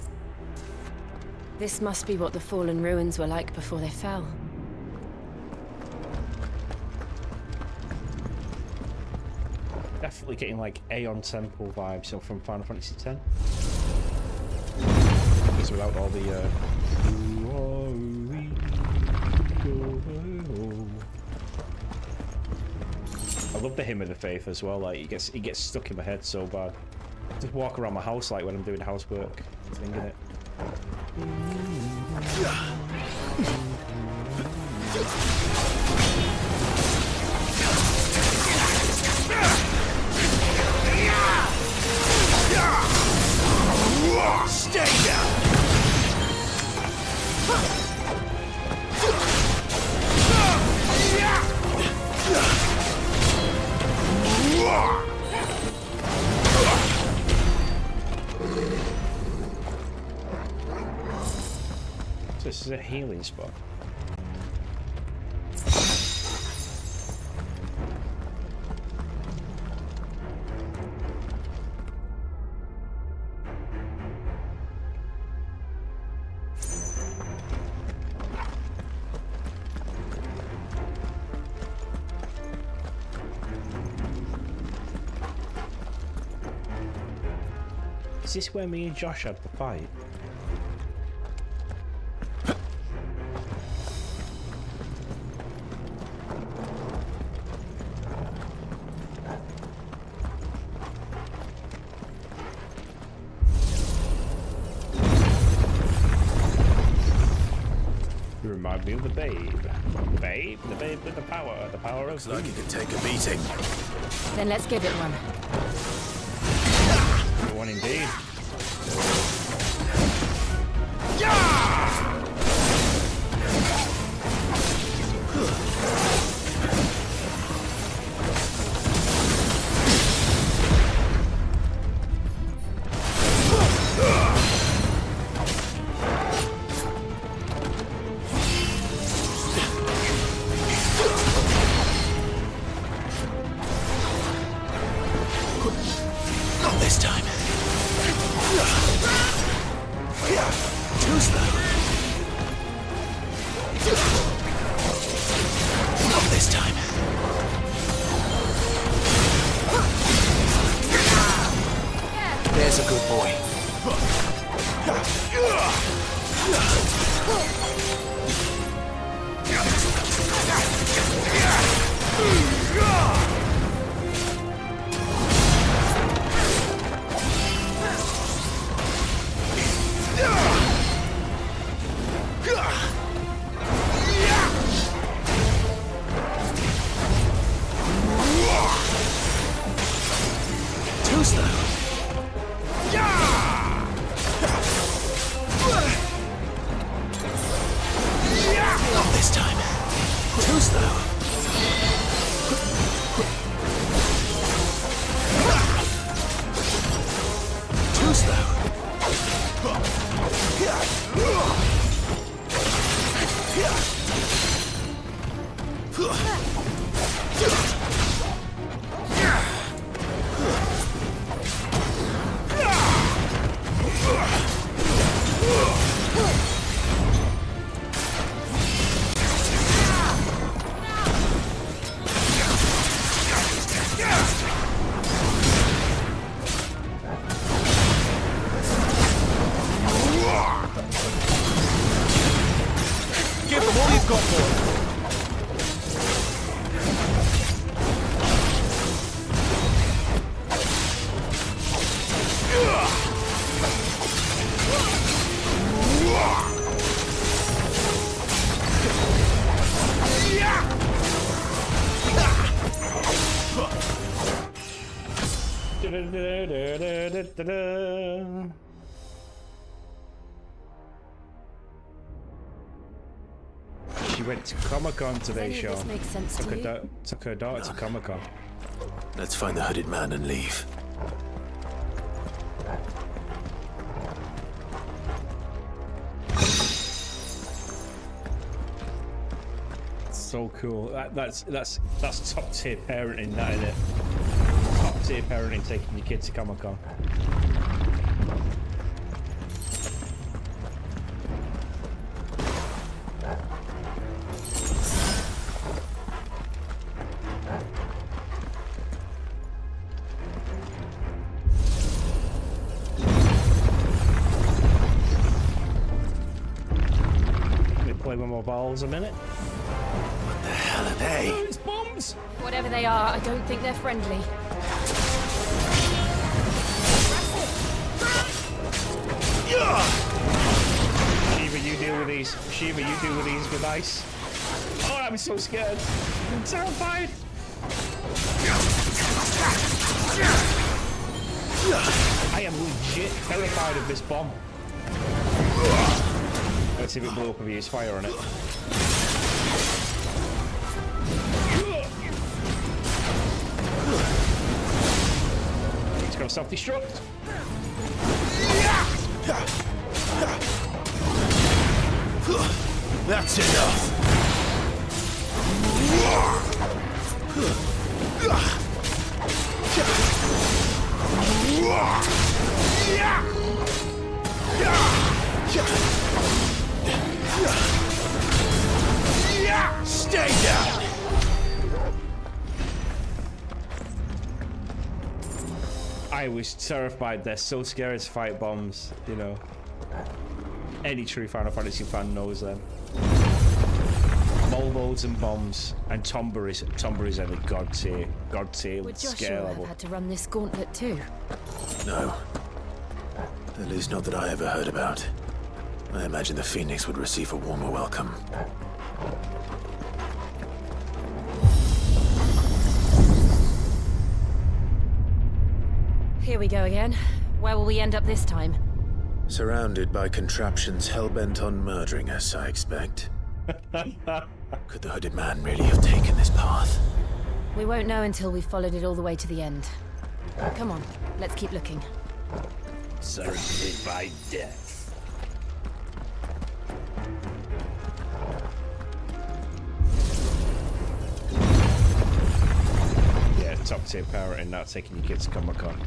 This must be what the fallen ruins were like before they fell. Definitely getting like Aeon Temple vibes from Final Fantasy X. Just without all the I love the Hymn of the Faith as well. Like it gets stuck in my head so bad. Just walk around my house like when I'm doing housework, singing it. Stay down! This is a healing spot. Is this where me and Josh had the fight? You remind me of the babe. The babe with the power of Looks like it could take a beating. Then let's give it one. One indeed. Not this time. Too slow. Not this time. There's a good boy. Too slow. Not this time. Too slow. Too slow. Give them all you've got for it. She went to Comic-Con today, Does any of Sean. this make sense to you? Took her daughter to Comic-Con. Let's find the hooded man and leave. So cool. That's top tier parenting, that isn't it? Top tier parenting, taking your kids to Comic-Con. Play with more balls a minute. What the hell are they? Oh, it's bombs! Whatever they are, I don't think they're friendly. Shiva, you deal with these. Shiva, you deal with these with ice. Oh, I'm so scared. I'm terrified. I am legit terrified of this bomb. Let's see if it blew up if he used fire on it. It's got to self-destruct. That's enough. Stay down. I was terrified. They're so scary to fight bombs, you know. Any true Final Fantasy fan knows them. Molbolds and bombs and Tomberries. Tomberries are the god tier Would scale Joshua have level. had to run this gauntlet too? No. At least not that I ever heard about. I imagine the Phoenix would receive a warmer welcome. Here we go again. Where will we end up this time? Surrounded by contraptions hell-bent on murdering us, I expect. Could the hooded man really have taken this path? We won't know until we've followed it all the way to the end. Come on, let's keep looking. Certainly by death. Yeah, top tier power and not taking your kids to Comic-Con.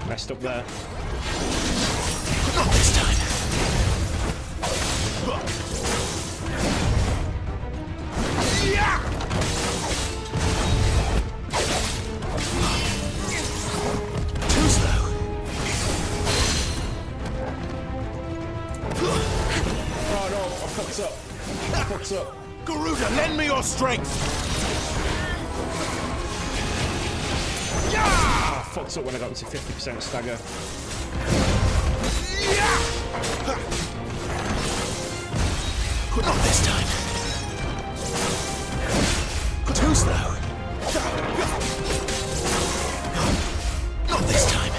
Messed up there. Not this time. Too slow. Oh no, I fucked up. I fucked up. Garuda, lend me your strength. I fucked up when I got to 50% stagger. Not this time. Too slow. Not this time.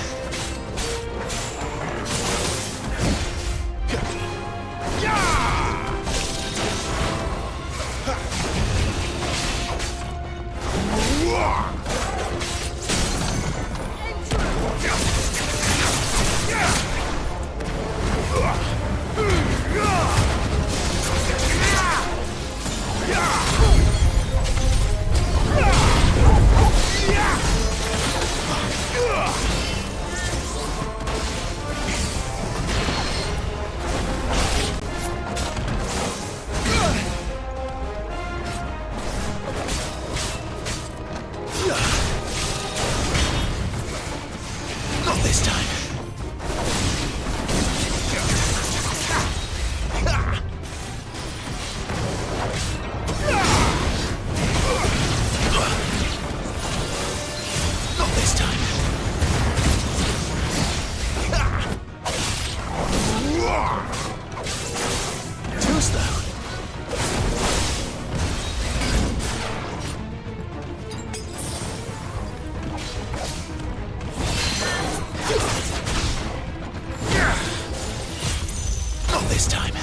Not this time. Not this time. Too slow. Not this time.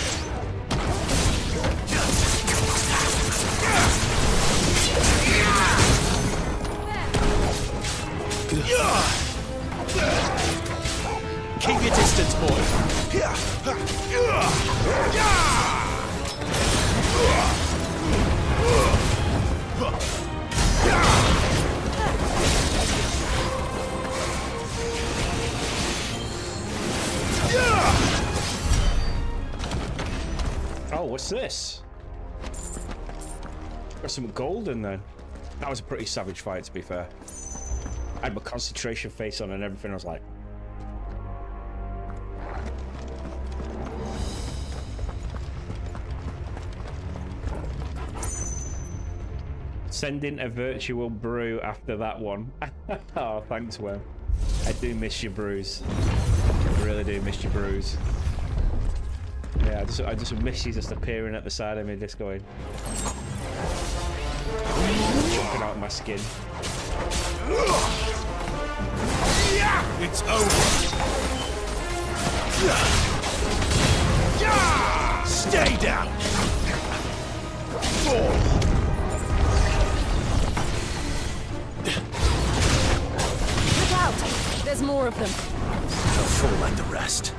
Keep your distance, boy. Oh, what's this? Got some gold in there. That was a pretty savage fight, to be fair. I had my concentration face on and everything. I was like, send in a virtual brew after that one. Oh, thanks, Will. I do miss your brews. I really do miss your brews. Yeah, I just miss you just appearing at the side of me, just going, jumping out of my skin. It's over. Stay down. Look out! There's more of them. They'll fall like the rest.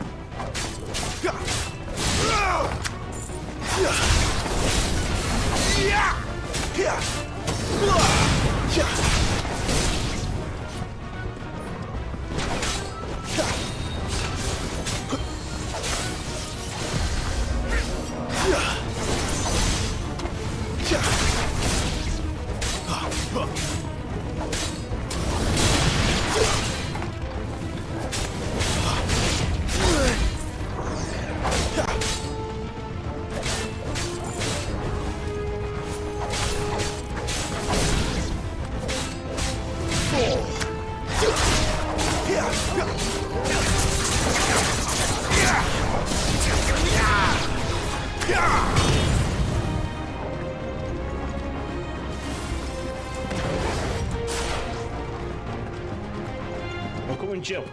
I'm coming, Jill.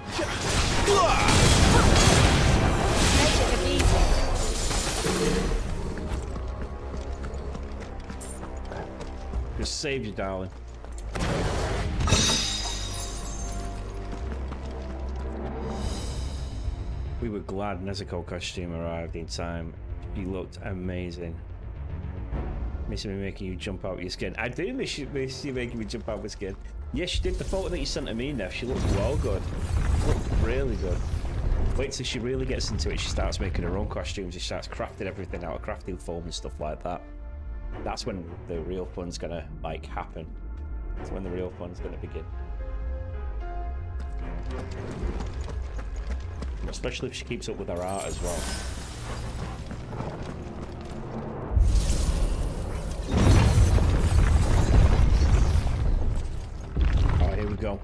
Just saved you, darling. We were glad Nezuko costume arrived in time. You looked amazing. Miss me making you jump out your skin. I do miss you making me jump out my skin. Yes, she did. The photo that you sent to me, Nev, she looked well good. She looked really good. Wait till she really gets into it. She starts making her own costumes. She starts crafting everything out of crafting foam and stuff like that. That's when the real fun's gonna, like, happen. That's when the real fun's gonna begin. Especially if she keeps up with her art as well. Alright, here we go.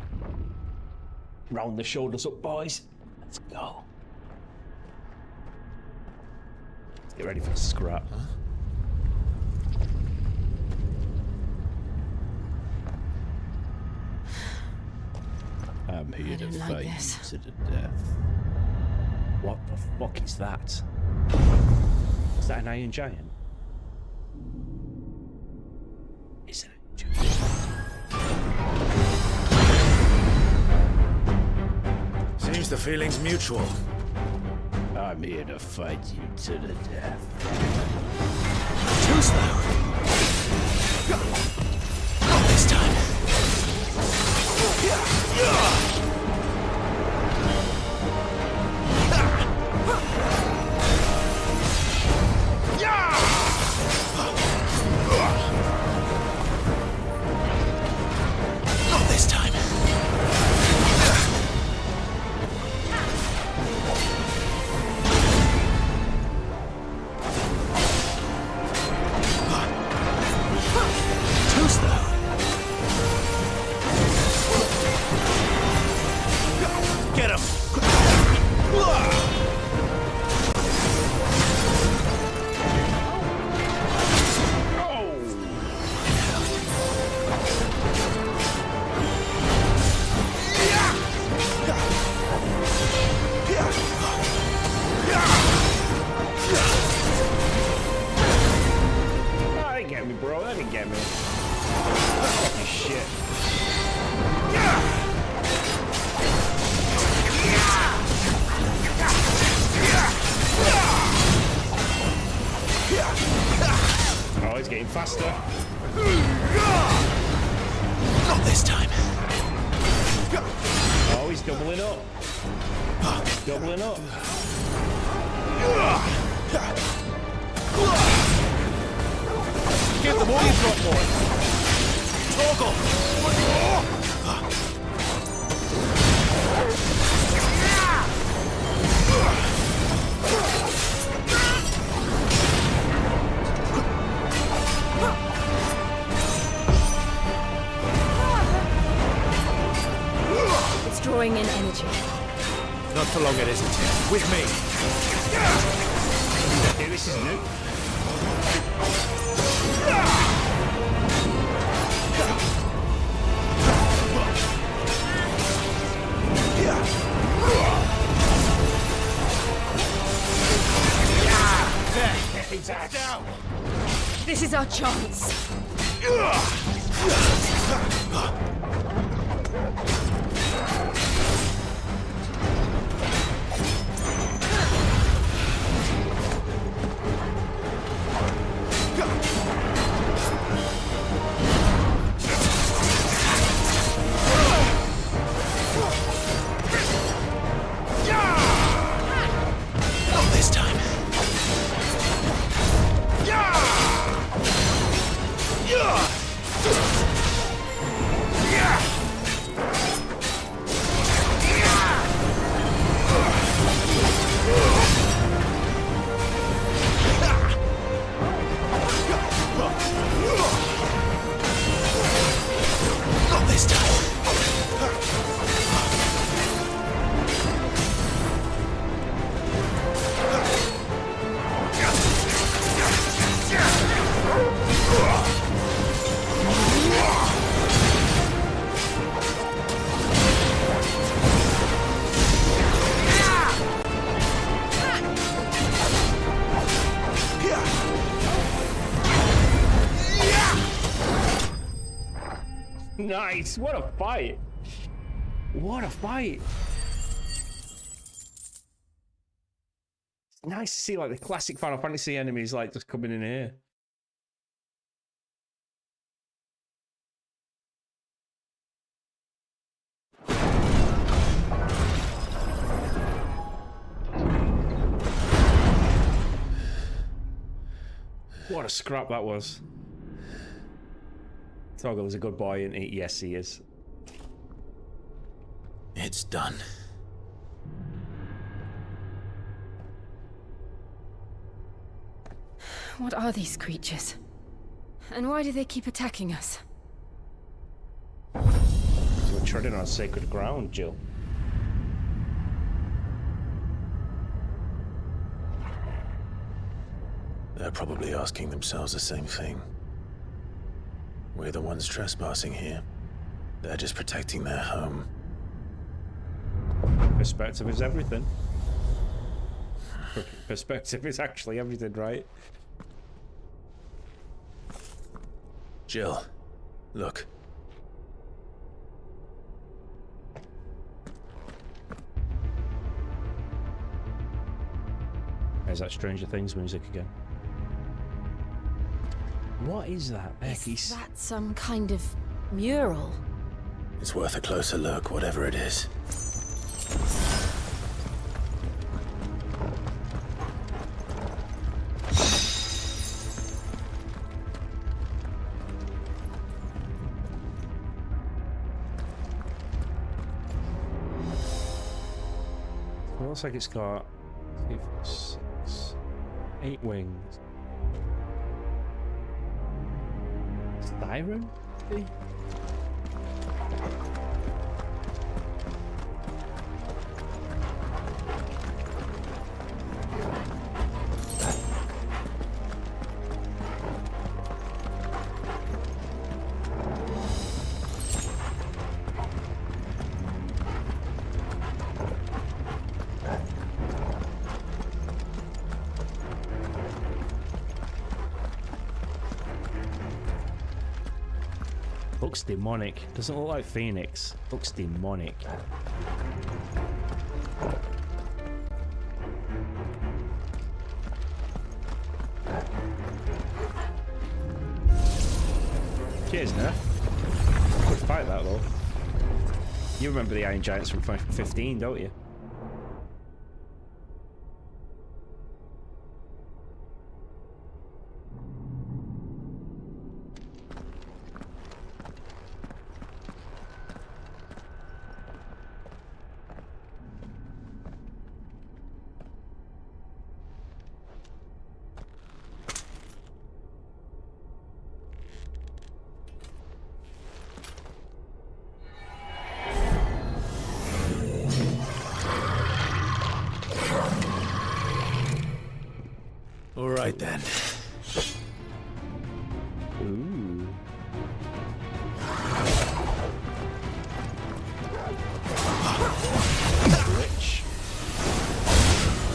Round the shoulders up, boys. Let's go. Let's get ready for the scrap. Huh? I'm here to fight you to the death. What the fuck is that? Is that an iron giant? Is it an iron giant? Seems the feeling's mutual. I'm here to fight you to the death. Too slow. Not this time. Not this time. Too slow. Get him! That didn't get me, bro. That didn't get me. Fucking shit. Oh, he's getting faster. Not this time. Oh, he's doubling up. He's doubling up. Get the more you've got more. Toggle. It's drawing in energy. Not for long, it isn't. With me. Okay, this is new. This is our chance. Not this time. Not this time. Nice! What a fight! What a fight! It's nice to see like the classic Final Fantasy enemies like just coming in here. What a scrap that was. Toggle is a good boy, and yes, he is. It's done. What are these creatures? And why do they keep attacking us? We're treading on sacred ground, Jill. They're probably asking themselves the same thing. We're the ones trespassing here. They're just protecting their home. Perspective is everything. Perspective is actually everything, right? Jill, look. There's that Stranger Things music again. What is that, Becky? Is that some kind of mural? It's worth a closer look, whatever it is. It looks like it's got 8 wings. Siren? Maybe? Looks demonic. Doesn't look like Phoenix. Looks demonic. Cheers, Nerf. Good fight that though. You remember the Iron Giants from 15, don't you? right then. Ooh. Glitch.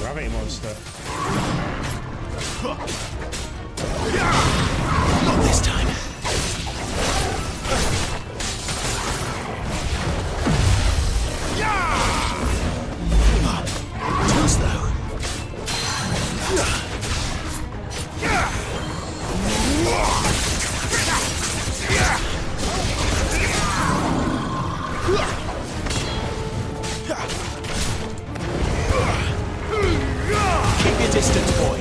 Gravity monster. Not this time. Too slow. Keep your distance, boy.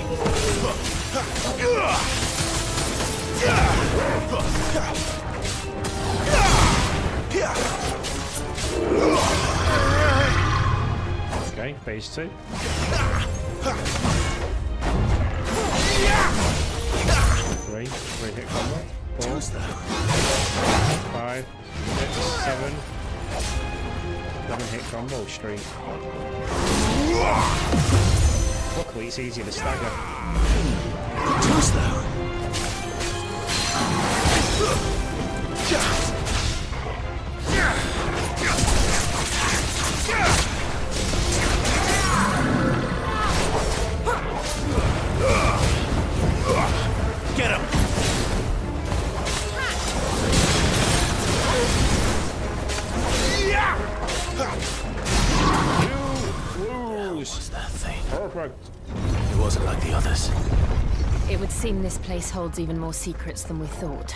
Okay, phase 2. 3 hit combo. 4, 5, 6, 7. 7 hit combo streak. Luckily, it's easier to stagger. Too slow. Get him! What was that thing? Perfect. It wasn't like the others. It would seem this place holds even more secrets than we thought.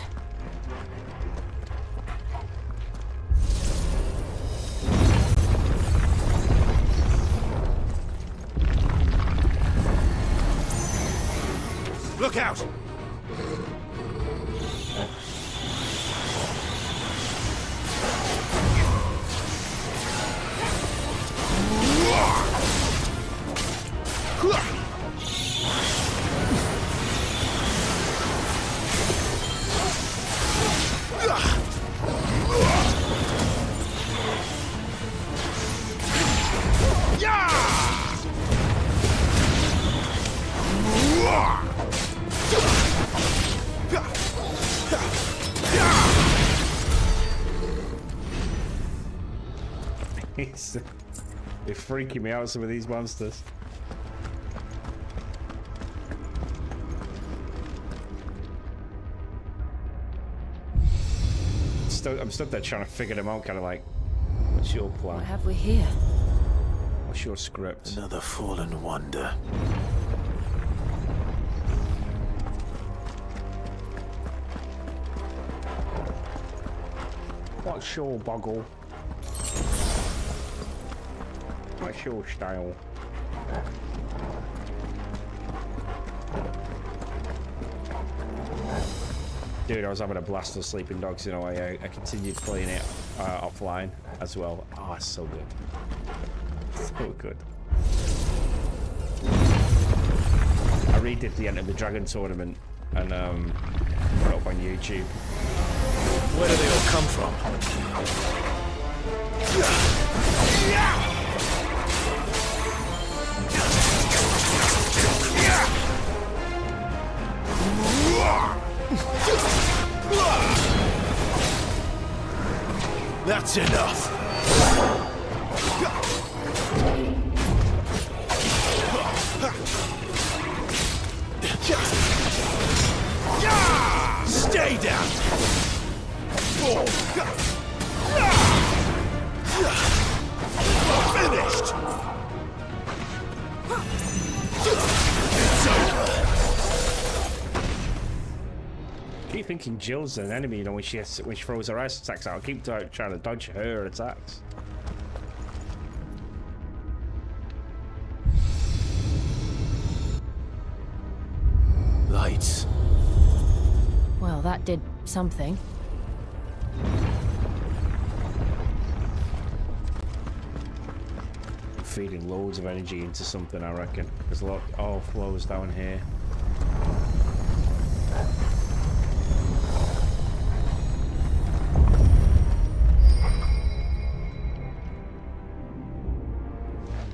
Look out! They're freaking me out, some of these monsters. I'm stuck there trying to figure them out, kind of like, what's your plan? What have we here? What's your script? Another fallen wonder. What's your boggle? What's your style? Dude, I was having a blast of Sleeping Dogs, you know, I continued playing it offline as well. Oh, it's so good. So good. I redid the Enter the Dragon tournament and put it up on YouTube. Where do they all come from? That's enough. Stay down. Finished. It's over. I keep thinking Jill's an enemy, you know, when she throws her ice attacks out. I keep trying to dodge her attacks. Lights. Well, that did something. Feeding loads of energy into something, I reckon. There's a lot all flows down here.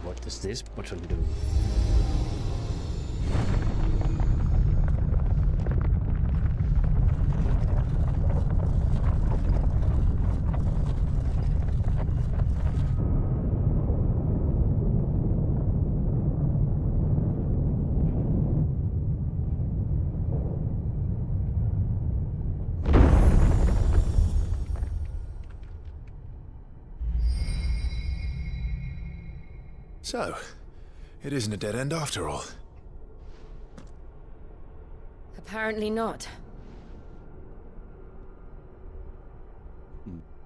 What does this button do? So, it isn't a dead end after all. Apparently not.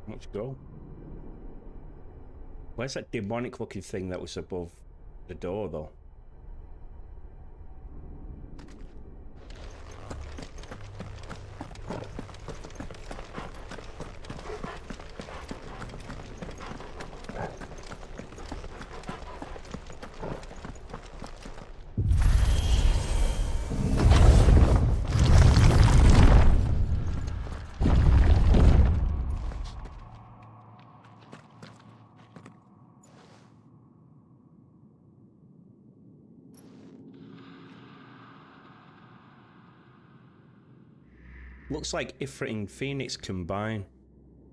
Let's go. Where's that demonic looking thing that was above the door, though? Looks like Ifrit and Phoenix combine.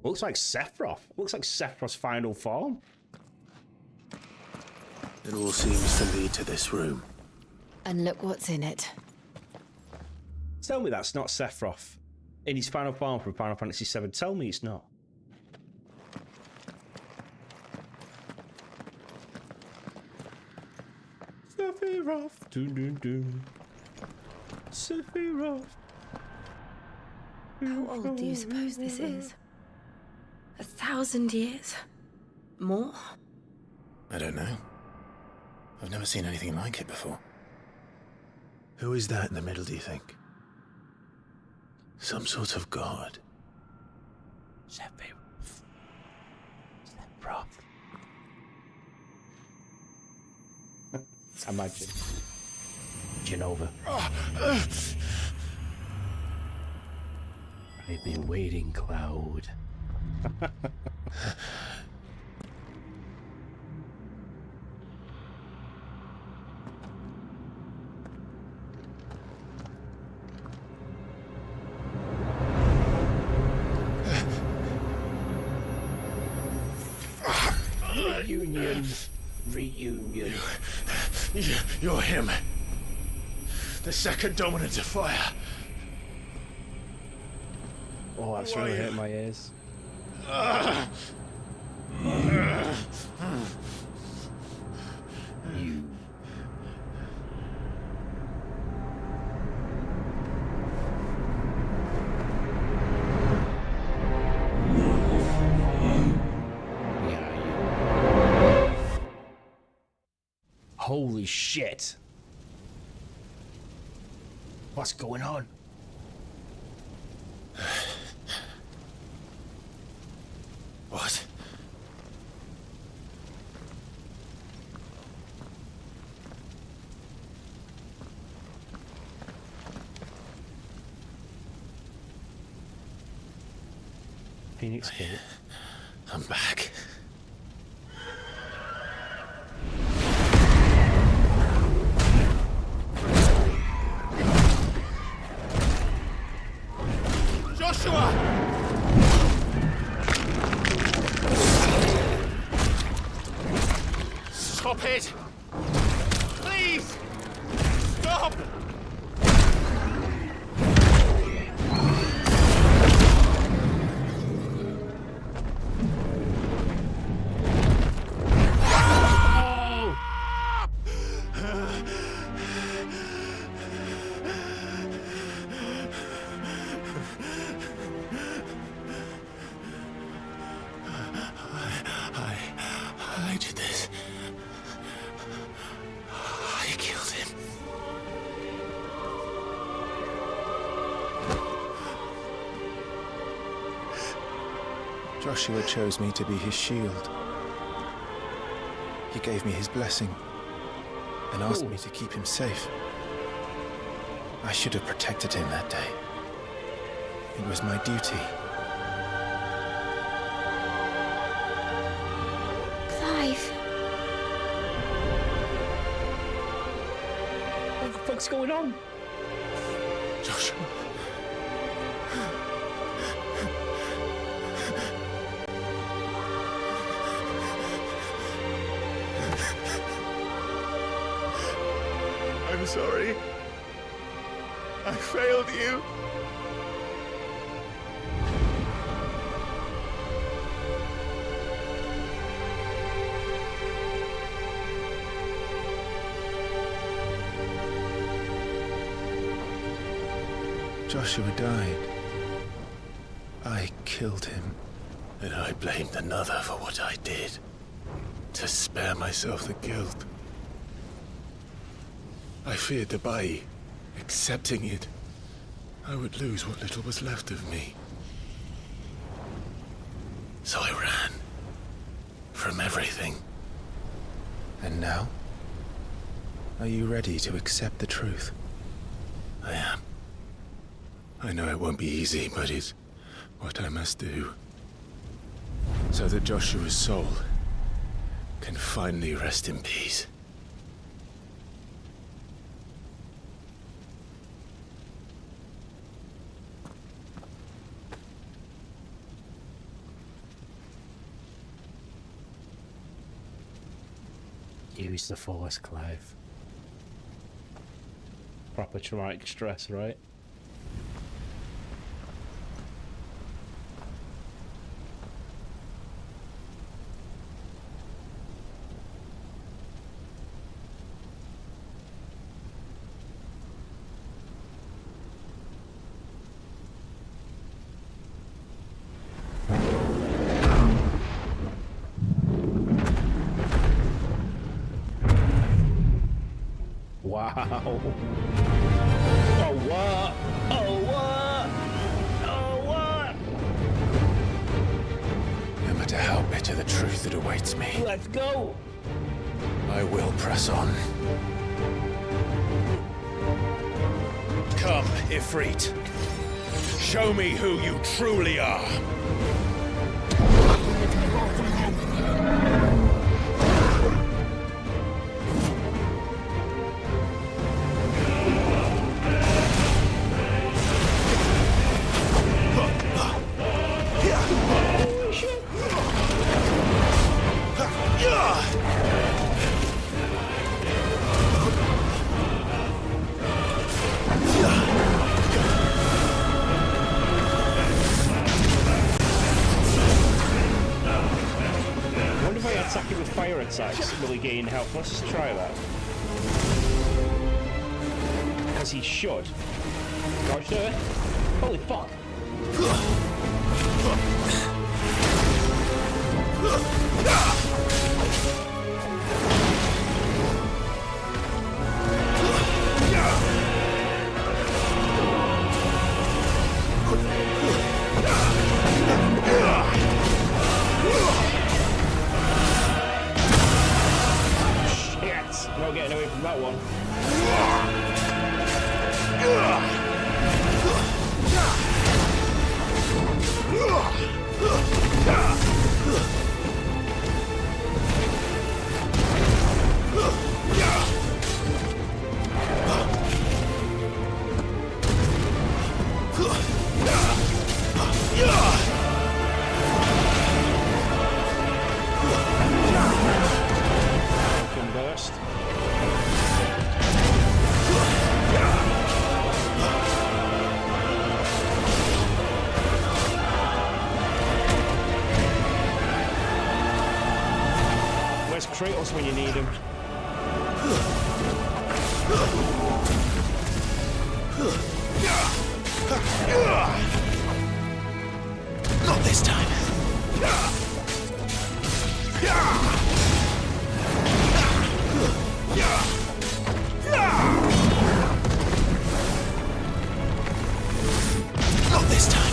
Looks like Sephiroth. Looks like Sephiroth's final form. It all seems to lead to this room. And look what's in it. Tell me that's not Sephiroth in his final form from Final Fantasy VII. Tell me it's not. Sephiroth. Dun, dun, dun. Sephiroth. How old do you suppose this is? 1,000 years? More? I don't know. I've never seen anything like it before. Who is that in the middle, do you think? Some sort of god? Sephiroth. Sephiroth. Imagine. Genova. I've been waiting, Cloud. Reunion. You're him. The second dominant of fire. Oh, that's really hurt my ears. You. Holy shit. What's going on? What? Phoenix Gate. I'm back. Joshua! Stop it! Please! Stop! I did this. I killed him. Joshua chose me to be his shield. He gave me his blessing and asked me to keep him safe. I should have protected him that day. It was my duty. Clive. What the fuck's going on? Joshua. I'm sorry. I failed you. Joshua died. I killed him. And I blamed another for what I did. To spare myself the guilt. I feared that by accepting it, I would lose what little was left of me. So I ran. From everything. And now? Are you ready to accept the truth? I am. I know it won't be easy, but it's what I must do. So that Joshua's soul can finally rest in peace. Use the force, Clive. Proper traumatic stress, right? Wow. Oh, what? Oh, what? Oh, what? No matter how bitter the truth that awaits me, Let's go. I will press on. Come, Ifrit. Show me who you truly are. Attacking with fire attacks will he gain health? Let's just try that. Because he should. Dodge do it. Holy fuck! No getting away from that one. Burst. Where's Kratos when you need him? Not this time. Not this time.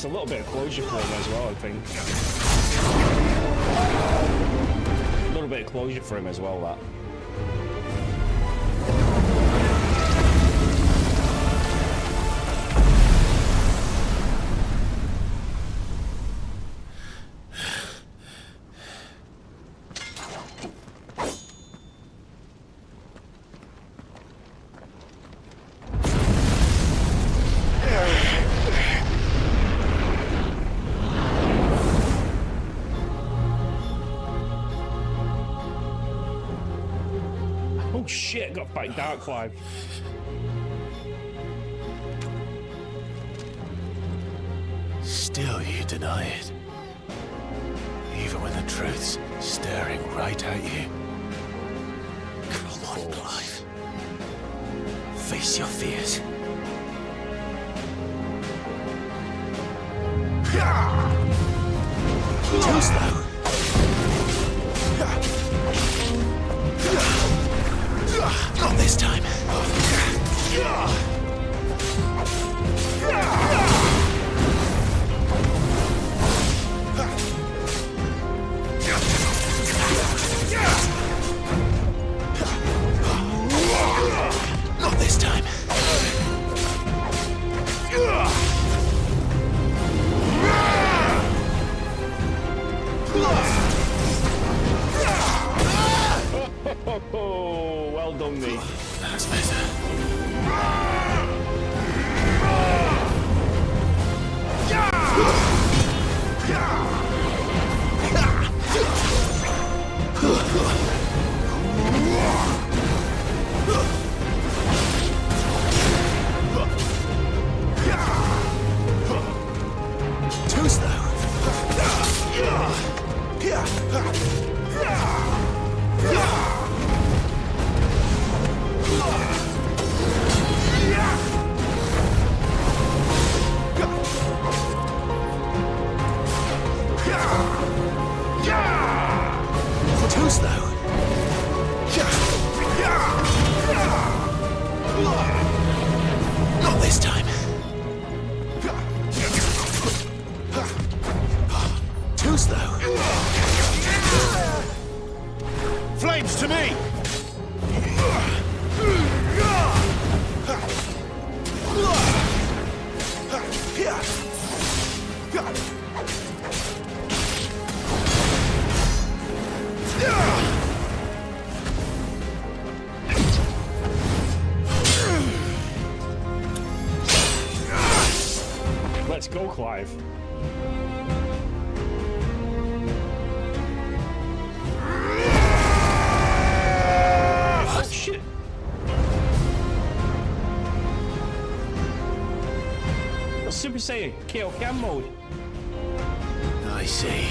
a little bit of closure for him as well, I think. A little bit of closure for him as well, that. Oh shit, got by Dark Clive. Still you deny it. Even when the truth's staring right at you. Come on, Clive. Face your fears. Too slow. Not this time. Not this time. Oh, well done, me. That's better. Too slow. Too slow. Not this time. Too slow. Flames to me! Let's go, Clive. Oh, shit. Super Saiyan, KO Cam mode. I see.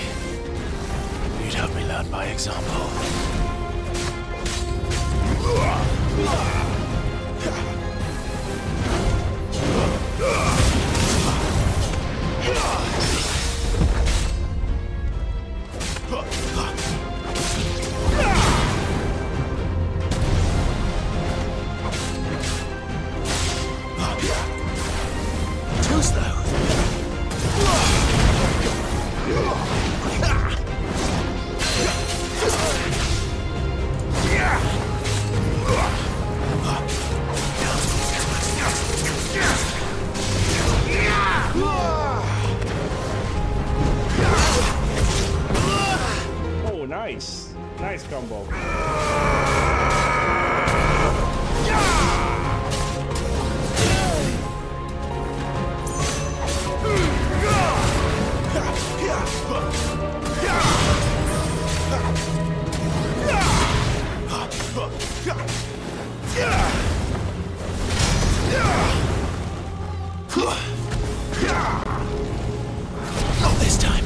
You'd have me learn by example. Too slow. Oh, nice. Nice combo. Not this time.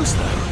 close, though.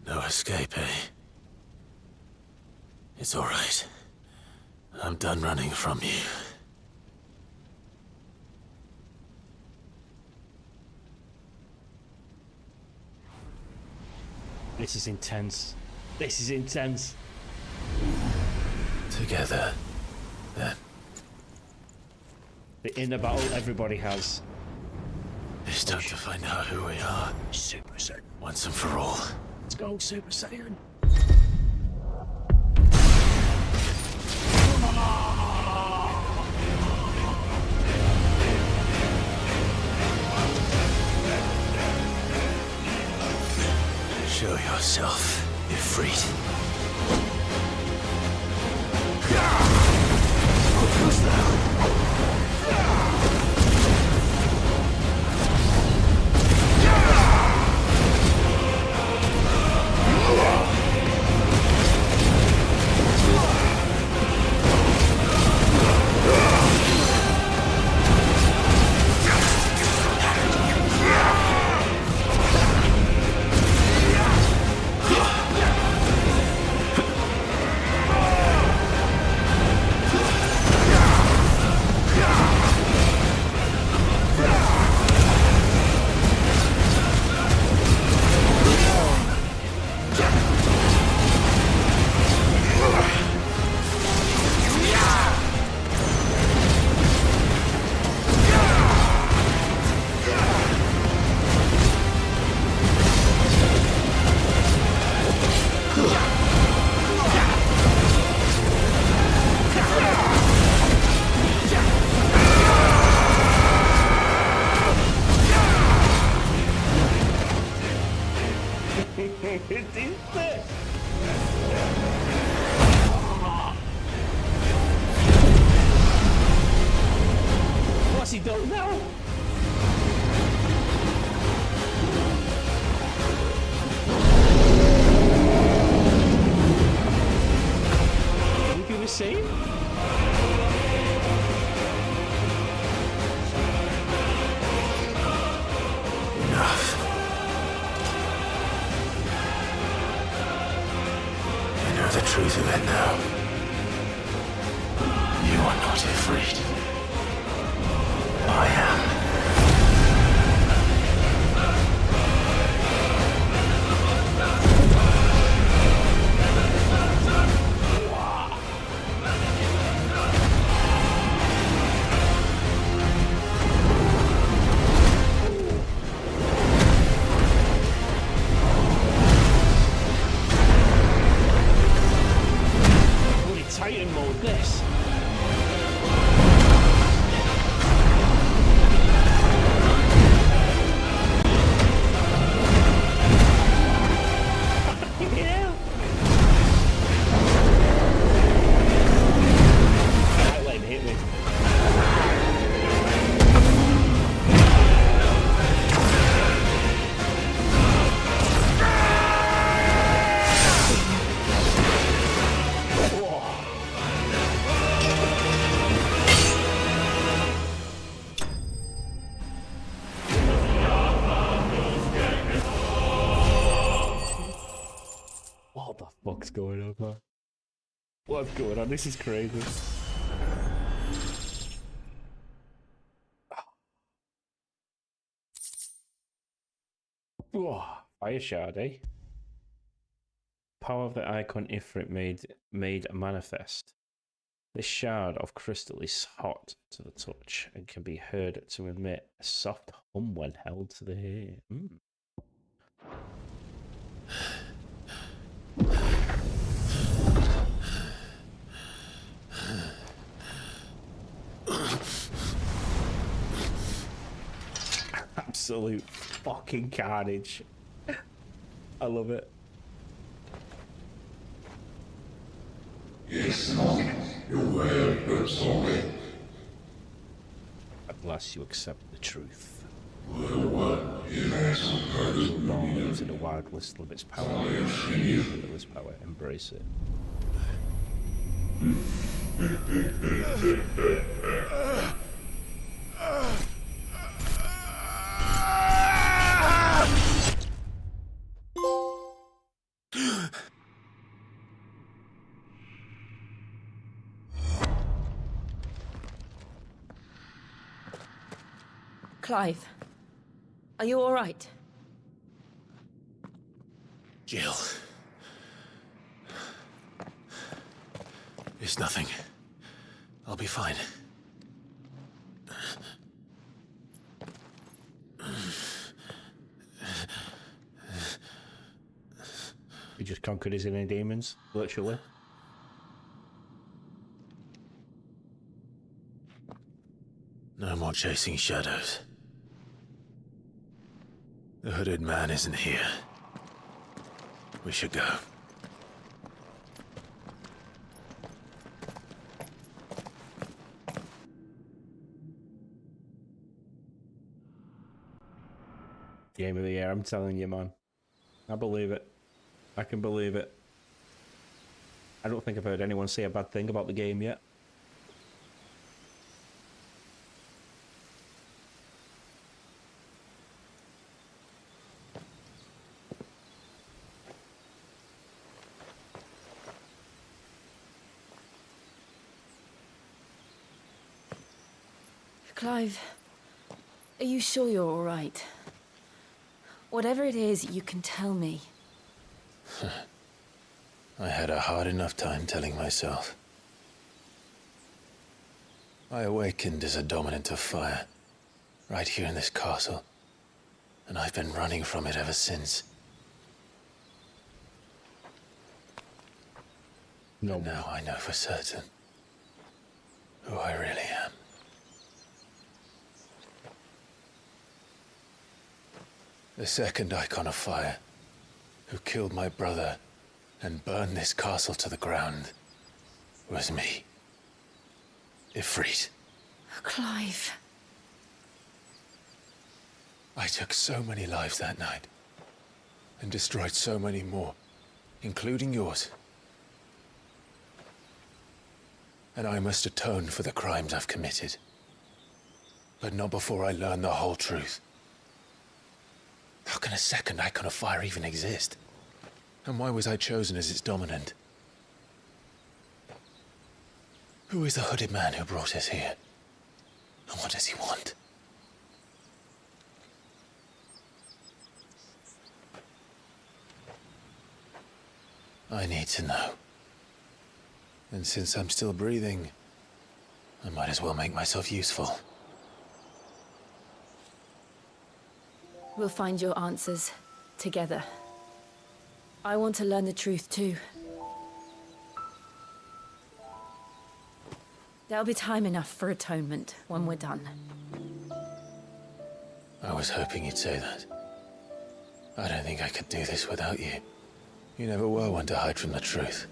No escape, eh? It's all right. I'm done running from you. This is intense. This is intense. Together, then. The inner battle everybody has. It's time to find out who we are. Super Saiyan. Once and for all. Let's go, Super Saiyan. Show yourself, Ifrit. Who's What's he done now? Will he do the same? enough? I know the truth of it now. You are not Ifrit. I am. Bloody Titan mode, this. What the fuck's going on, man? What's going on? This is crazy. Whoa, fire shard, eh? Power of the icon Ifrit made manifest. This shard of crystal is hot to the touch and can be heard to emit a soft hum when held to the ear. Absolute fucking carnage. I love it. Yes, your word hurts only. At last you accept the truth. Well, what? It has some purpose. Born into the wild wisdom of its power. Limitless power. Embrace it. Clive, are you all right? Jill. It's nothing. I'll be fine. You just conquered his inner demons, literally. No more chasing shadows. The hooded man isn't here. We should go. Game of the year, I'm telling you, man. I believe it. I can believe it. I don't think I've heard anyone say a bad thing about the game yet. Clive, are you sure you're all right? Whatever it is, you can tell me. I had a hard enough time telling myself. I awakened as a dominant of fire, right here in this castle, and I've been running from it ever since. No. Now I know for certain who I really am. The second icon of fire, who killed my brother and burned this castle to the ground, was me. Ifrit. Clive. I took so many lives that night, and destroyed so many more, including yours. And I must atone for the crimes I've committed. But not before I learn the whole truth. How can a second icon of fire even exist? And why was I chosen as its dominant? Who is the hooded man who brought us here? And what does he want? I need to know. And since I'm still breathing, I might as well make myself useful. We'll find your answers together. I want to learn the truth too. There'll be time enough for atonement when we're done. I was hoping you'd say that. I don't think I could do this without you. You never were one to hide from the truth,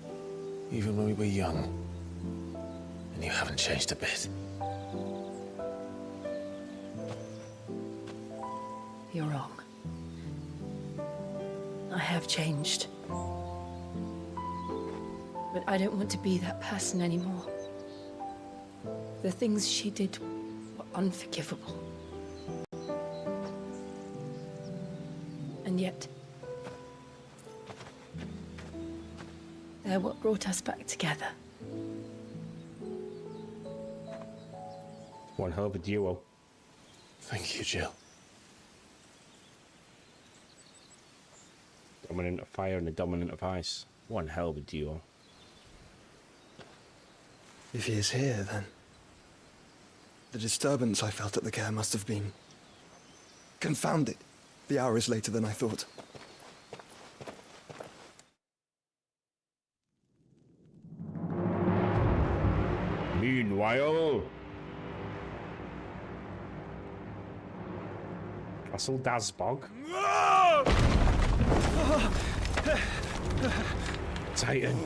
even when we were young. And you haven't changed a bit. You're wrong. I have changed. But I don't want to be that person anymore. The things she did were unforgivable. And yet, they're what brought us back together. One hell of a duo. Thank you, Jill. Dominant of fire and the dominant of ice. One hell of a duo. If he is here, then the disturbance I felt at the care must have been confounded. The hour is later than I thought. Meanwhile, Castle Dazbog. Titan.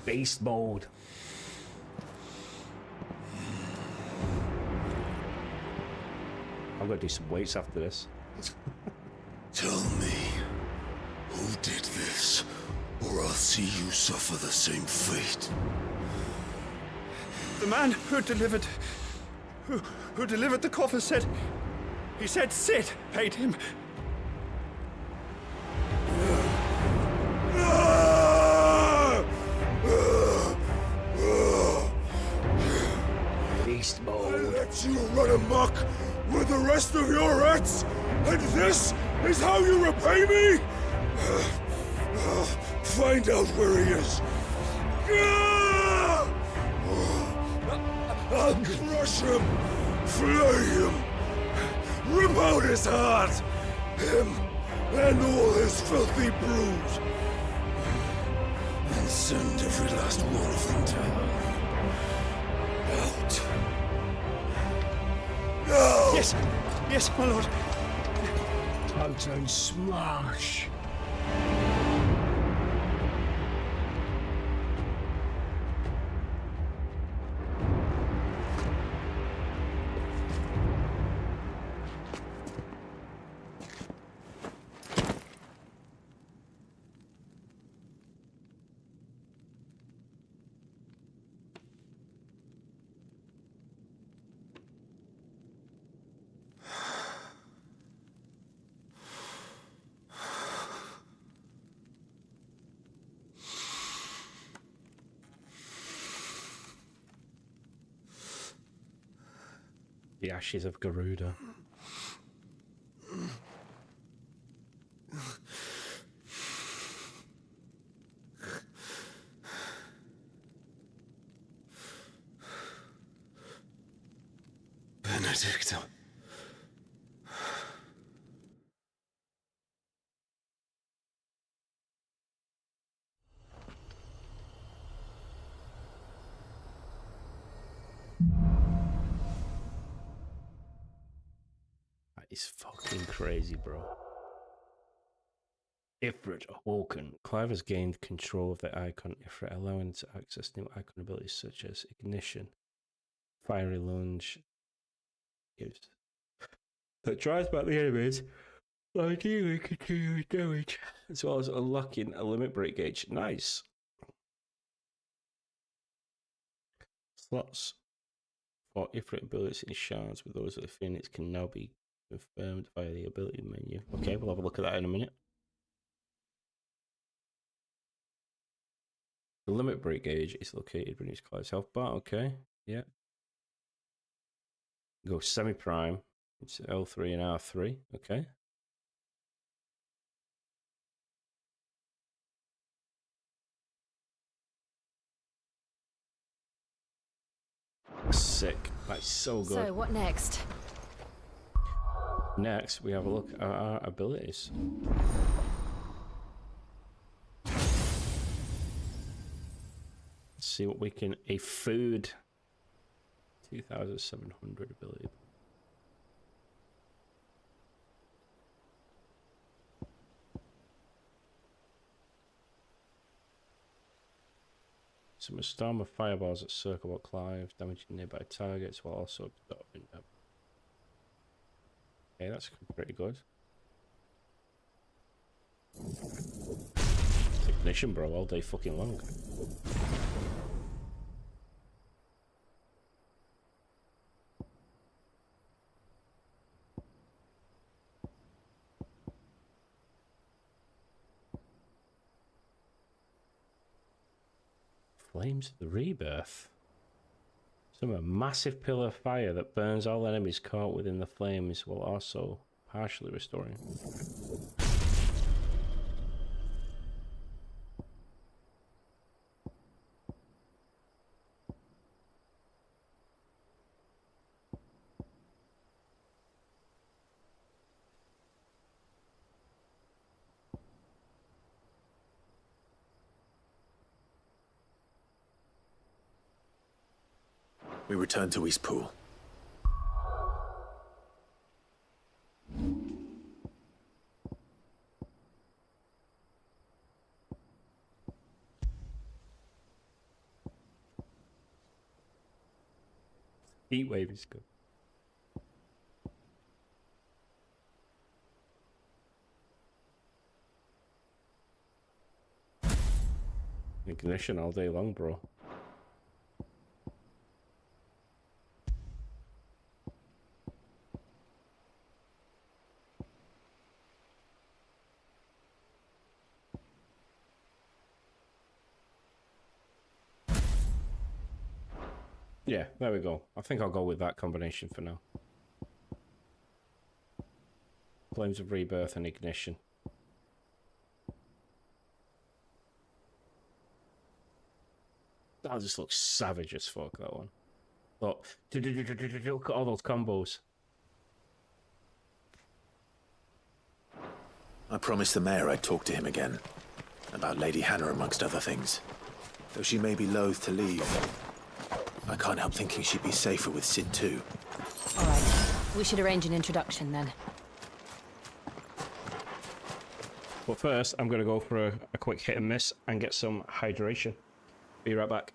Beast mode. I'm gonna do some weights after this. Tell me, who did this, or I'll see you suffer the same fate. The man who delivered the coffer said, he said Sid paid him. Beast mode. I let you run amok with the rest of your rats, and this is how you repay me? Find out where he is. I'll crush him, flay him, rip out his heart, him and all his filthy brood, and send every last one of them down. Out. No! Yes, yes, my lord. Titan smash! The ashes of Garuda. Benedicta. That is fucking crazy, bro. Ifrit awoken. Clive has gained control of the icon Ifrit, allowing it to access new icon abilities such as Ignition, Fiery Lunge, gives that drives back the enemies, ideally continuous damage, as well as unlocking a limit break gauge. Nice. Slots for Ifrit abilities in shards with those of the Phoenix can now be confirmed via the ability menu. Okay, we'll have a look at that in a minute. The limit break gauge is located beneath Clive's health bar. Okay, yeah. Go semi-prime. It's L3 and R3. Okay. Sick. That's so good. So, what next? Next, we have a look at our abilities. Let's see what we can... A food. 2,700 ability. Some a storm of fireballs that circle about Clive, damaging nearby targets while also absorbing them. Okay, that's pretty good. Ignition, bro, all day fucking long. Flames of the Rebirth. Some a massive pillar of fire that burns all enemies caught within the flames while also partially restoring. We return to Eastpool. Heat wave is good. Ignition all day long, bro. Yeah, there we go. I think I'll go with that combination for now. Flames of Rebirth and Ignition. That just looks savage as fuck, that one. Look, look at all those combos. I promised the mayor I'd talk to him again. About Lady Hannah, amongst other things. Though she may be loath to leave, I can't help thinking she'd be safer with Sid too. All right, we should arrange an introduction then. But first, I'm going to go for a quick hit and miss and get some hydration. Be right back.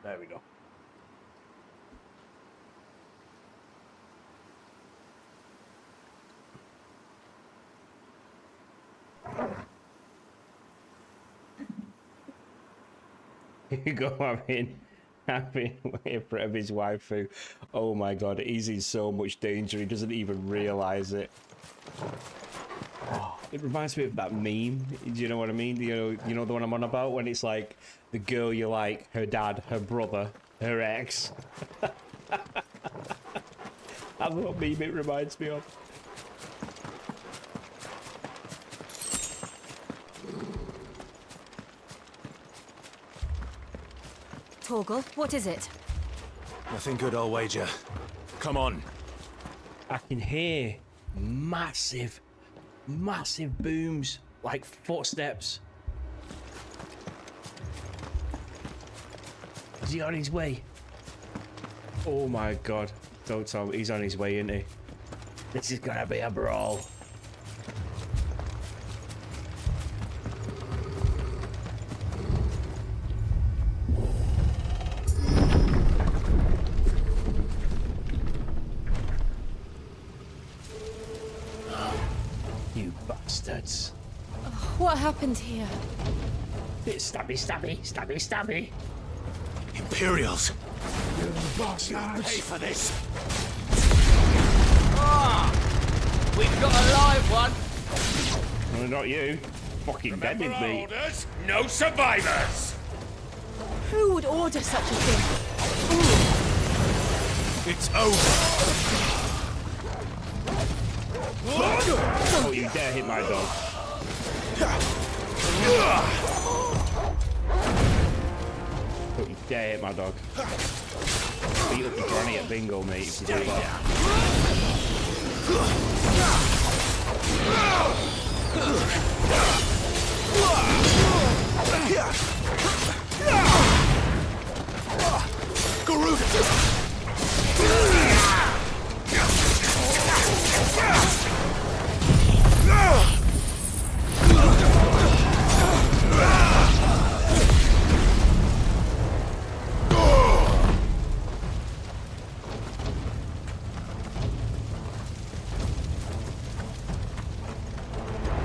There we go. Here you go, having in front of his waifu. Oh my god, he's in so much danger, he doesn't even realise it. Oh, it reminds me of that meme, do you know what I mean? You know the one I'm on about, when it's like, the girl you like, her dad, her brother, her ex. That's what meme it reminds me of. Torgal, what is it? Nothing good, I'll wager. Come on. I can hear massive booms, like footsteps. Is he on his way? Oh my god. Don't tell me he's on his way, isn't he? This is gonna be a brawl. You bastards. What happened here? Stabby, stabby, stabby, stabby. Imperials. You bastards. Pay for this. We've got a live one. Well, not you. Fucking deaded me. Orders, no survivors. Who would order such a thing? It's over. Oh, you dare hit my dog. Don't you dare hit my dog. Beat up your granny at bingo, mate, if you do that.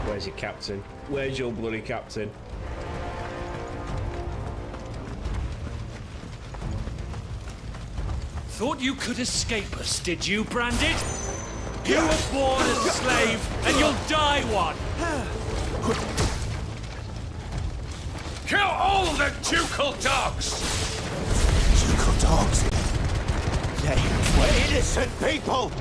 Where's your captain? Where's your bloody captain? Thought you could escape us, did you, Branded? You were born a slave, and you'll die one! Kill all the ducal dogs! Ducal dogs? They were innocent people!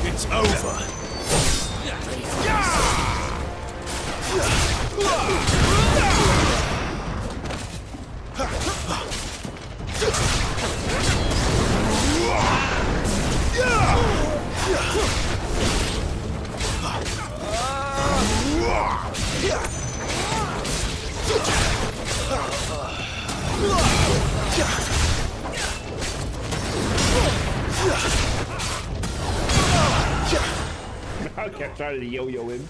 It's over. I kept trying to yo-yo him.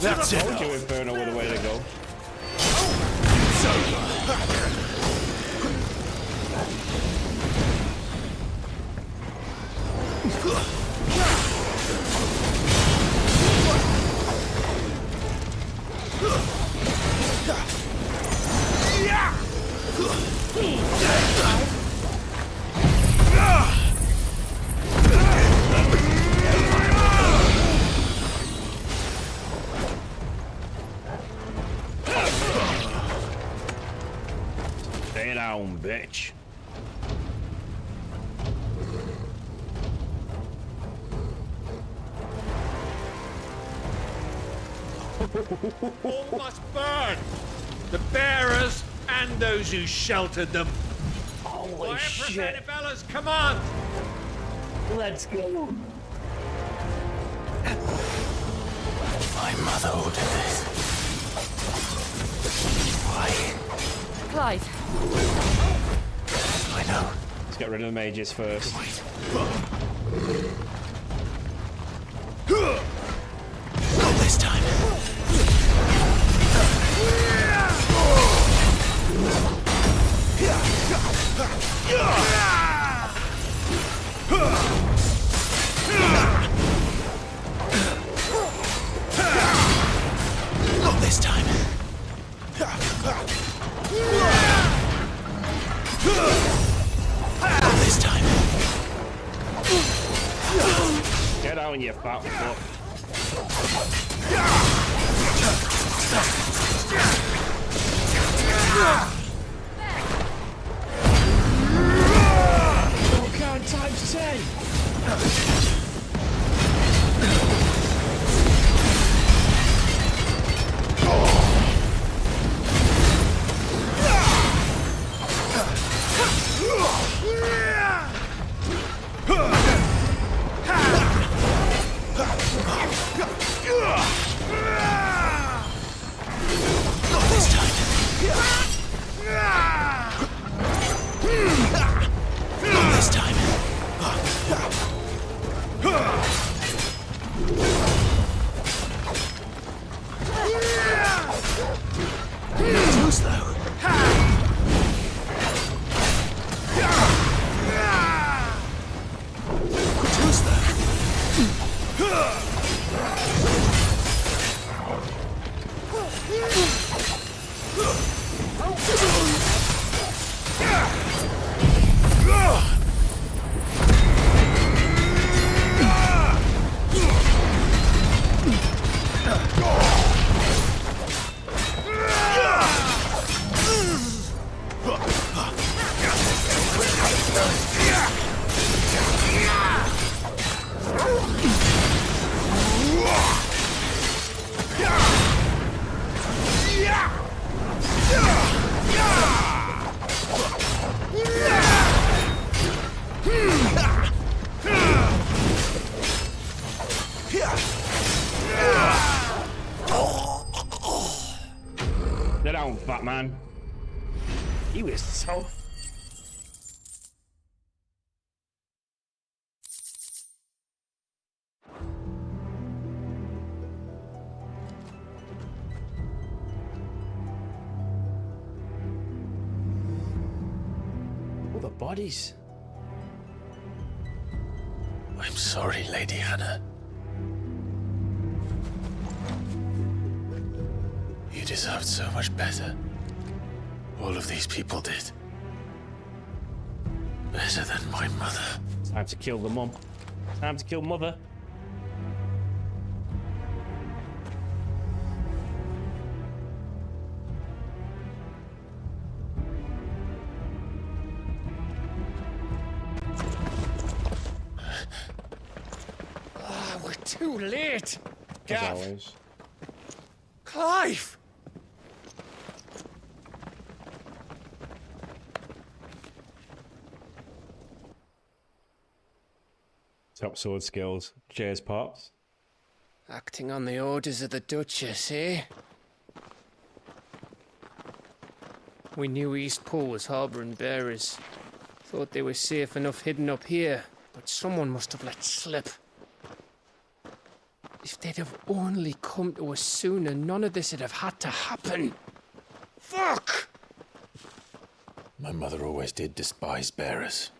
That's it. Told you Inferno were the way to go. It's over. Stay down, bitch. All must burn! The bearers and those who sheltered them. Oh, Holy shit. Fellas, come on! Let's go. My mother ordered this. Why? Clive. I know. Let's get rid of the mages first. Not this time. Not this time. Not this time. Get out, you fat fuck. Oh, count times 10! Not this time. Not this time. Too slow. Too slow. Get down, fat man. He was so. All the bodies. I'm sorry, Lady Hannah. You deserved so much better. All of these people did. Better than my mother. Time to kill the mum. Time to kill mother. Ah, we're too late. As Gav. always. Clive! Top sword skills. Cheers, Pops. Acting on the orders of the Duchess, eh? We knew Eastpool was harbouring bearers. Thought they were safe enough hidden up here, but someone must have let slip. If they'd have only come to us sooner, none of this would have had to happen. Fuck! My mother always did despise bearers.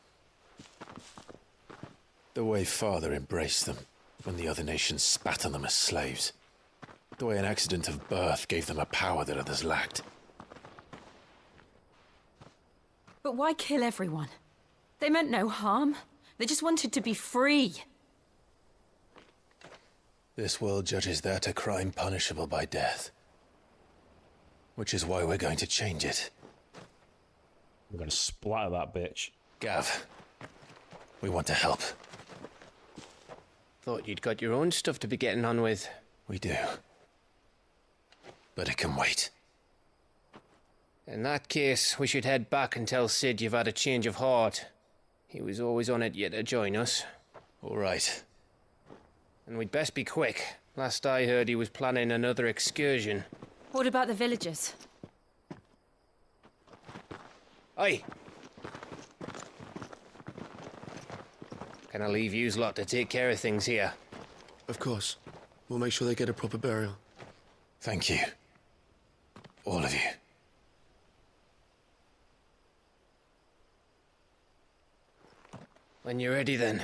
The way Father embraced them when the other nations spat on them as slaves. The way an accident of birth gave them a power that others lacked. But why kill everyone? They meant no harm. They just wanted to be free. This world judges that a crime punishable by death. Which is why we're going to change it. We're gonna splatter that bitch. Gav, we want to help. Thought you'd got your own stuff to be getting on with. We do. But it can wait. In that case, we should head back and tell Sid you've had a change of heart. He was always on it yet to join us. All right. And we'd best be quick. Last I heard, he was planning another excursion. What about the villagers? Aye. Can I leave yous lot to take care of things here? Of course. We'll make sure they get a proper burial. Thank you. All of you. When you're ready, then.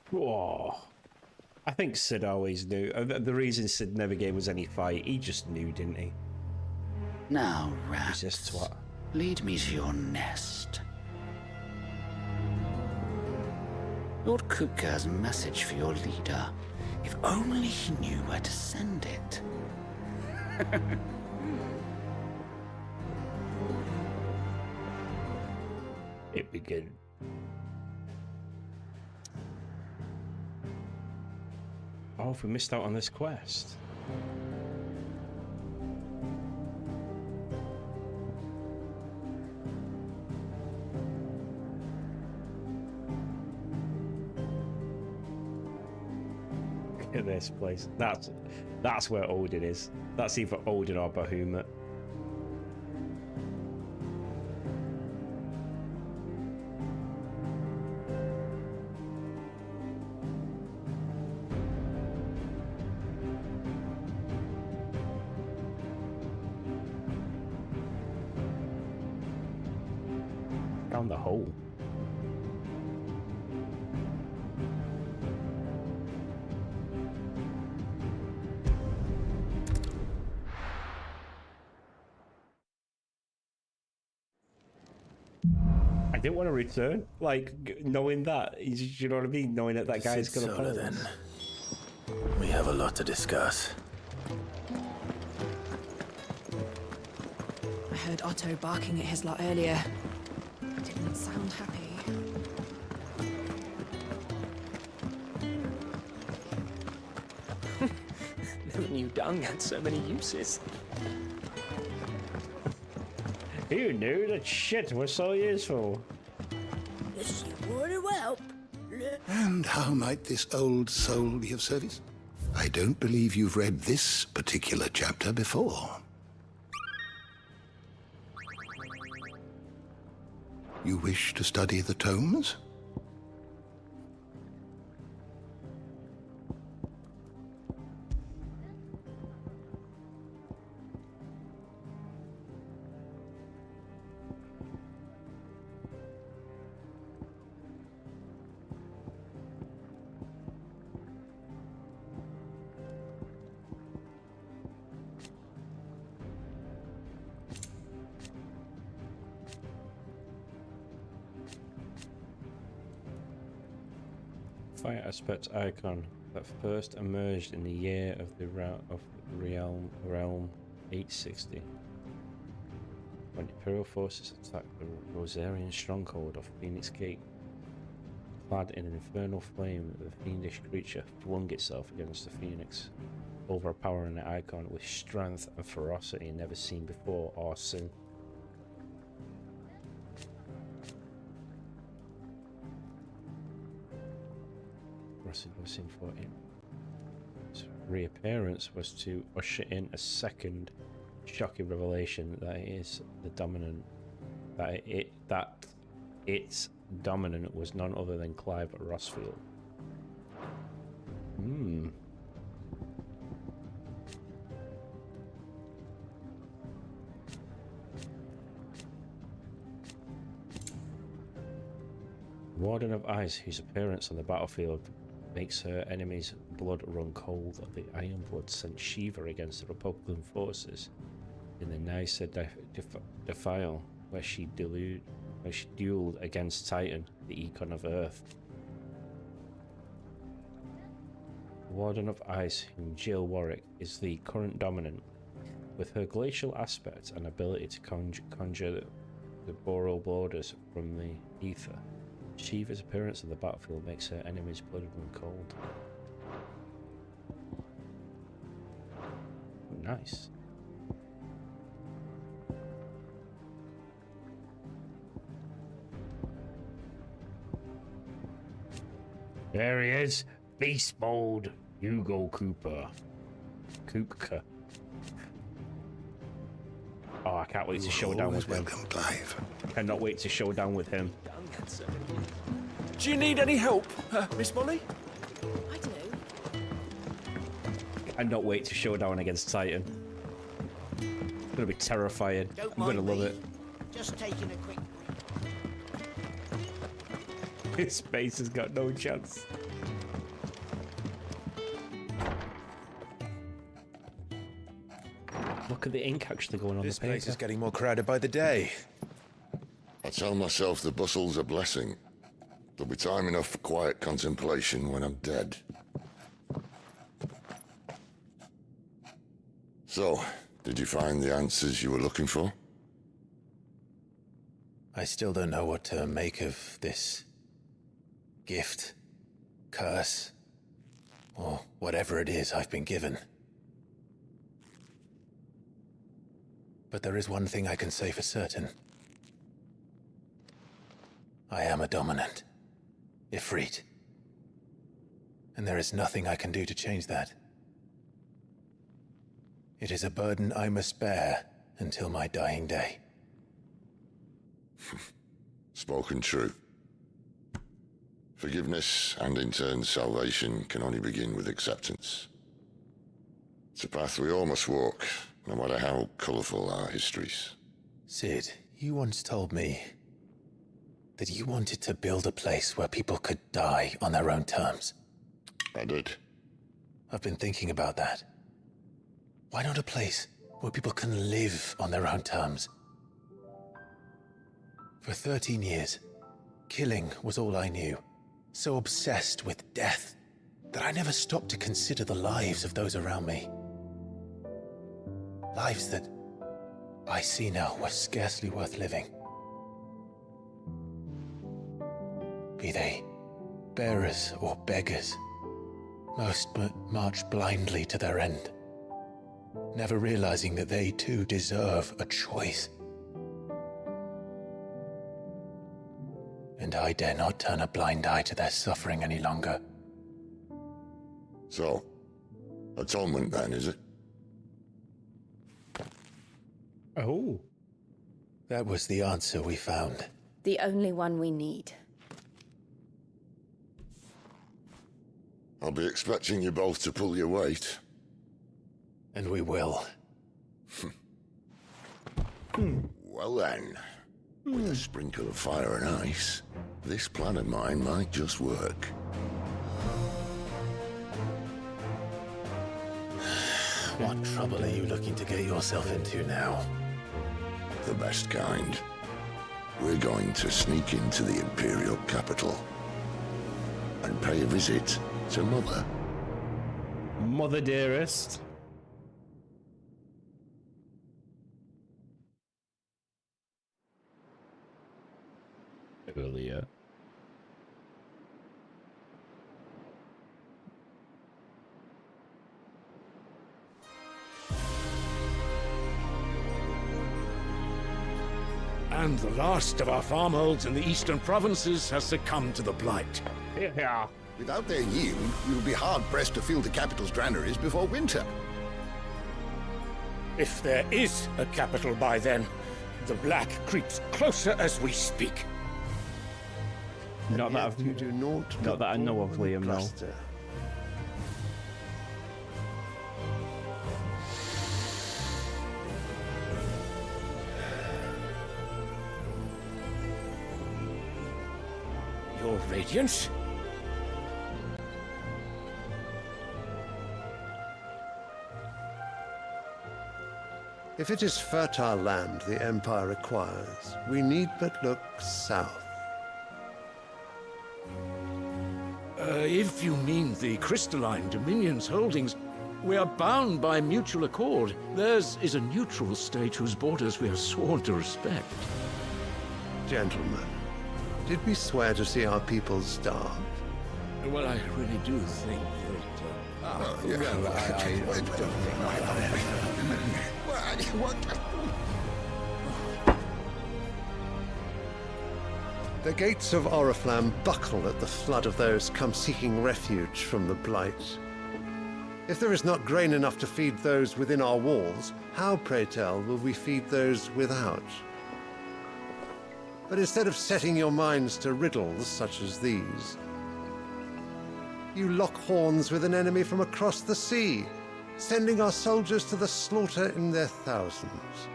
Whoa. I think Sid always knew. The reason Sid never gave us any fight, he just knew, didn't he? Now, rats, He's just twat. lead me to your nest. Lord Kupka has a message for your leader. If only he knew where to send it. It began. Oh, if we missed out on this quest. Look at this place. That's where Odin is. That's either Odin or Bahamut. Down the hole. I didn't want to return, like knowing that. You know what I mean? Knowing that that guy's gonna Solo, follow. then. We have a lot to discuss. I heard Otto barking at his lot earlier. Didn't sound happy. Never knew dung had so many uses. Who knew that shit was so useful? Yes, you would help. And how might this old soul be of service? I don't believe you've read this particular chapter before. You wish to study the tomes? Fire aspect icon that first emerged in the year of the realm 860. When Imperial forces attacked the Rosarian stronghold of Phoenix Gate. Clad in an infernal flame, the fiendish creature flung itself against the Phoenix, overpowering the icon with strength and ferocity never seen before or since. For him. Its reappearance was to usher in a second shocking revelation that its dominant was none other than Clive Rossfield. Warden of Ice, whose appearance on the battlefield makes her enemies' blood run cold, the Ironblood sent Shiva against the Republican forces in the Nysa Defile, where she dueled against Titan, the Econ of Earth. Warden of Ice, whom Jill Warwick is the current dominant, with her glacial aspect and ability to conjure the boreal borders from the ether. Shiva's appearance on the battlefield makes her enemies blooded and cold. Nice. There he is. Beast mode. Hugo Cooper. Koopka. Oh, I can't wait to show down with him. Cannot wait to show down with him. Do you need any help, Miss Molly? I do. Cannot wait to show down against Titan. It's gonna be terrifying. I'm gonna love it. Just taking a quick. His face has got no chance. Look at the ink actually going on This the paper. place is getting more crowded by the day. I tell myself the bustle's a blessing. There'll be time enough for quiet contemplation when I'm dead. So, did you find the answers you were looking for? I still don't know what to make of this gift, curse, or whatever it is I've been given. But there is one thing I can say for certain. I am a dominant, Ifrit. And there is nothing I can do to change that. It is a burden I must bear until my dying day. Spoken true. Forgiveness and in turn salvation can only begin with acceptance. It's a path we all must walk, no matter how colourful our histories. Sid, you once told me that you wanted to build a place where people could die on their own terms. I did. I've been thinking about that. Why not a place where people can live on their own terms? For 13 years, killing was all I knew. So obsessed with death that I never stopped to consider the lives of those around me. Lives that I see now were scarcely worth living. Be they bearers or beggars, most march blindly to their end, never realizing that they too deserve a choice. And I dare not turn a blind eye to their suffering any longer. So, atonement then, is it? Oh. That was the answer we found. The only one we need. I'll be expecting you both to pull your weight. And we will. Well then, with a sprinkle of fire and ice, this plan of mine might just work. What trouble are you looking to get yourself into now? The best kind. We're going to sneak into the Imperial capital and pay a visit to Mother. Mother dearest. Earlier. And the last of our farmholds in the eastern provinces has succumbed to the blight. Yeah. Without their yield, we'll be hard-pressed to fill the capital's granaries before winter. If there is a capital by then, the black creeps closer as we speak. Not that I know of, Liam, no. Your Radiance? If it is fertile land the Empire requires, we need but look south. If you mean the crystalline Dominion's holdings, we are bound by mutual accord. Theirs is a neutral state whose borders we are sworn to respect. Gentlemen, Did we swear to see our people starve? Well, I really do think that... The gates of Oriflamme buckle at the flood of those come seeking refuge from the Blight. If there is not grain enough to feed those within our walls, how, pray tell, will we feed those without? But instead of setting your minds to riddles such as these, you lock horns with an enemy from across the sea, sending our soldiers to the slaughter in their thousands.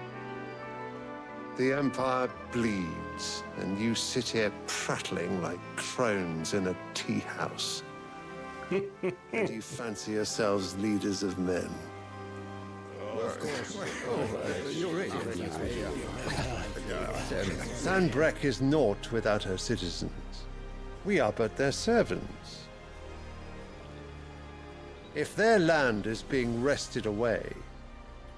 The Empire bleeds, and you sit here prattling like crones in a tea house. And you fancy yourselves leaders of men. Sandbreck is naught without her citizens. We are but their servants. If their land is being wrested away,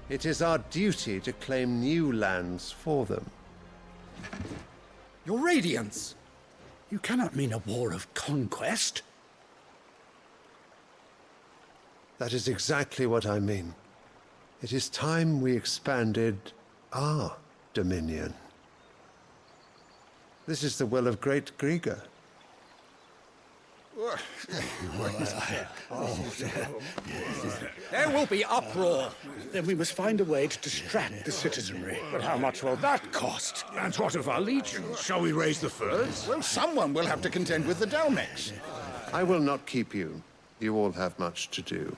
it is our duty to claim new lands for them. Your Radiance! You cannot mean a war of conquest. That is exactly what I mean. It is time we expanded our dominion. This is the will of great Grieger. There will be uproar. Then we must find a way to distract the citizenry. But how much will that cost? And what of our legions? Shall we raise the furs? Well, someone will have to contend with the Dalmex. I will not keep you. You all have much to do.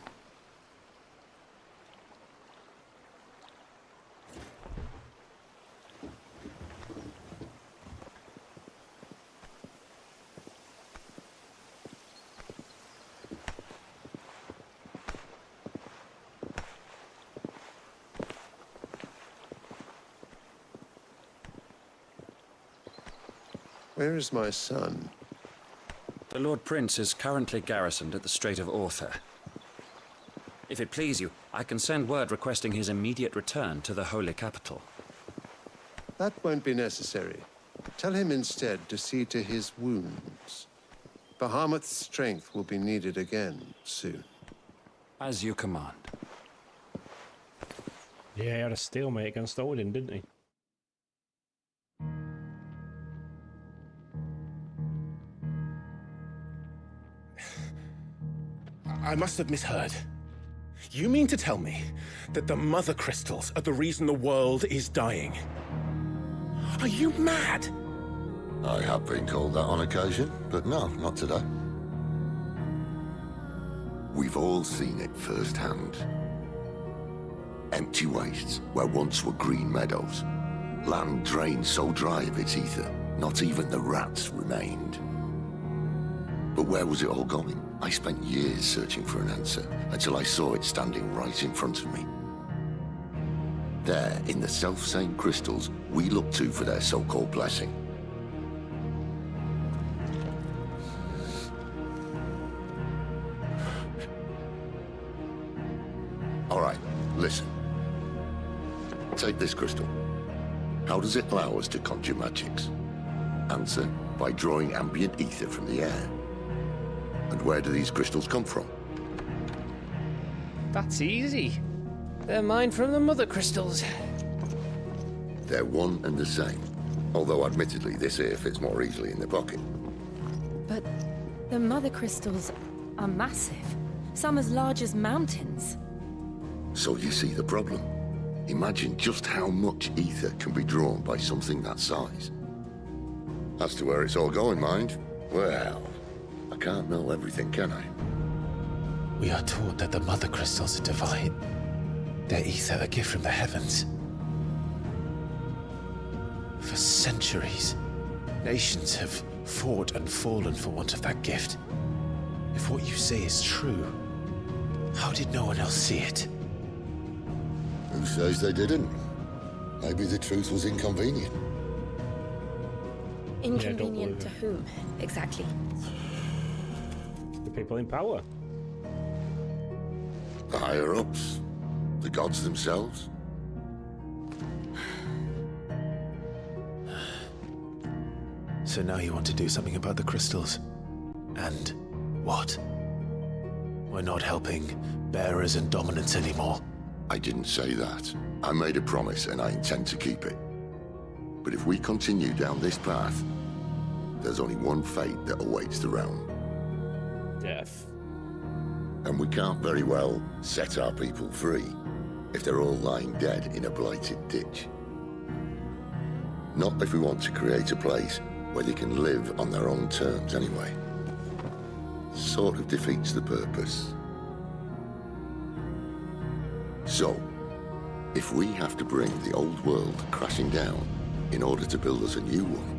Where is my son? The Lord Prince is currently garrisoned at the Strait of Arthur. If it please you, I can send word requesting his immediate return to the Holy Capital. That won't be necessary. Tell him instead to see to his wounds. Bahamut's strength will be needed again soon. As you command. Yeah, he had a stalemate against Odin, didn't he? I must have misheard. You mean to tell me that the mother crystals are the reason the world is dying? Are you mad? I have been called that on occasion, but no, not today. We've all seen it firsthand. Empty wastes where once were green meadows. Land drained so dry of its ether, not even the rats remained. But where was it all going? I spent years searching for an answer, until I saw it standing right in front of me. There, in the self-same crystals we look to for their so-called blessing. All right, listen. Take this crystal. How does it allow us to conjure magics? Answer, by drawing ambient ether from the air. And where do these crystals come from? That's easy. They're mined from the mother crystals. They're one and the same. Although admittedly this here fits more easily in the pocket. But the mother crystals are massive. Some as large as mountains. So you see the problem. Imagine just how much ether can be drawn by something that size. As to where it's all going, mind, well, I can't know everything, can I? We are taught that the mother crystals are divine. Their ether a gift from the heavens. For centuries, nations have fought and fallen for want of that gift. If what you say is true, how did no one else see it? Who says they didn't? Maybe the truth was inconvenient. Inconvenient to whom, exactly? The people in power. The higher-ups? The gods themselves? So now you want to do something about the crystals? And what? We're not helping bearers and dominants anymore. I didn't say that. I made a promise and I intend to keep it. But if we continue down this path, there's only one fate that awaits the realm. Death. And we can't very well set our people free if they're all lying dead in a blighted ditch. Not if we want to create a place where they can live on their own terms anyway. Sort of defeats the purpose. So, if we have to bring the old world crashing down in order to build us a new one,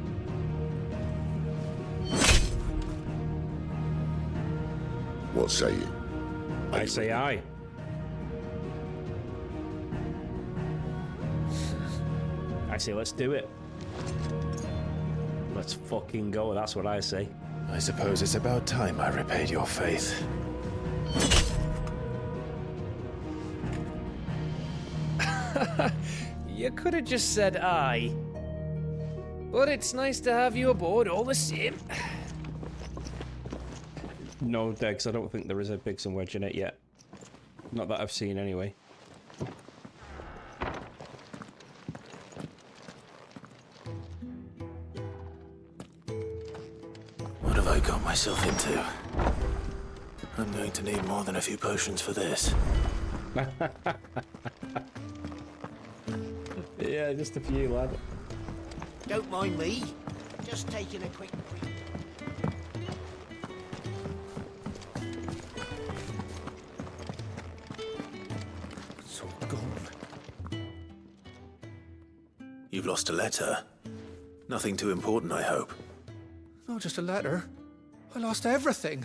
what say you? I say aye. I say let's do it. Let's fucking go, that's what I say. I suppose it's about time I repaid your faith. You could have just said aye. But it's nice to have you aboard all the same. No, Degs, I don't think there is a Biggs and Wedge in it yet. Not that I've seen, anyway. What have I got myself into? I'm going to need more than a few potions for this. Yeah, just a few, lad. Don't mind me. Just taking a quick break. It's all gone. You've lost a letter. Nothing too important, I hope. Not just a letter. I lost everything.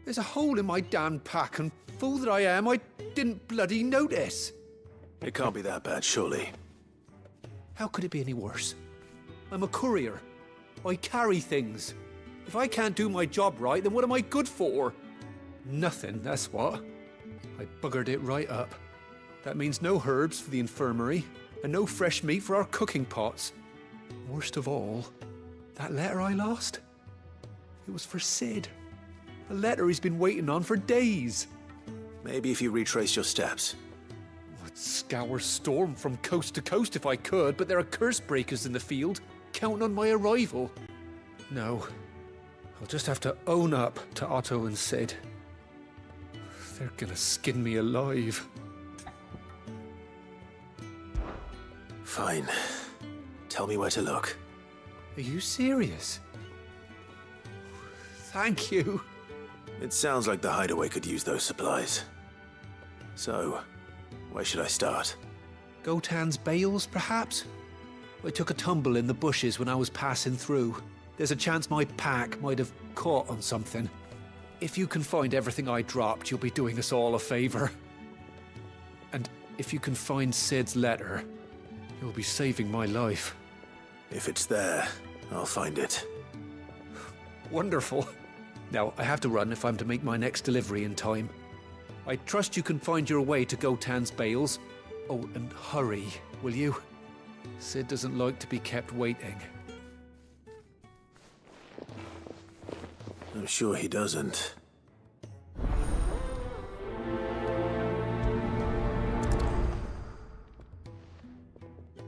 There's a hole in my damn pack, and fool that I am, I didn't bloody notice. It can't be that bad, surely. How could it be any worse? I'm a courier. I carry things. If I can't do my job right, then what am I good for? Nothing, that's what. I buggered it right up. That means no herbs for the infirmary, and no fresh meat for our cooking pots. Worst of all, that letter I lost, it was for Sid. A letter he's been waiting on for days. Maybe if you retrace your steps. I'd scour Storm from coast to coast if I could, but there are curse breakers in the field, counting on my arrival. No, I'll just have to own up to Otto and Sid. They're gonna skin me alive. Fine. Tell me where to look. Are you serious? Thank you. It sounds like the hideaway could use those supplies. So, where should I start? Gotan's bales, perhaps? I took a tumble in the bushes when I was passing through. There's a chance my pack might have caught on something. If you can find everything I dropped, you'll be doing us all a favor. And if you can find Sid's letter, you'll be saving my life. If it's there, I'll find it. Wonderful. Now, I have to run if I'm to make my next delivery in time. I trust you can find your way to Gotan's bales. Oh, and hurry, will you? Sid doesn't like to be kept waiting. I'm sure he doesn't.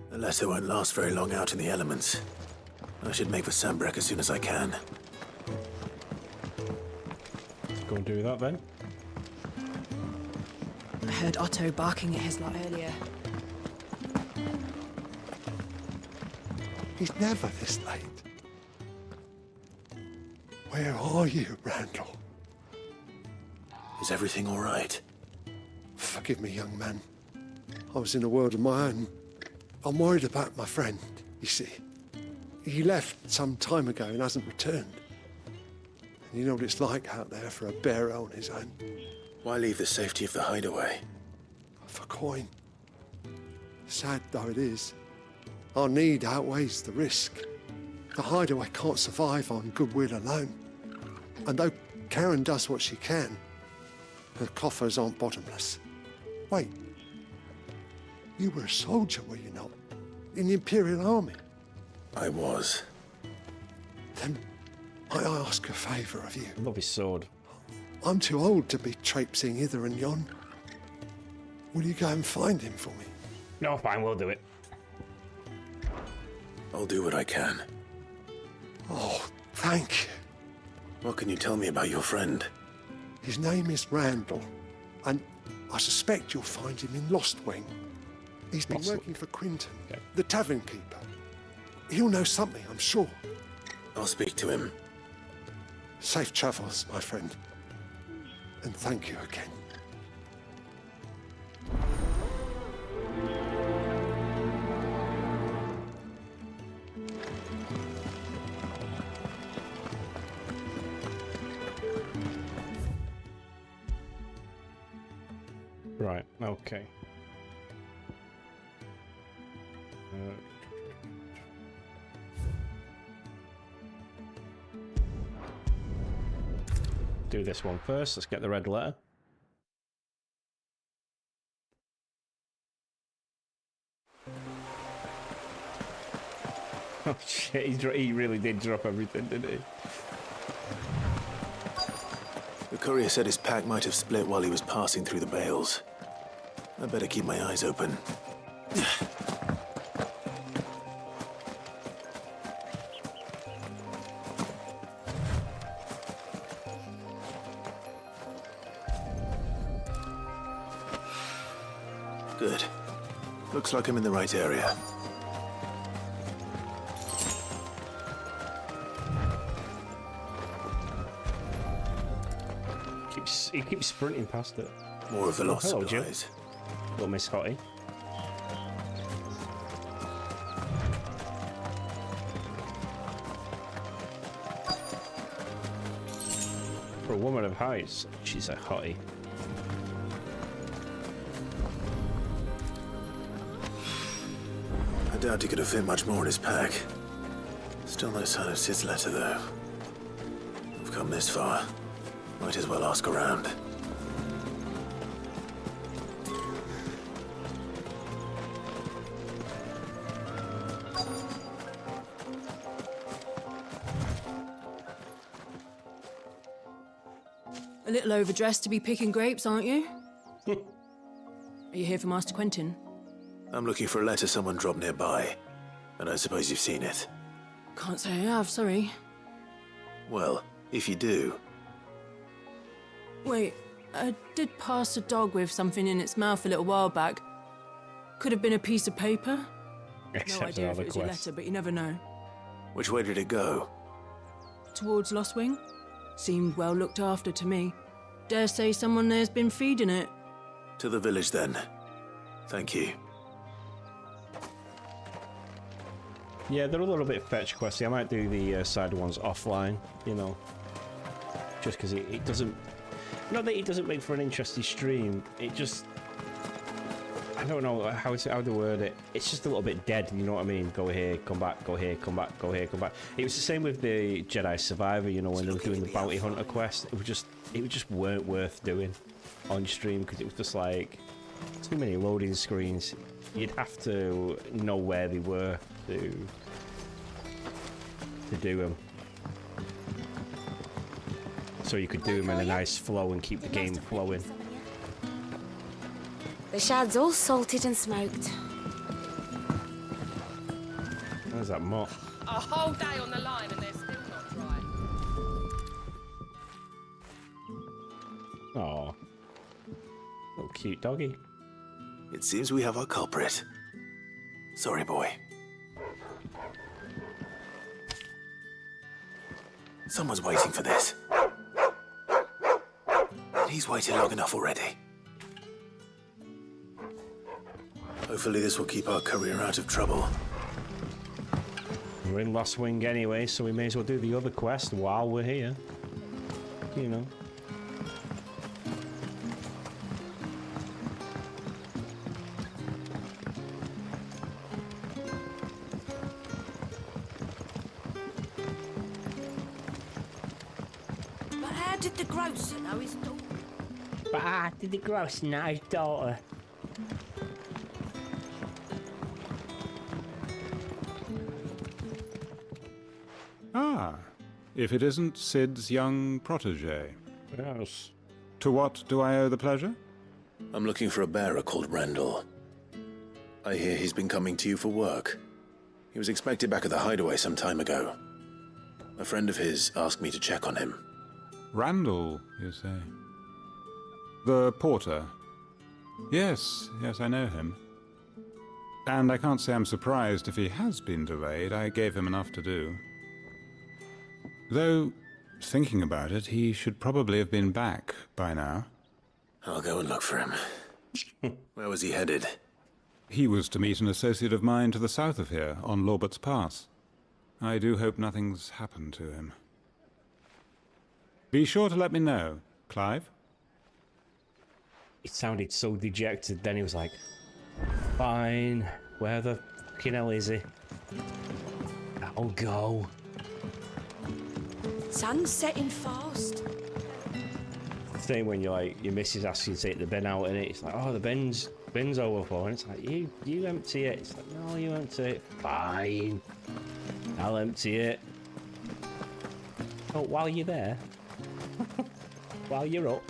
The letter won't last very long out in the elements. I should make for Sambrek as soon as I can. Let's go and do that then. I heard Otto barking at his lot earlier. He's never this late. Where are you, Randall? Is everything all right? Forgive me, young man. I was in a world of my own. I'm worried about my friend, you see. He left some time ago and hasn't returned. And you know what it's like out there for a bearer on his own. Why leave the safety of the hideaway? For coin. Sad though it is, our need outweighs the risk. The hideaway can't survive on goodwill alone. And though Karen does what she can, her coffers aren't bottomless. Wait. You were a soldier, were you not? In the Imperial Army? I was. Then I ask a favour of you. I love his sword. I'm too old to be traipsing hither and yon. Will you go and find him for me? No, fine, we'll do it. I'll do what I can. Oh, thank you. What can you tell me about your friend? His name is Randall, and I suspect you'll find him in Lost Wing. He's been working for Quinton, the tavern keeper. He'll know something, I'm sure. I'll speak to him. Safe travels, my friend. And thank you again. Right, okay. Do this one first. Let's get the red letter. Oh shit, he really did drop everything, didn't he? The courier said his pack might have split while he was passing through the bales. I better keep my eyes open. Good. Looks like I'm in the right area. He keeps sprinting past it. More of the lost hello, supplies. Jim. Little Miss Hottie. For a woman of heights, she's a hottie. I doubt he could have fit much more in his pack. Still no sign of Sid's letter, though. We've come this far. Might as well ask around. A little overdressed to be picking grapes, aren't you? Are you here for Master Quentin? I'm looking for a letter someone dropped nearby. And I suppose you've seen it. Can't say I have, sorry. Well, if you do... Wait, I did pass a dog with something in its mouth a little while back. Could have been a piece of paper. Except no idea if it was your letter, but you never know. Which way did it go? Towards Lost Wing? Seemed well looked after to me. Dare say someone there's been feeding it. To the village, then. Thank you. Yeah, they're a little bit fetch questy. I might do the side ones offline, you know. Just because it doesn't... Not that it doesn't make for an interesting stream, it just... I don't know how to word it. It's just a little bit dead, you know what I mean? Go here, come back, go here, come back, go here, come back. It was the same with the Jedi Survivor, you know, when they were doing the Bounty Hunter quest. It just weren't worth doing on stream because it was just like too many loading screens. You'd have to know where they were to do them. So you could do them in a nice flow and keep the game flowing. The shad's all salted and smoked. Where's that mop? A whole day on the line and they're still not dry. Aw. Little cute doggy. It seems we have our culprit. Sorry, boy. Someone's waiting for this. And he's waited long enough already. Hopefully this will keep our career out of trouble. We're in Lost Wing anyway, so we may as well do the other quest while we're here. You know. But how did the grocer know his daughter? But how did the grocer know his daughter? Ah, if it isn't Sid's young protege. Yes. To what do I owe the pleasure? I'm looking for a bearer called Randall. I hear he's been coming to you for work. He was expected back at the hideaway some time ago. A friend of his asked me to check on him. Randall, you say? The porter? Yes, I know him. And I can't say I'm surprised if he has been delayed. I gave him enough to do. Though, thinking about it, he should probably have been back by now. I'll go and look for him. Where was he headed? He was to meet an associate of mine to the south of here, on Lorbert's Pass. I do hope nothing's happened to him. Be sure to let me know, Clive. He sounded so dejected, then he was like, fine, where the fucking hell is he? I'll go. Sun's setting fast. Same when you're like, your missus asks you to take the bin out and it's like, oh, the bin's overflowing. It's like, you empty it. It's like, no, you empty it. Fine, I'll empty it. Oh, while you're there, while you're up.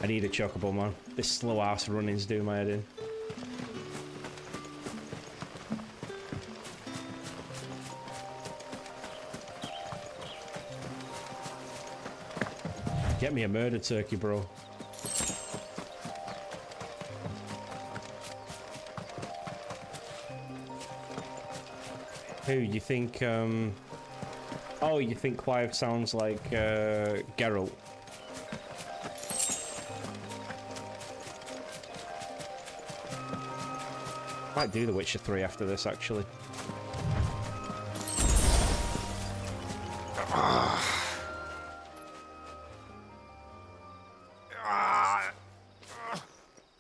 I need a chocobo, man. This slow ass running's doing my head in. Get me a murder turkey, bro. Who, you think, oh, you think Clive sounds like, Geralt? Might do The Witcher 3 after this, actually.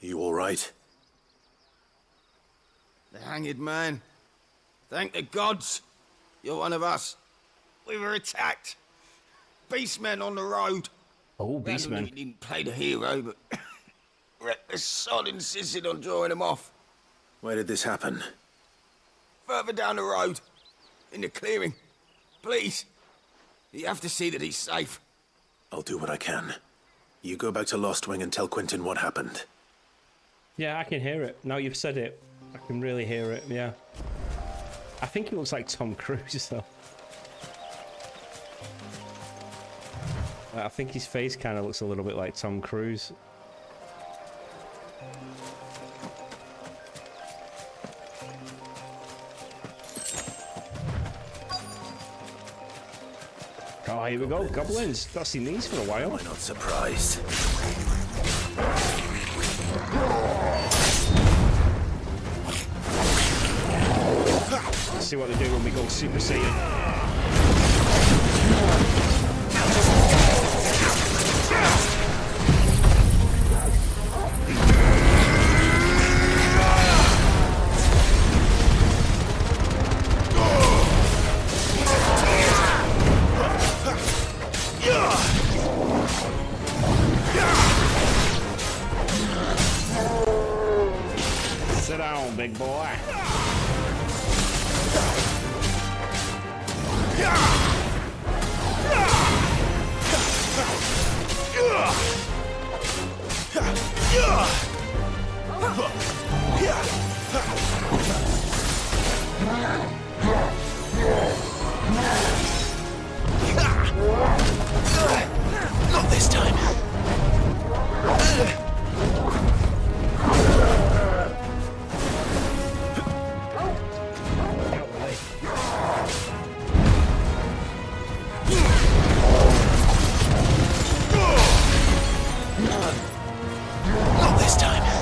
You all right? The hanged man. Thank the gods. You're one of us. We were attacked. Beastmen on the road. Oh, beastmen. He didn't play the hero, but reckless sod insisted on drawing him off. Where did this happen? Further down the road. In the clearing. Please. You have to see that he's safe. I'll do what I can. You go back to Lost Wing and tell Quentin what happened. Yeah, I can hear it. Now you've said it, I can really hear it, yeah. I think he looks like Tom Cruise, though. I think his face kind of looks a little bit like Tom Cruise. Oh, here we go, goblins. Not seen these for a while. I'm not surprised. Let's see what they do when we go Super Saiyan. Sit down, big boy. Not this time. Not this time.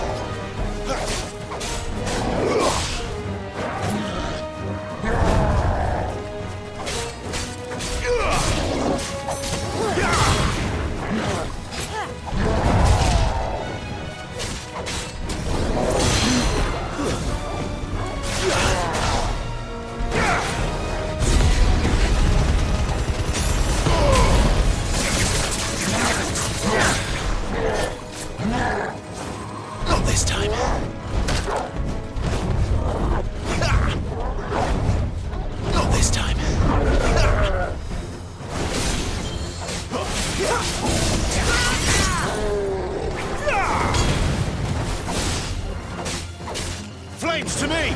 Not this time. Flames to me!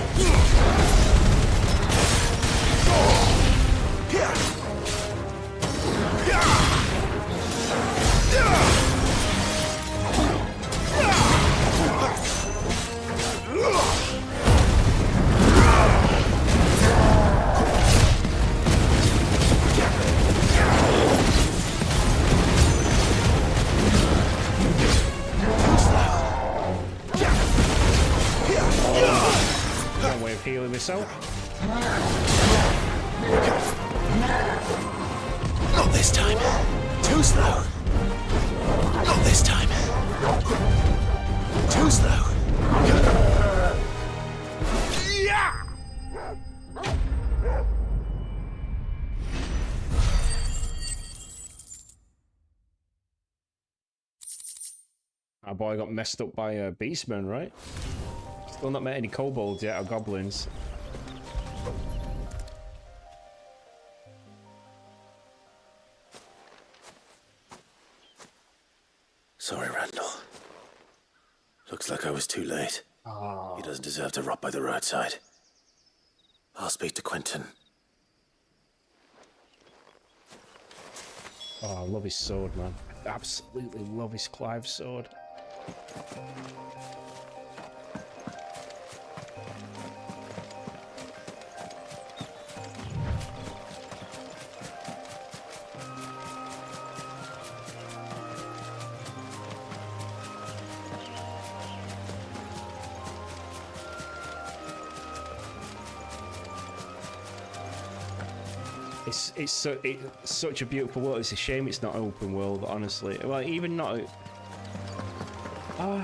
One way of healing myself. Not this time. Too slow. Not this time. Too slow. Yeah! Our boy got messed up by beastmen, right? Still not met any kobolds yet, or goblins. Sorry, Randall. Looks like I was too late. He doesn't deserve to rot by the roadside. I'll speak to Quentin. Oh, I love his sword, man. I absolutely love his Clive sword. It's such a beautiful world. It's a shame it's not open world, honestly. Well, even not. I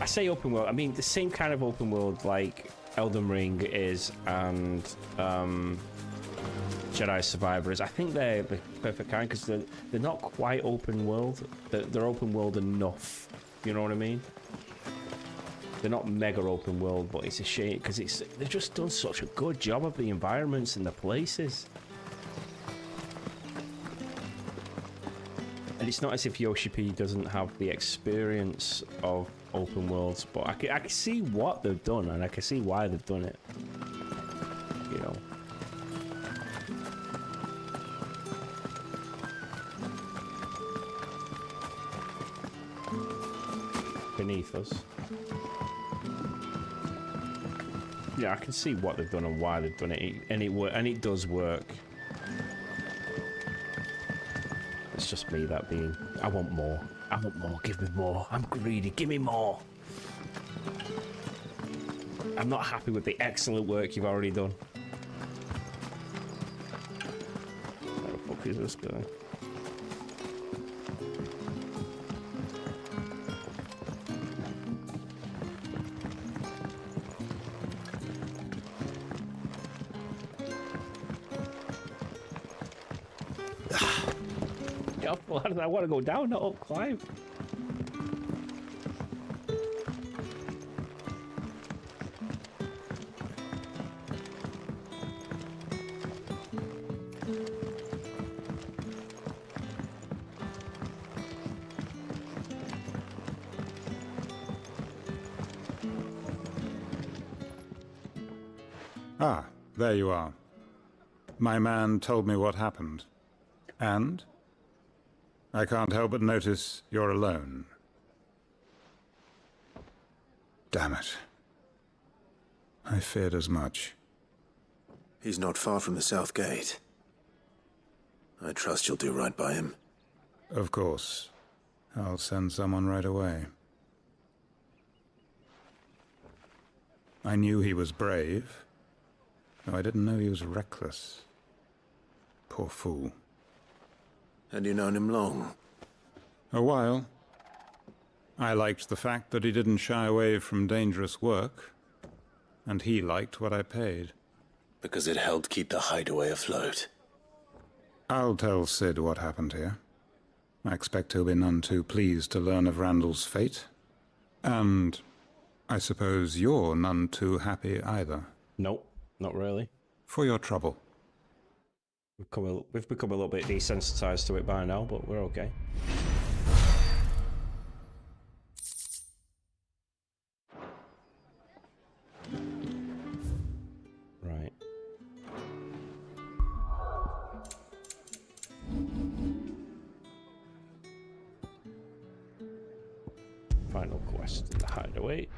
say open world. I mean the same kind of open world like Elden Ring is, and Jedi Survivor is. I think they're the perfect kind because they're not quite open world. They're open world enough. You know what I mean? They're not mega open world, but it's a shame because they've just done such a good job of the environments and the places. And it's not as if Yoshi P doesn't have the experience of open worlds, but I can see what they've done and I can see why they've done it. You know. Beneath us. Yeah, I can see what they've done and why they've done it, and it does work. It's just me that being. I want more. I want more. Give me more. I'm greedy. Give me more. I'm not happy with the excellent work you've already done. Where the fuck is this guy? I want to go down, not up, climb. Ah, there you are. My man told me what happened. And? I can't help but notice you're alone. Damn it. I feared as much. He's not far from the South Gate. I trust you'll do right by him. Of course. I'll send someone right away. I knew he was brave, though I didn't know he was reckless. Poor fool. And you known him long? A while. I liked the fact that he didn't shy away from dangerous work, and he liked what I paid. Because it helped keep the hideaway afloat. I'll tell Sid what happened here. I expect he'll be none too pleased to learn of Randall's fate. And I suppose you're none too happy either. Nope, not really. For your trouble. We've become a little bit desensitized to it by now, but we're okay. Right. Final quest in the hideaway.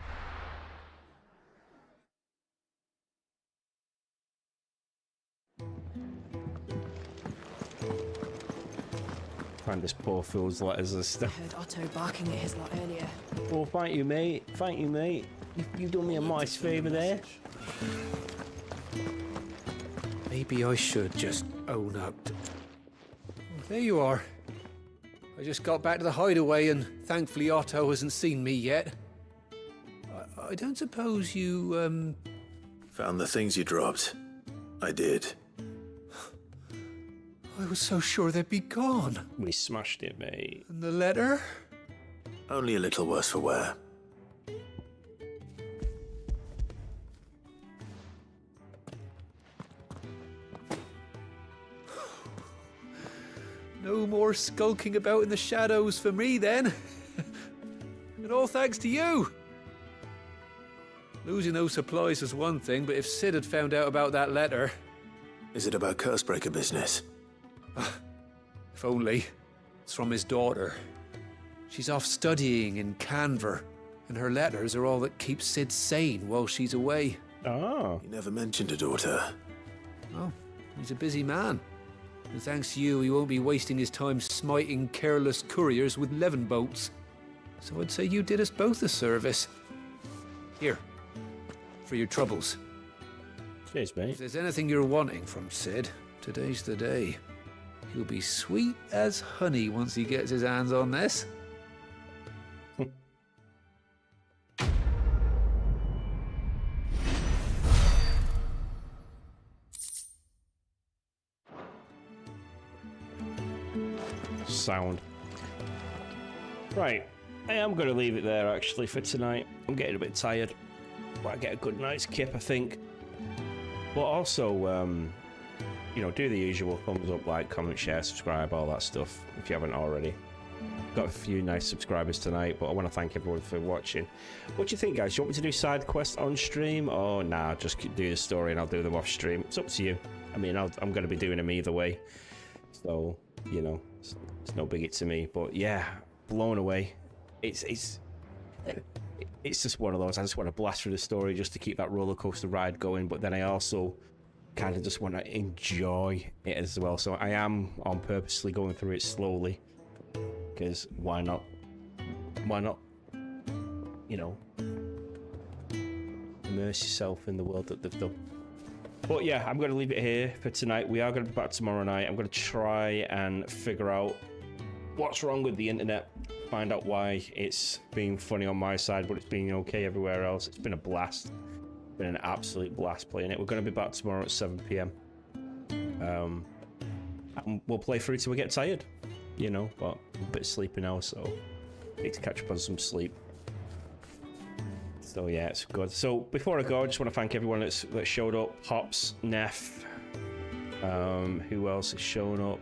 Find this poor fool's letters and stuff. I heard Otto barking at his lot earlier. Oh, thank you, mate. Thank you, mate. You've done me a nice favour there. Maybe I should just own up. There you are. I just got back to the hideaway and thankfully Otto hasn't seen me yet. I don't suppose you, Found the things you dropped. I did. I was so sure they'd be gone. We smashed it, mate. And the letter? Only a little worse for wear. No more skulking about in the shadows for me then. And all thanks to you. Losing those supplies was one thing, but if Sid had found out about that letter... Is it about Cursebreaker business? If only. It's from his daughter. She's off studying in Canver, and her letters are all that keeps Sid sane while she's away. Oh. You never mentioned a daughter. Oh, he's a busy man. And thanks to you, he won't be wasting his time smiting careless couriers with levin bolts. So I'd say you did us both a service. Here, for your troubles. Cheers, mate. If there's anything you're wanting from Sid, today's the day. He'll be sweet as honey once he gets his hands on this. Sound. Right, I am going to leave it there actually for tonight. I'm getting a bit tired. Might get a good night's kip, I think. But also, you know, do the usual thumbs up, like, comment, share, subscribe, all that stuff if you haven't already. Got a few nice subscribers tonight, but I want to thank everyone for watching. What do you think, guys? Do you want me to do side quests on stream, or nah, just do the story and I'll do them off stream? It's up to you. I mean, I'm going to be doing them either way, so you know, it's no biggie to me. But yeah, blown away. It's just one of those. I just want to blast through the story just to keep that roller coaster ride going, but then I also kind of just want to enjoy it as well. So I am on purposely going through it slowly, because why not? Why not? You know, immerse yourself in the world that they've done. But yeah, I'm going to leave it here for tonight. We are going to be back tomorrow night. I'm going to try and figure out what's wrong with the internet, find out why it's being funny on my side, but it's being okay everywhere else. It's been a blast. It's been an absolute blast playing it. We're going to be back tomorrow at 7 p.m. And we'll play through till we get tired, you know, but I'm a bit sleepy now, so I need to catch up on some sleep. So yeah, it's good. So before I go, I just want to thank everyone that showed up. Hops, Neff, who else has shown up?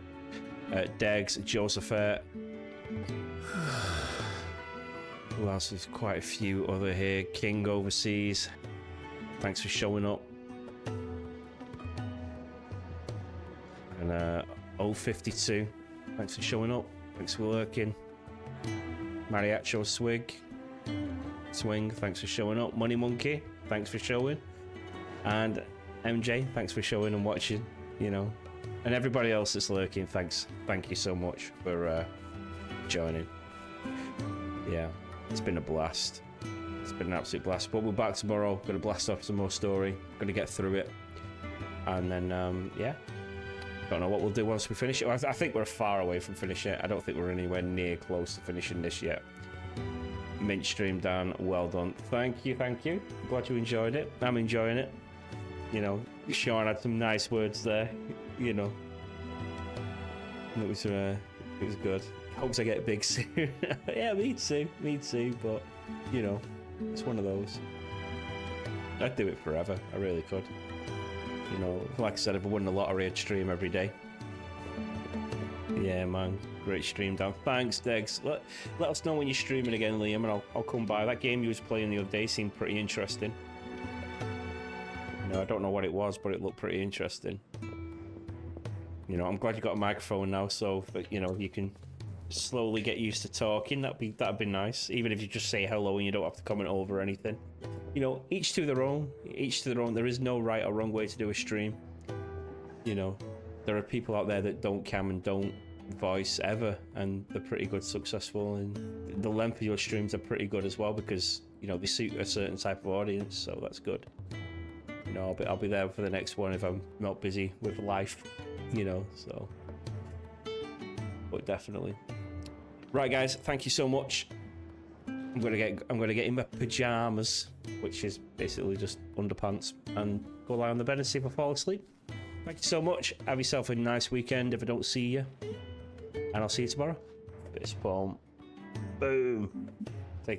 Degs, Josephet. Who else? There's quite a few other here. King overseas. Thanks for showing up. And 052. Thanks for showing up. Thanks for lurking. Mariacho Swing, thanks for showing up. Money Monkey, thanks for showing. And MJ, thanks for showing and watching, you know. And everybody else that's lurking, thanks. Thank you so much for joining. Yeah, it's been a blast. It's been an absolute blast. But we're back tomorrow. Gonna blast off some more story. Gonna get through it. And then, yeah. Don't know what we'll do once we finish it. I think we're far away from finishing it. I don't think we're anywhere near close to finishing this yet. Mint stream, Dan, well done. Thank you. Glad you enjoyed it. I'm enjoying it. You know, Sean had some nice words there, you know. It was good. Hopes I get big soon. Yeah, me too, but, you know, it's one of those. I'd do it forever, I really could. You know, like I said, if I won the lottery, I'd stream every day. Yeah, man. Great stream, Dan. Thanks, Degs. Let us know when you're streaming again, Liam, and I'll come by. That game you was playing the other day seemed pretty interesting. You know, I don't know what it was, but it looked pretty interesting. You know, I'm glad you got a microphone now, so that, you know, you can slowly get used to talking. That'd be nice. Even if you just say hello and you don't have to comment over or anything. You know, each to their own. Each to their own. There is no right or wrong way to do a stream. You know, there are people out there that don't cam and don't voice ever, and they're pretty good, successful, and the length of your streams are pretty good as well because, you know, they suit a certain type of audience, so that's good. You know, I'll be there for the next one if I'm not busy with life, you know, so. But definitely. Right, guys, thank you so much. I'm gonna get in my pajamas, which is basically just underpants, and go lie on the bed and see if I fall asleep. Thank you so much. Have yourself a nice weekend if I don't see you. And I'll see you tomorrow. Fist bump. Boom.